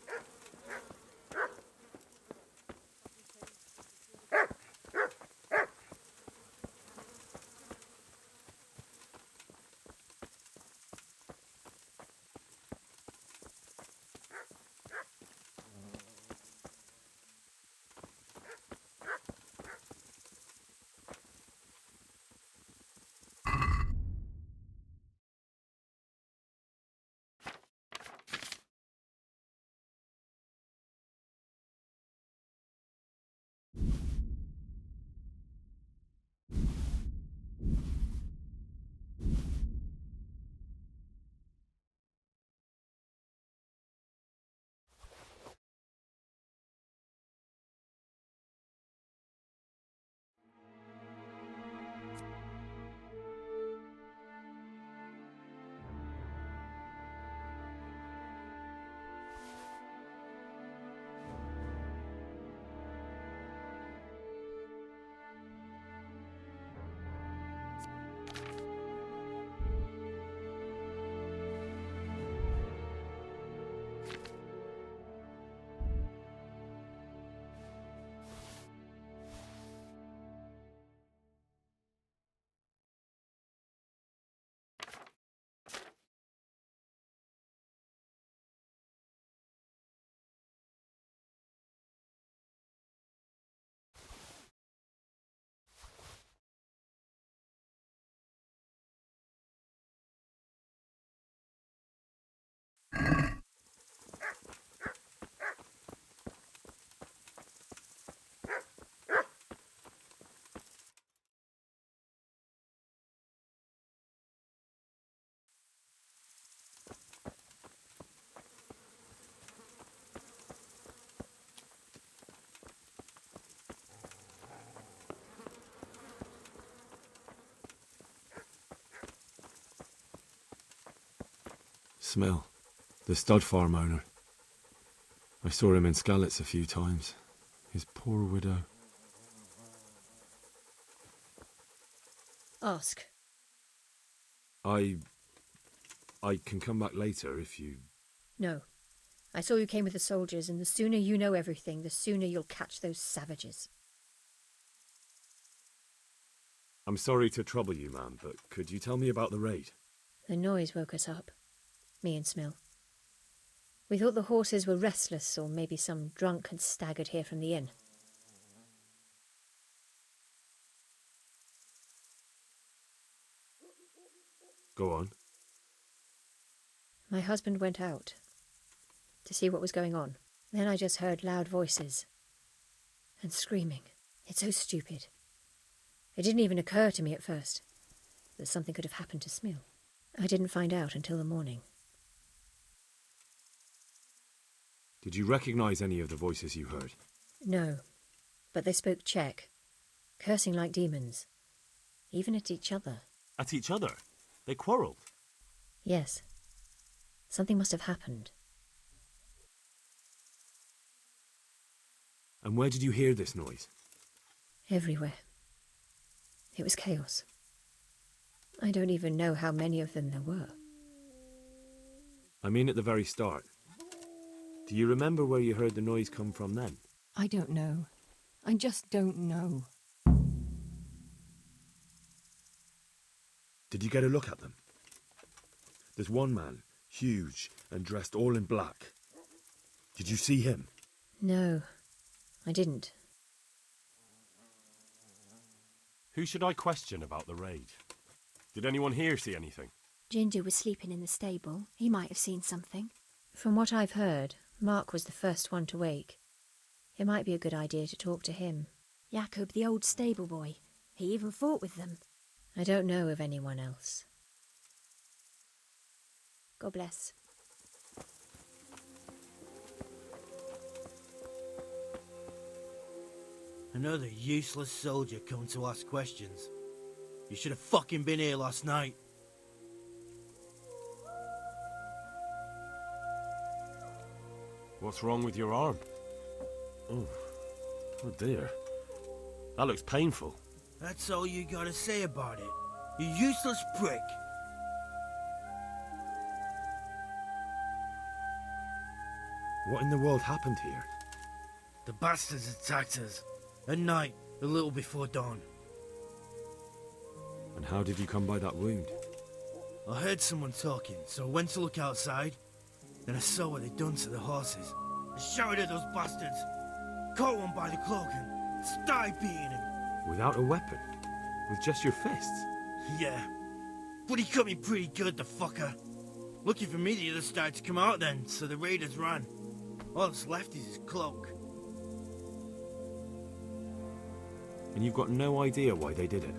Smell, the stud farm owner. I saw him in Skalitz a few times. His poor widow. Ask. I can come back later if you... No. I saw you came with the soldiers, and the sooner you know everything, the sooner you'll catch those savages. I'm sorry to trouble you, ma'am, but could you tell me about the raid? The noise woke us up. Me and Smill. We thought the horses were restless, or maybe some drunk had staggered here from the inn. Go on. My husband went out to see what was going on. Then I just heard loud voices and screaming. It's so stupid. It didn't even occur to me at first that something could have happened to Smill. I didn't find out until the morning. Did you recognize any of the voices you heard? No, but they spoke Czech, cursing like demons, even at each other. At each other? They quarrelled? Yes. Something must have happened. And where did you hear this noise? Everywhere. It was chaos. I don't even know how many of them there were. I mean at the very start. Do you remember where you heard the noise come from then? I don't know. I just don't know. Did you get a look at them? There's one man, huge and dressed all in black. Did you see him? No, I didn't. Who should I question about the raid? Did anyone here see anything? Ginger was sleeping in the stable. He might have seen something. From what I've heard, Mark was the first one to wake. It might be a good idea to talk to him. Jacob, the old stable boy. He even fought with them. I don't know of anyone else. God bless. Another useless soldier coming to ask questions. You should have fucking been here last night. What's wrong with your arm? Oh dear. That looks painful. That's all you gotta say about it. You useless prick. What in the world happened here? The bastards attacked us. At night, a little before dawn. And how did you come by that wound? I heard someone talking, so I went to look outside. Then I saw what they'd done to the horses. I shouted at those bastards, caught one by the cloak and started beating him. Without a weapon? With just your fists? Yeah. But he cut me pretty good, the fucker. Lucky for me, the others started to come out then, so the raiders ran. All that's left is his cloak. And you've got no idea why they did it?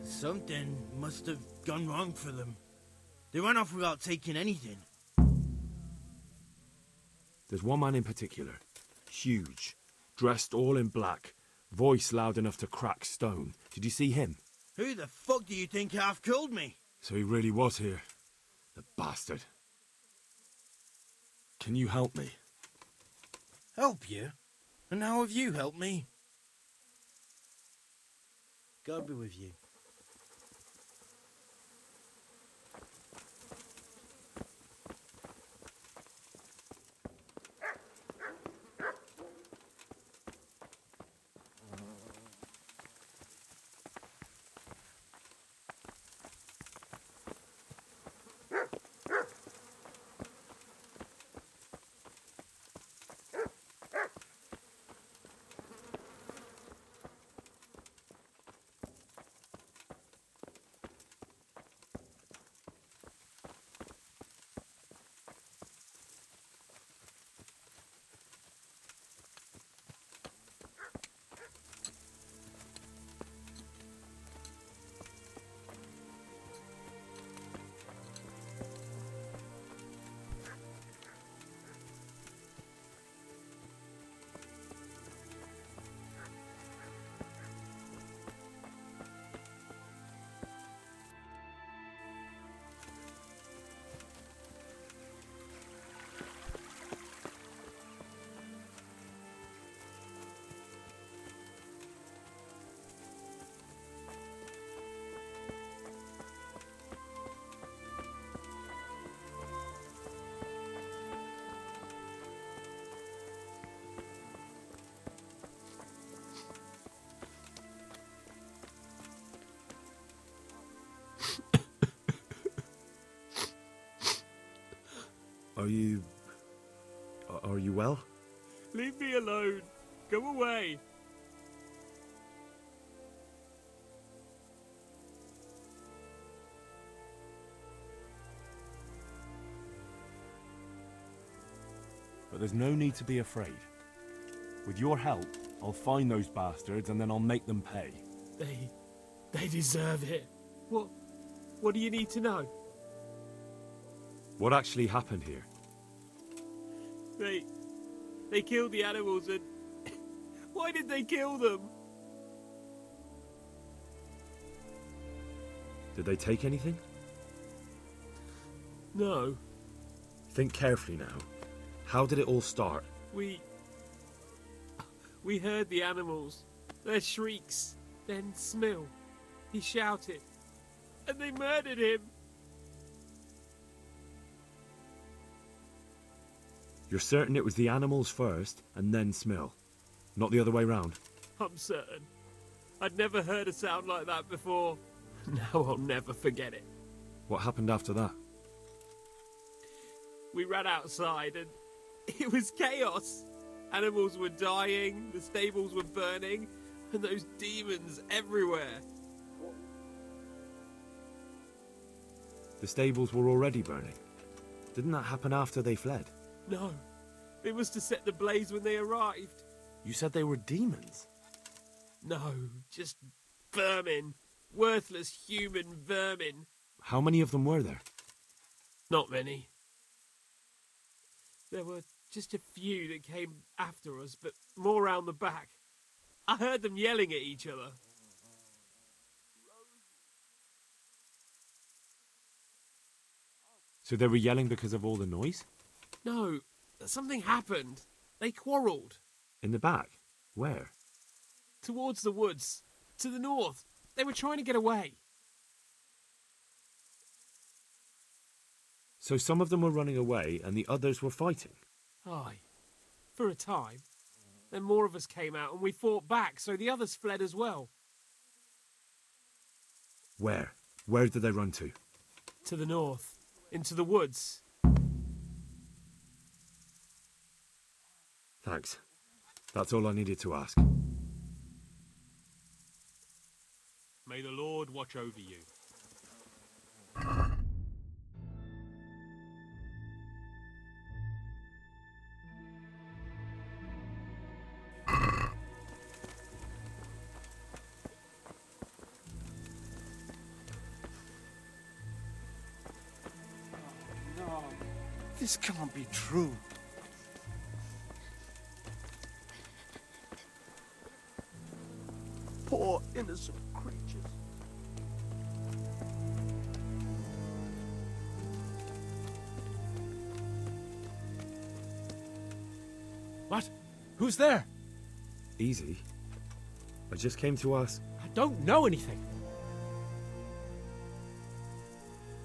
Something must have gone wrong for them. They ran off without taking anything. There's one man in particular. Huge. Dressed all in black. Voice loud enough to crack stone. Did you see him? Who the fuck do you think half killed me? So he really was here. The bastard. Can you help me? Help you? And how have you helped me? God be with you. Are you well? Leave me alone. Go away. But there's no need to be afraid. With your help, I'll find those bastards and then I'll make them pay. They deserve it. What do you need to know? What actually happened here? They killed the animals and... Why did they kill them? Did they take anything? No. Think carefully now. How did it all start? We heard the animals, their shrieks, then Smill. He shouted, and they murdered him. You're certain it was the animals first and then Smill? Not the other way round? I'm certain. I'd never heard a sound like that before. Now I'll never forget it. What happened after that? We ran outside and it was chaos. Animals were dying, the stables were burning, and those demons everywhere. The stables were already burning. Didn't that happen after they fled? No, it was to set the blaze when they arrived. You said they were demons? No, just vermin. Worthless human vermin. How many of them were there? Not many. There were just a few that came after us, but more round the back. I heard them yelling at each other. So they were yelling because of all the noise? No, something happened. They quarrelled. In the back? Where? Towards the woods. To the north. They were trying to get away. So some of them were running away and the others were fighting? Aye. For a time. Then more of us came out and we fought back, so the others fled as well. Where? Where did they run to? To the north. Into the woods. Thanks. That's all I needed to ask. May the Lord watch over you. No, this can't be true. Poor innocent creatures. What? Who's there? Easy. I just came to ask... I don't know anything.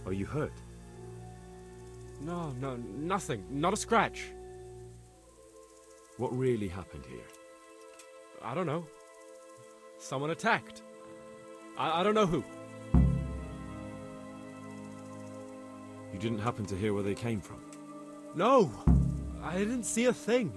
Are you hurt? No, nothing. Not a scratch. What really happened here? I don't know. Someone attacked. I don't know who. You didn't happen to hear where they came from? No! I didn't see a thing.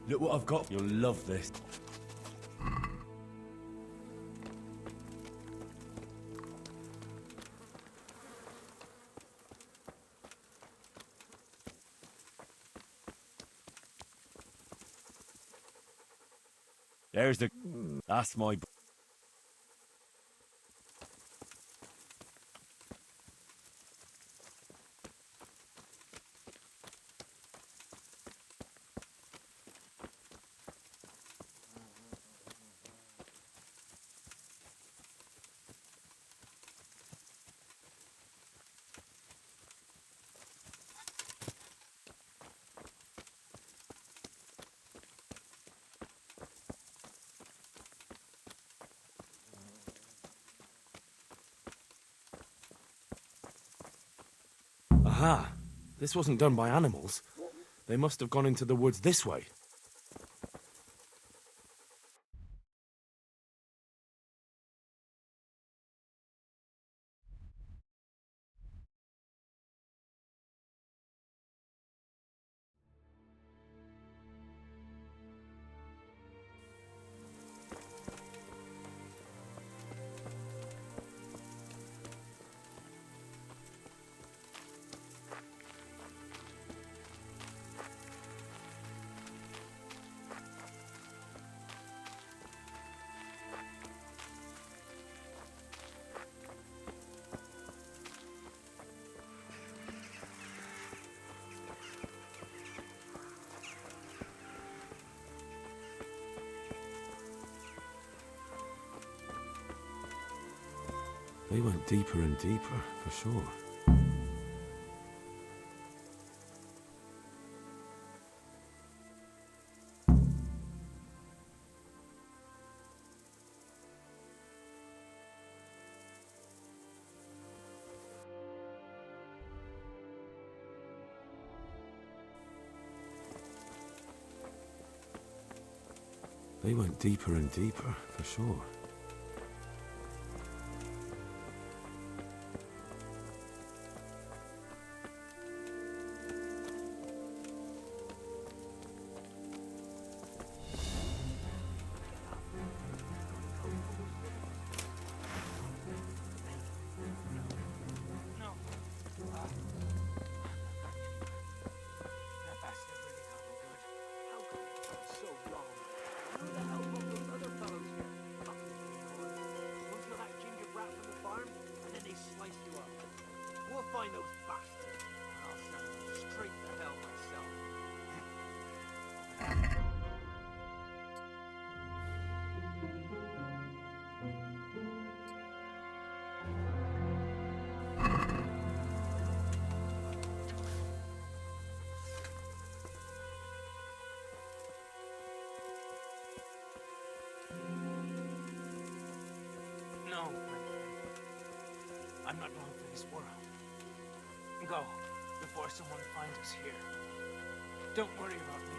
Look what I've got. You'll love this. There's the... That's my... Aha! This wasn't done by animals. They must have gone into the woods this way. They went deeper and deeper, for sure. They went deeper and deeper, for sure. Find those bastards, and I'll send them straight to hell myself. No, my friend. I'm not long for this world. Go, before someone finds us here. Don't worry about me.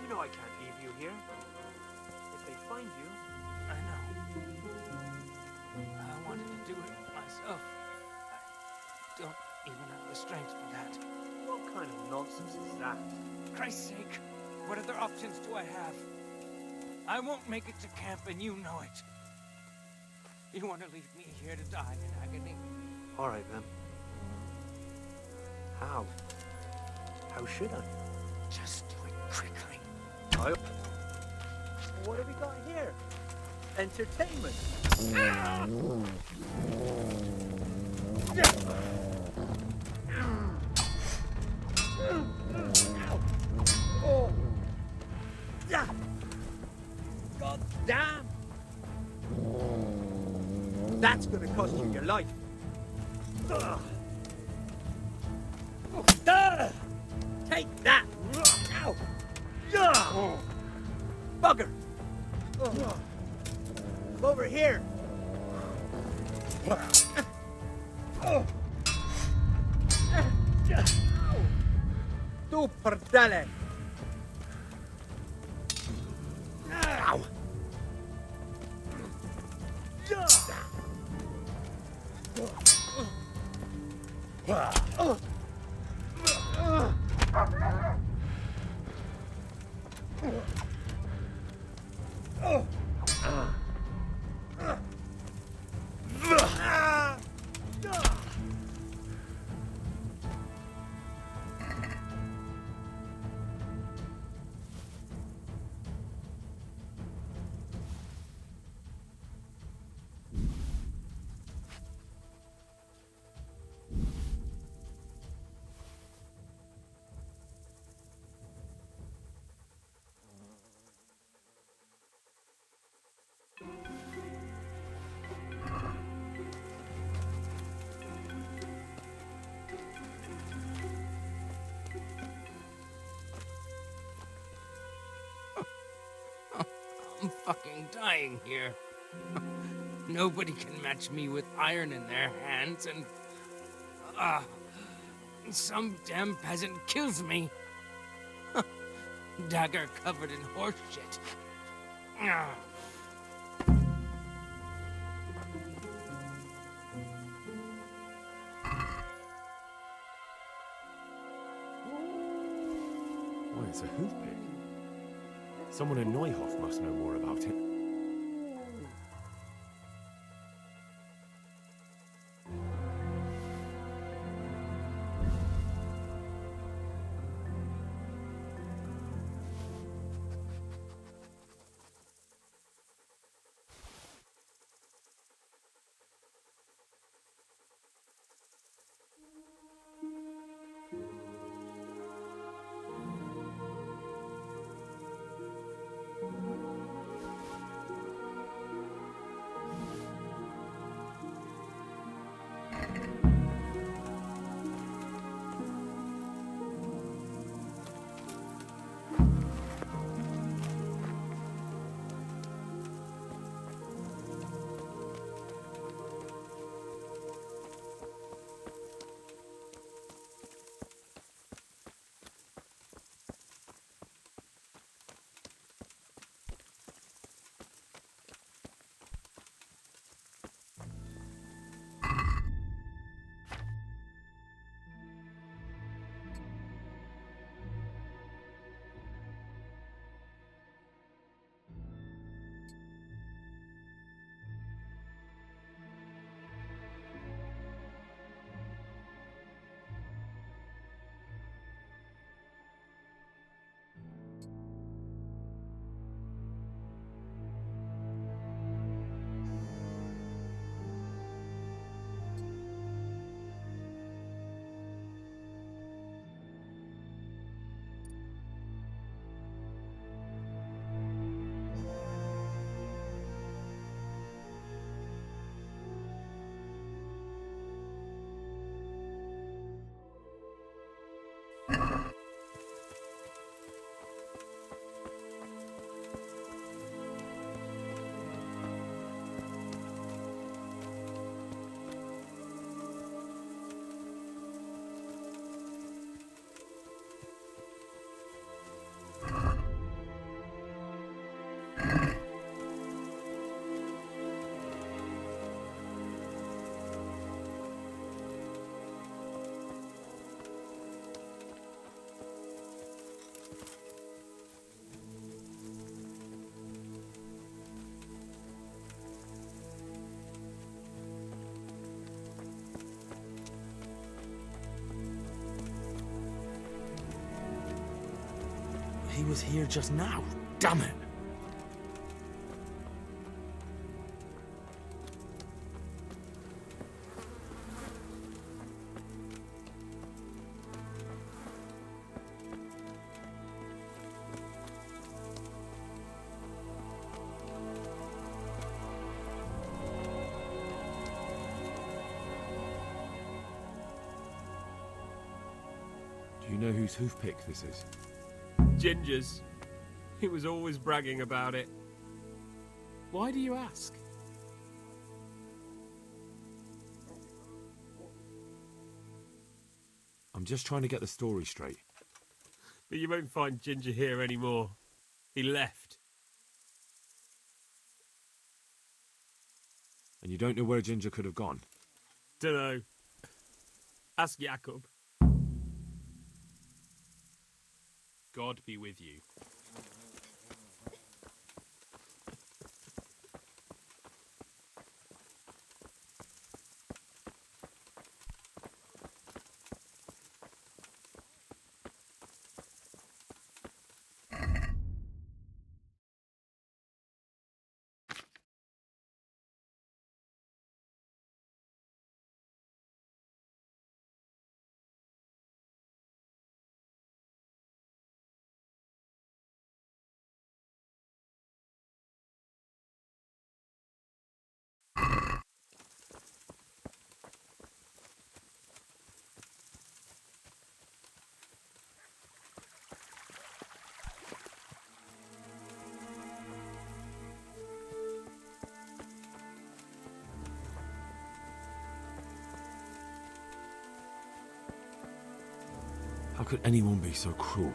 You know I can't leave you here. If they find you, I know. I wanted to do it myself. I don't even have the strength for that. What kind of nonsense is that? For Christ's sake, what other options do I have? I won't make it to camp and you know it. You want to leave me here to die in agony? All right, then. How? How should I? Just do it quickly. What have we got here? Entertainment. Oh. God damn! That's gonna cost you your life. Take that! Ow! Bugger! Come over here! Tu perdele! Ow! fucking dying here. Nobody can match me with iron in their hands, and some damn peasant kills me. Dagger covered in horse shit. Why, it's a hoothpick. Someone in Neuhoff must know more about it. He was here just now. Damn it! Do you know whose hoofpick this is? Ginger's. He was always bragging about it. Why do you ask? I'm just trying to get the story straight. But you won't find Ginger here anymore. He left. And you don't know where Ginger could have gone? Dunno. Ask Jakob. God be with you. How could anyone be so cruel?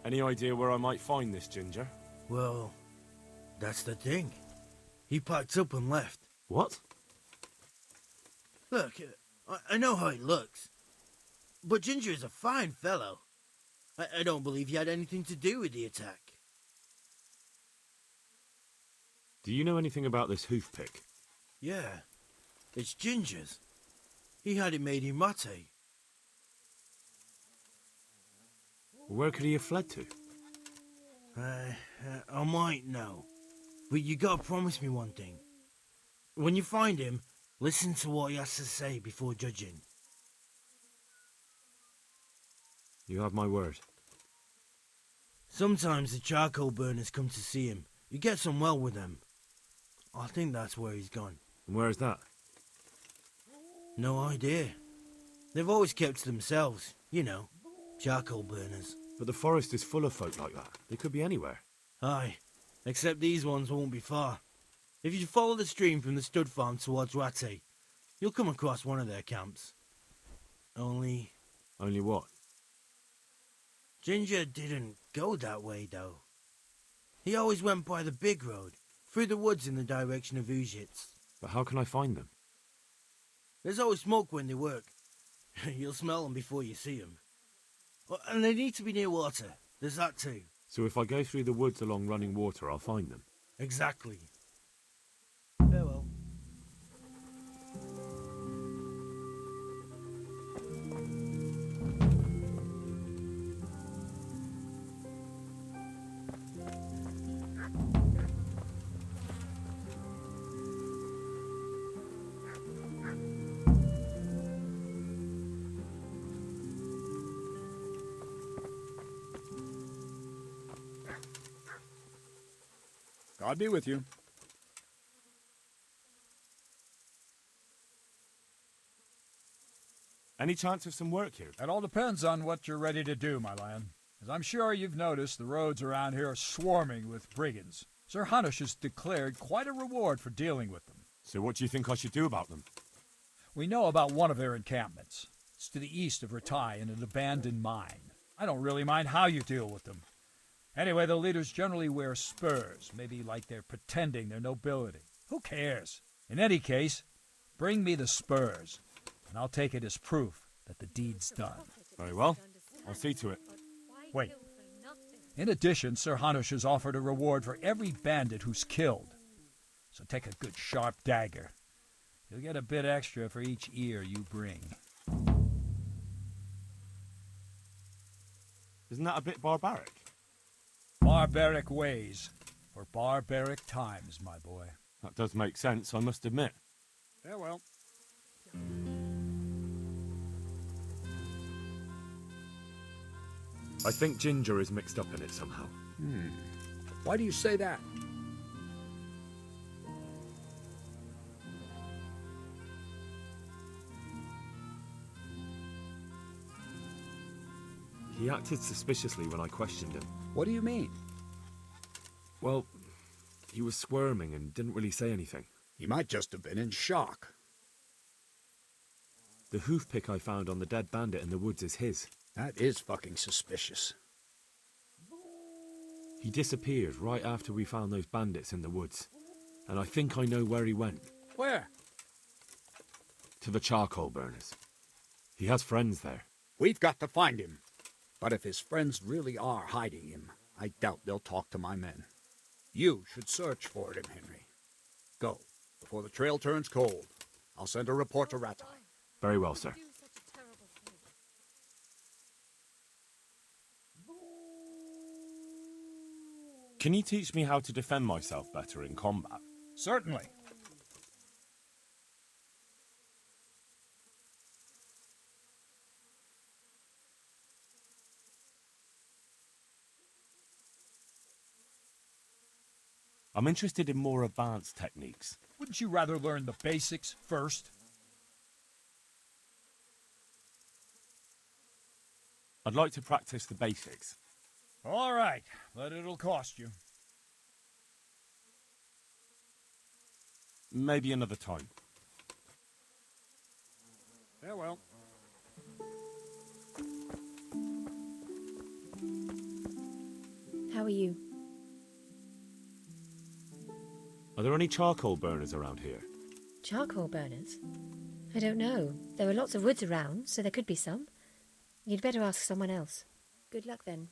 Any idea where I might find this ginger? Well, that's the thing. He packed up and left. What? Look, I know how he looks. But Ginger is a fine fellow. I don't believe he had anything to do with the attack. Do you know anything about this hoof pick? Yeah, it's Ginger's. He had it made in mate. Where could he have fled to? I might know. But you gotta promise me one thing. When you find him, listen to what he has to say before judging. You have my word. Sometimes the charcoal burners come to see him. He gets on well with them. I think that's where he's gone. And where is that? No idea. They've always kept to themselves, you know, charcoal burners. But the forest is full of folk like that. They could be anywhere. Aye, except these ones won't be far. If you follow the stream from the stud farm towards Rate, you'll come across one of their camps. Only what? Ginger didn't go that way, though. He always went by the big road, through the woods in the direction of Ujits. But how can I find them? There's always smoke when they work. You'll smell them before you see them. And they need to be near water. There's that too. So if I go through the woods along running water, I'll find them? Exactly. Farewell. God be with you. Any chance of some work here? It all depends on what you're ready to do, my lion. As I'm sure you've noticed, the roads around here are swarming with brigands. Sir Hanush has declared quite a reward for dealing with them. So what do you think I should do about them? We know about one of their encampments. It's to the east of Ratai in an abandoned mine. I don't really mind how you deal with them. Anyway, the leaders generally wear spurs, maybe like they're pretending they're nobility. Who cares? In any case, bring me the spurs, and I'll take it as proof that the deed's done. Very well. I'll see to it. Wait. In addition, Sir Hanush has offered a reward for every bandit who's killed. So take a good sharp dagger. You'll get a bit extra for each ear you bring. Isn't that a bit barbaric? Barbaric ways, for barbaric times, my boy. That does make sense, I must admit. Farewell. I think Ginger is mixed up in it somehow. Why do you say that? He acted suspiciously when I questioned him. What do you mean? Well, he was squirming and didn't really say anything. He might just have been in shock. The hoof pick I found on the dead bandit in the woods is his. That is fucking suspicious. He disappeared right after we found those bandits in the woods. And I think I know where he went. Where? To the charcoal burners. He has friends there. We've got to find him. But if his friends really are hiding him, I doubt they'll talk to my men. You should search for him, Henry. Go, before the trail turns cold. I'll send a report to Ratai. Very well, sir. Can you teach me how to defend myself better in combat? Certainly. I'm interested in more advanced techniques. Wouldn't you rather learn the basics first? I'd like to practice the basics. All right, but it'll cost you. Maybe another time. Farewell. How are you? Are there any charcoal burners around here? Charcoal burners? I don't know. There are lots of woods around, so there could be some. You'd better ask someone else. Good luck then.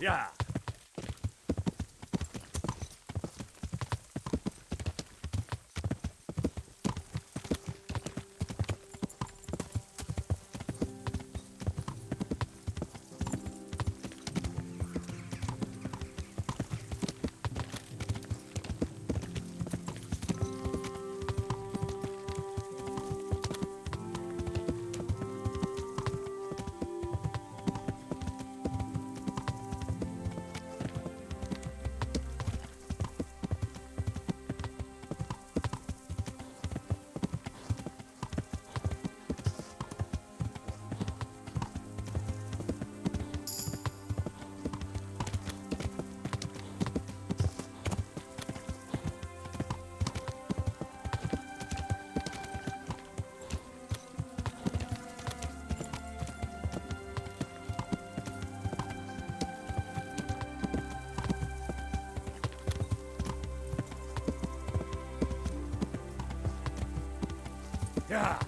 Yeah. Yeah.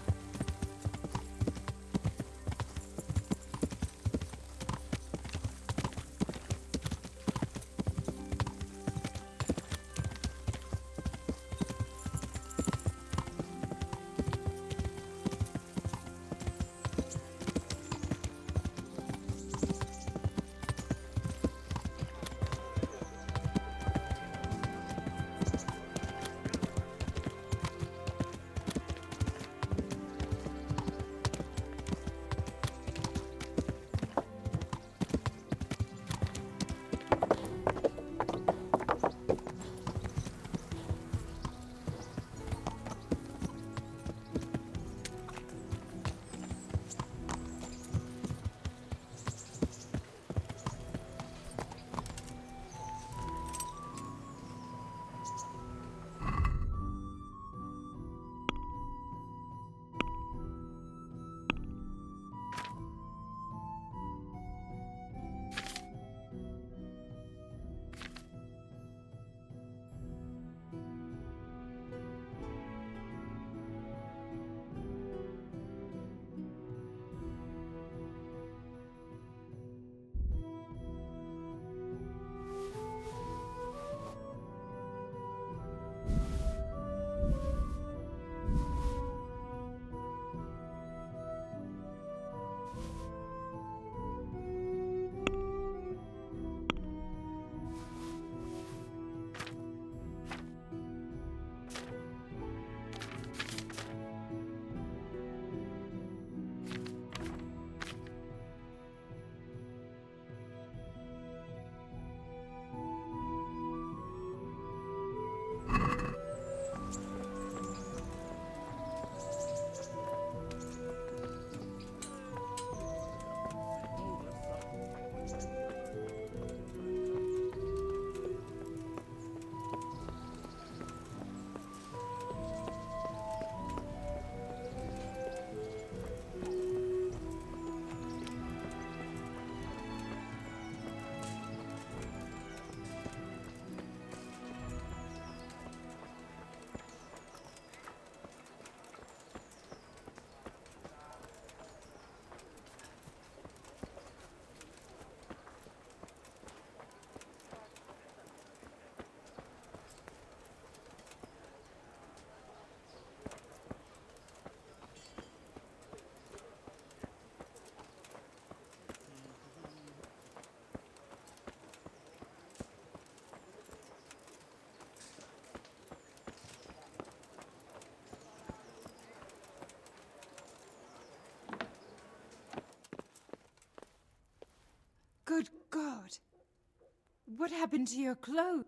What happened to your clothes?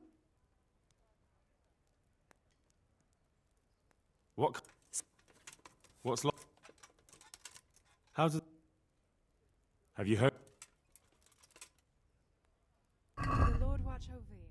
What's lo- How's it? Have you heard? The Lord watch over you.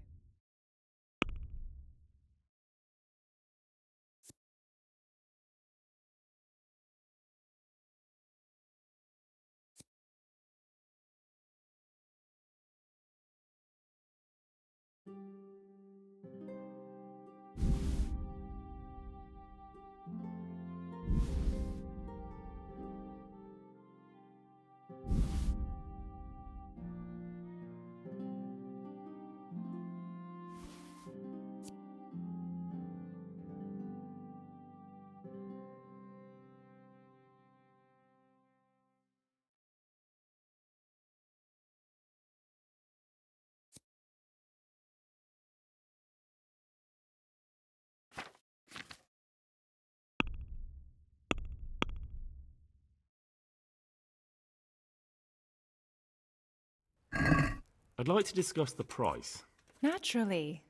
I'd like to discuss the price. Naturally.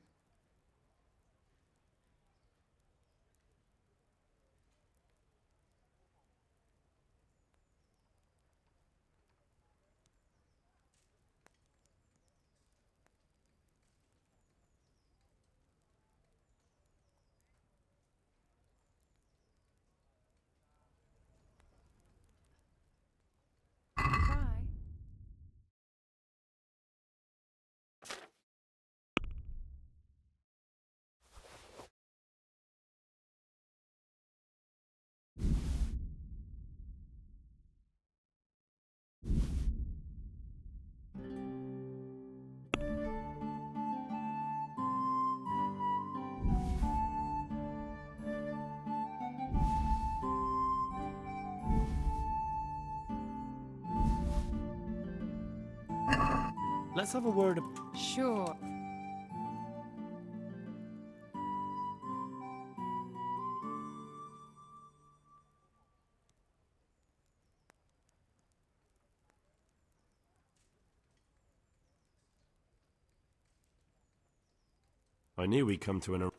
Let's have a word. Sure. I knew we'd come to an.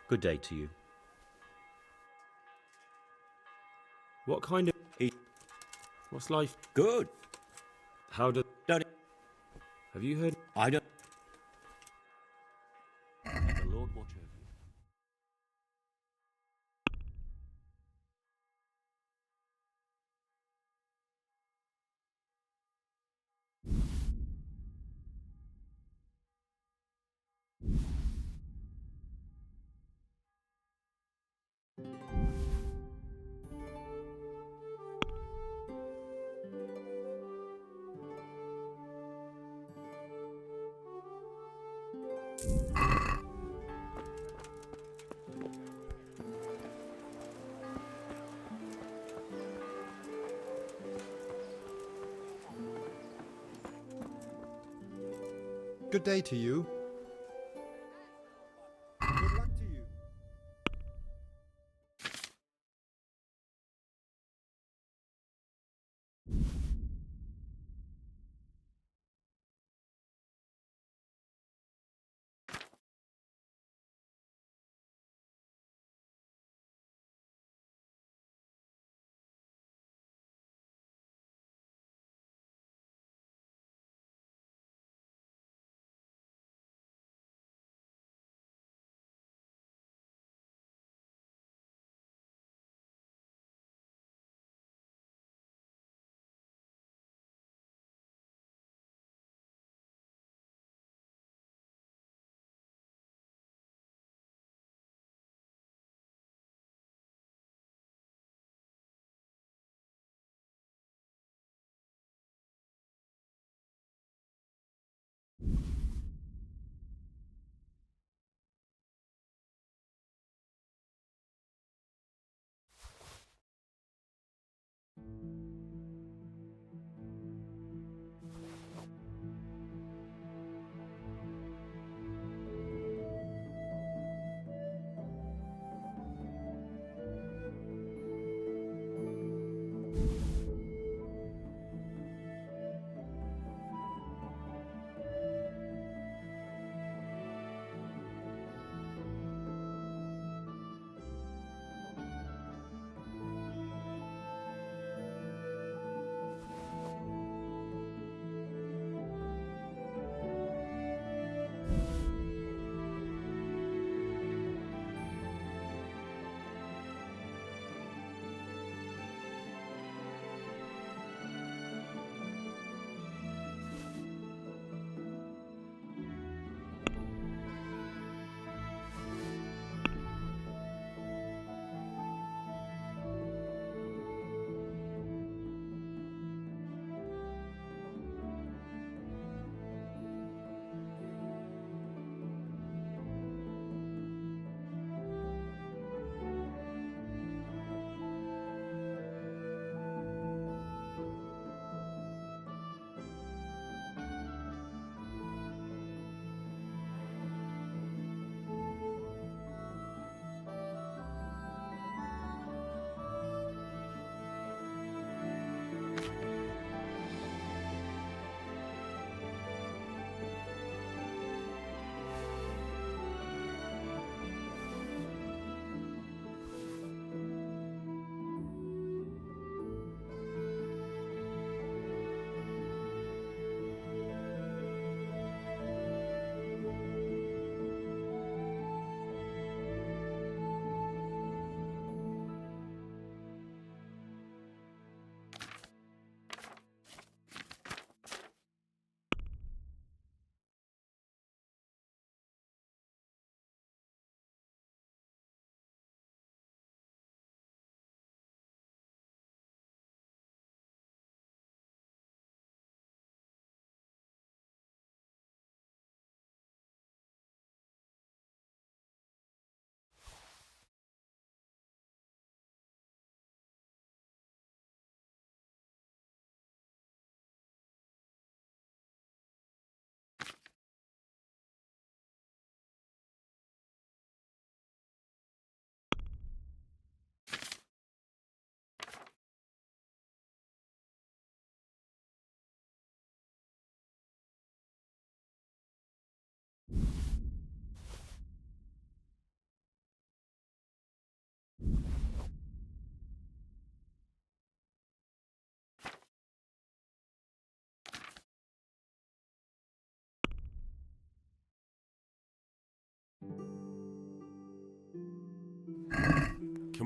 Good day to you. What kind of? What's life? Good. How do? Don't. Have you heard? I don't. The Lord watch over you. Good day to you.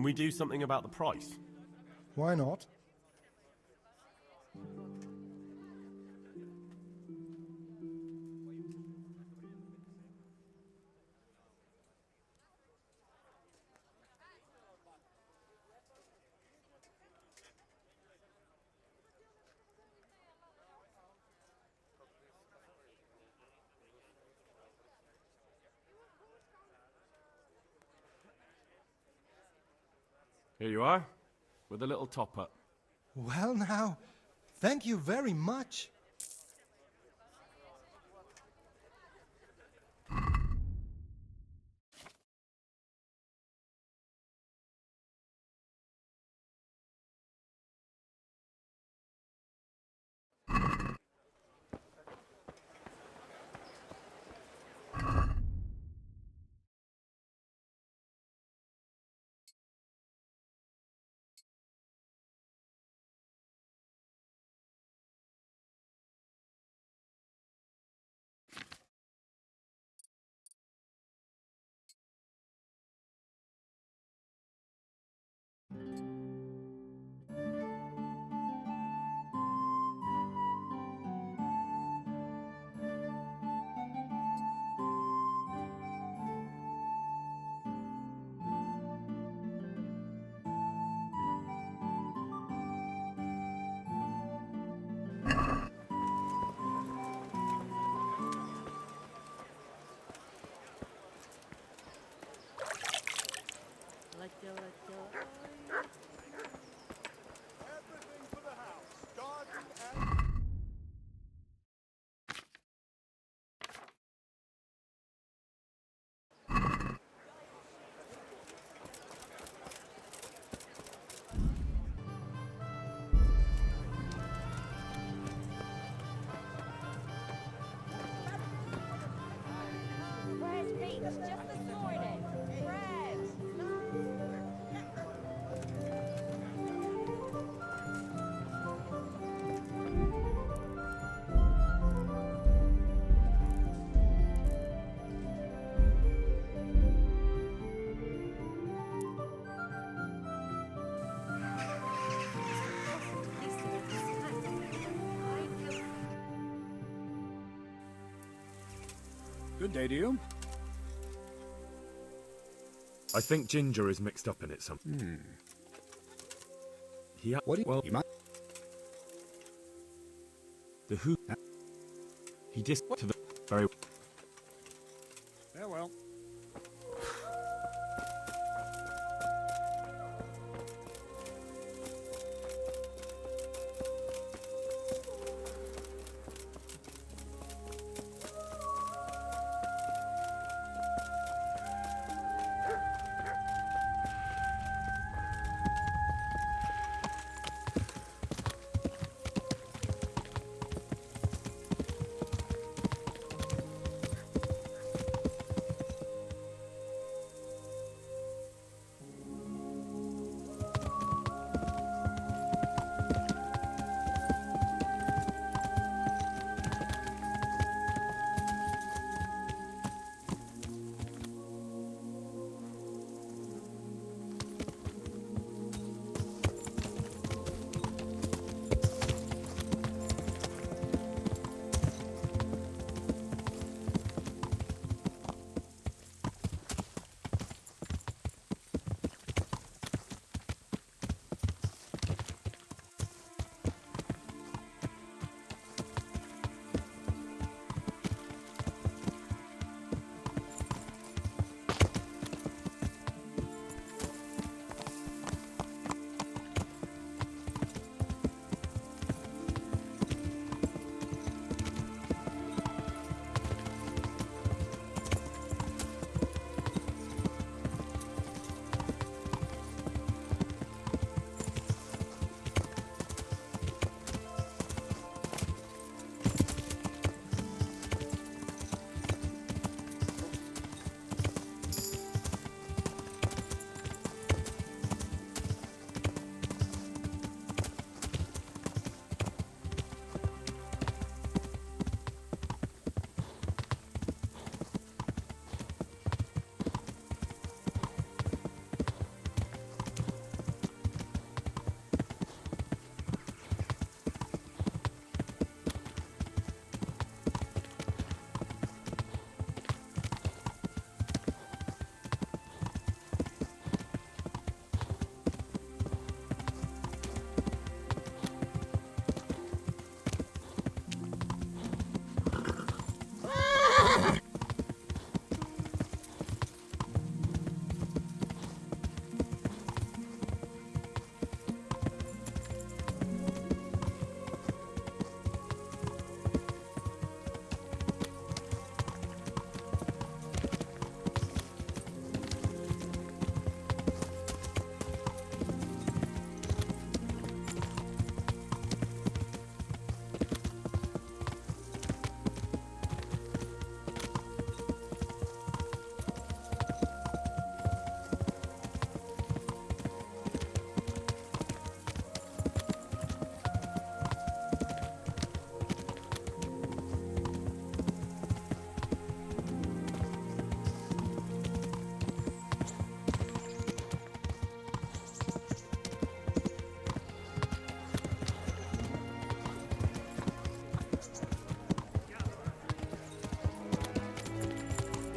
we do something about the price? Why not? Here you are, with a little top-up. Well now, thank you very much. Everything for the house. Garden and... Where's Pete? Just this morning. Fred! Good day to you. I think Ginger is mixed up in it somehow. He might. The who? He dissed to the very. Yeah, well.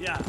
Yeah.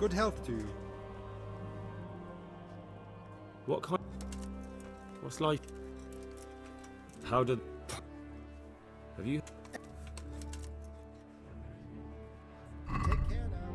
Good health to you. What kind? What's life? How did? Have you? Take care now.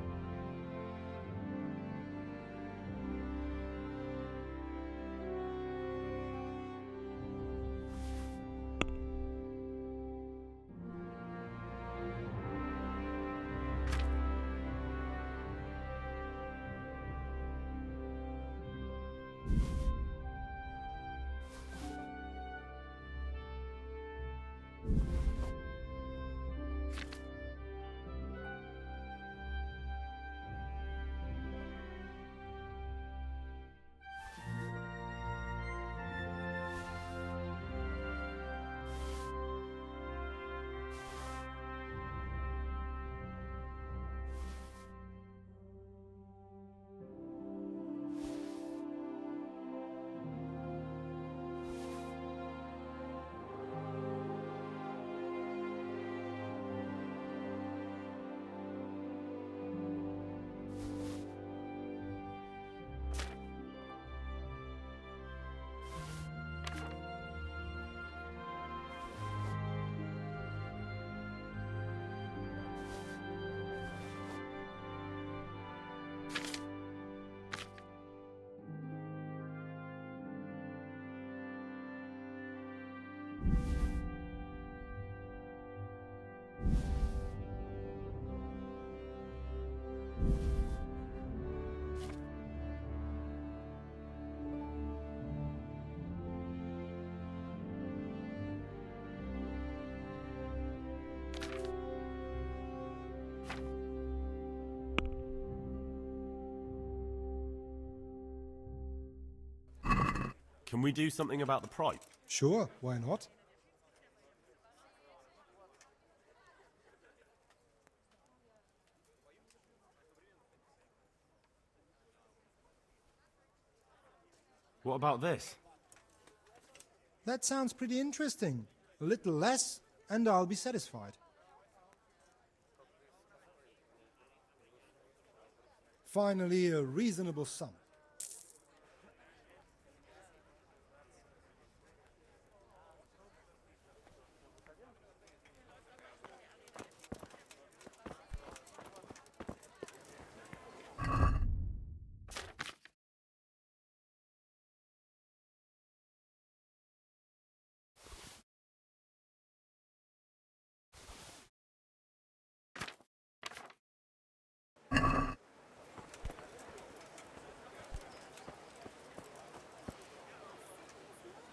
Can we do something about the price? Sure, why not? What about this? That sounds pretty interesting. A little less, and I'll be satisfied. Finally, a reasonable sum.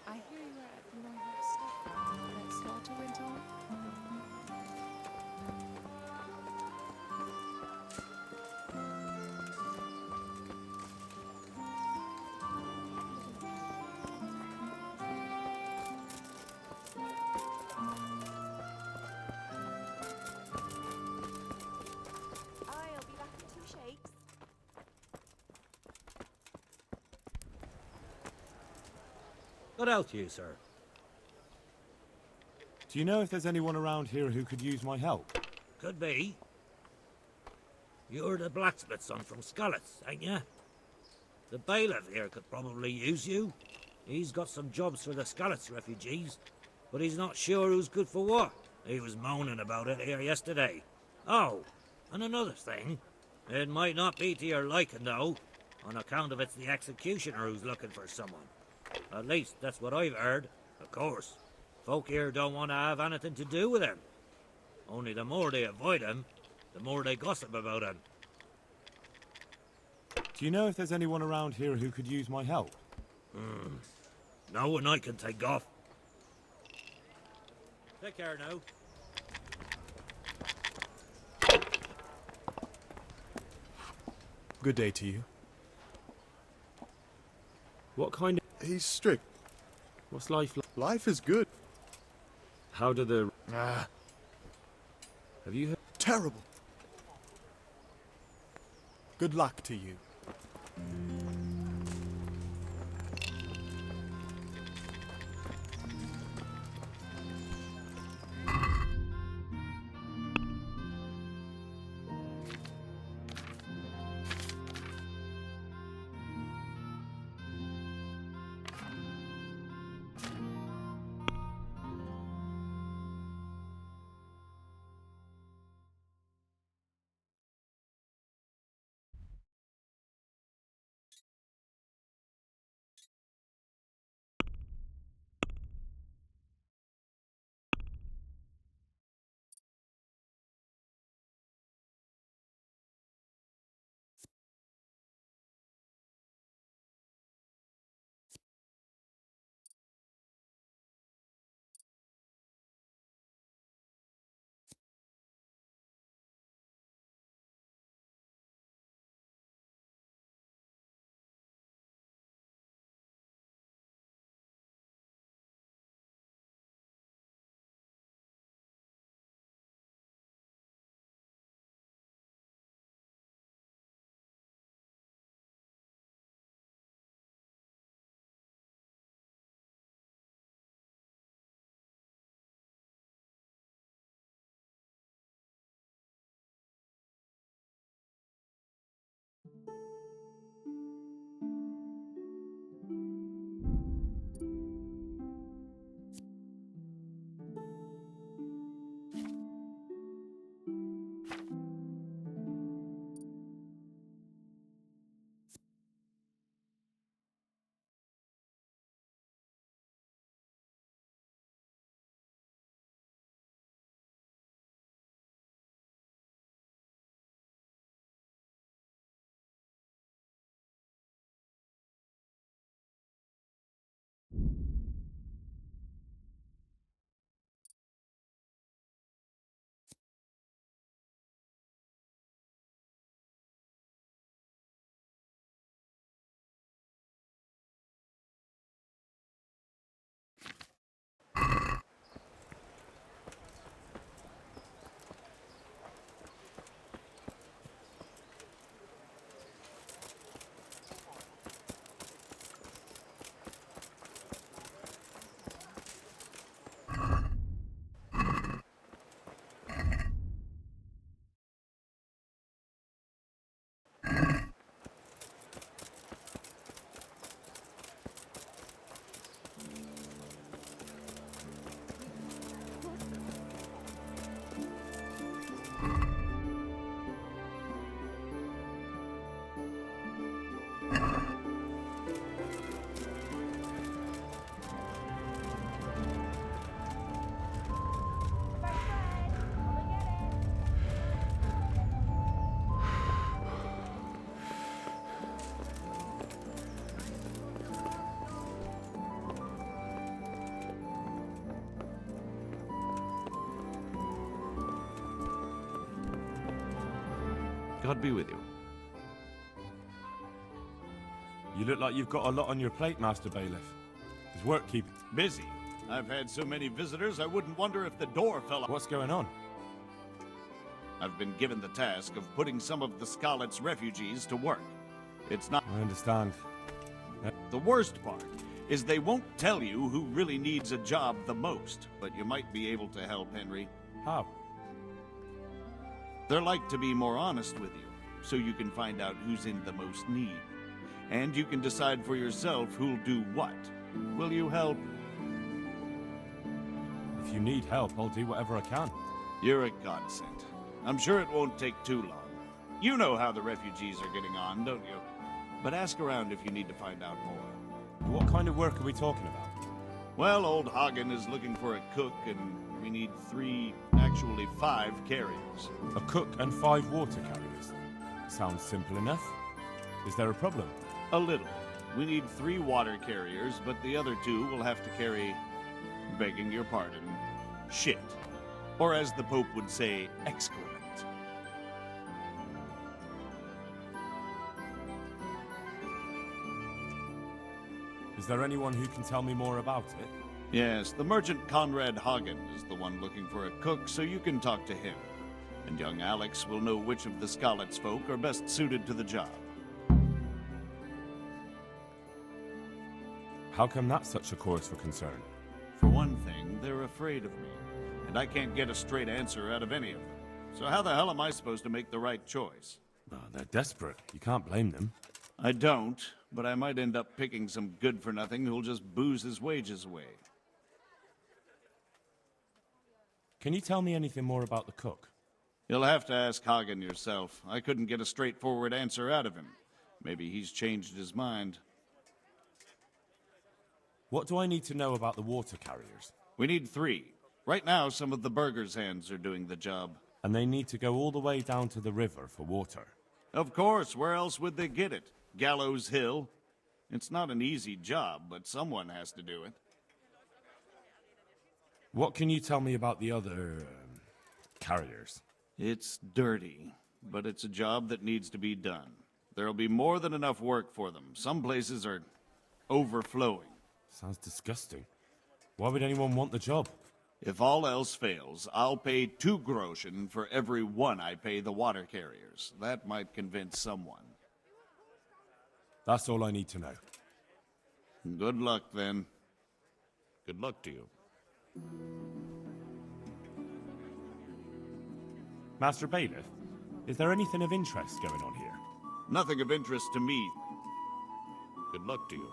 I hear you were at the Neuhof step that slaughter went on. I'll be back in 2 shakes. What else to you, sir? Do you know if there's anyone around here who could use my help? Could be. You're the blacksmith's son from Scarlets, ain't ya? The bailiff here could probably use you. He's got some jobs for the Scarlets refugees, but he's not sure who's good for what. He was moaning about it here yesterday. Oh, and another thing. It might not be to your liking, though, on account of it's the executioner who's looking for someone. At least, that's what I've heard. Of course, folk here don't want to have anything to do with him. Only the more they avoid him, the more they gossip about him. Do you know if there's anyone around here who could use my help? No one I can take off. Take care now. Good day to you. What kind of... He's strict. What's life like? Life is good. How do the... Have you heard... Terrible. Good luck to you. God be with you. You look like you've got a lot on your plate, Master Bailiff. Is work keep Busy. I've had so many visitors, I wouldn't wonder if the door fell off. What's going on? I've been given the task of putting some of the Scarlet's refugees to work. It's not... I understand. The worst part is they won't tell you who really needs a job the most, but you might be able to help, Henry. How? They're like to be more honest with you, so you can find out who's in the most need. And you can decide for yourself who'll do what. Will you help? If you need help, I'll do whatever I can. You're a godsend. I'm sure it won't take too long. You know how the refugees are getting on, don't you? But ask around if you need to find out more. What kind of work are we talking about? Well, old Hagen is looking for a cook, and we need 3, actually 5 carriers. A cook and 5 water carriers. Sounds simple enough. Is there a problem? A little. We need 3 water carriers, but the other 2 will have to carry, begging your pardon, shit. Or as the Pope would say, excrement. Is there anyone who can tell me more about it? Yes, the merchant Conrad Hagen is the one looking for a cook, so you can talk to him. And young Alex will know which of the Scarlet's folk are best suited to the job. How come that's such a cause for concern? For one thing, they're afraid of me, and I can't get a straight answer out of any of them. So how the hell am I supposed to make the right choice? Oh, they're desperate. You can't blame them. I don't, but I might end up picking some good-for-nothing who'll just booze his wages away. Can you tell me anything more about the cook? You'll have to ask Hagen yourself. I couldn't get a straightforward answer out of him. Maybe he's changed his mind. What do I need to know about the water carriers? We need 3. Right now, some of the burgers' hands are doing the job. And they need to go all the way down to the river for water? Of course, where else would they get it? Gallows Hill? It's not an easy job, but someone has to do it. What can you tell me about the other carriers? It's dirty, but it's a job that needs to be done. There'll be more than enough work for them. Some places are overflowing. Sounds disgusting. Why would anyone want the job? If all else fails, I'll pay 2 groschen for every 1 I pay the water carriers. That might convince someone. That's all I need to know. Good luck, then. Good luck to you. Master Bailiff, is there anything of interest going on here? Nothing of interest to me. Good luck to you.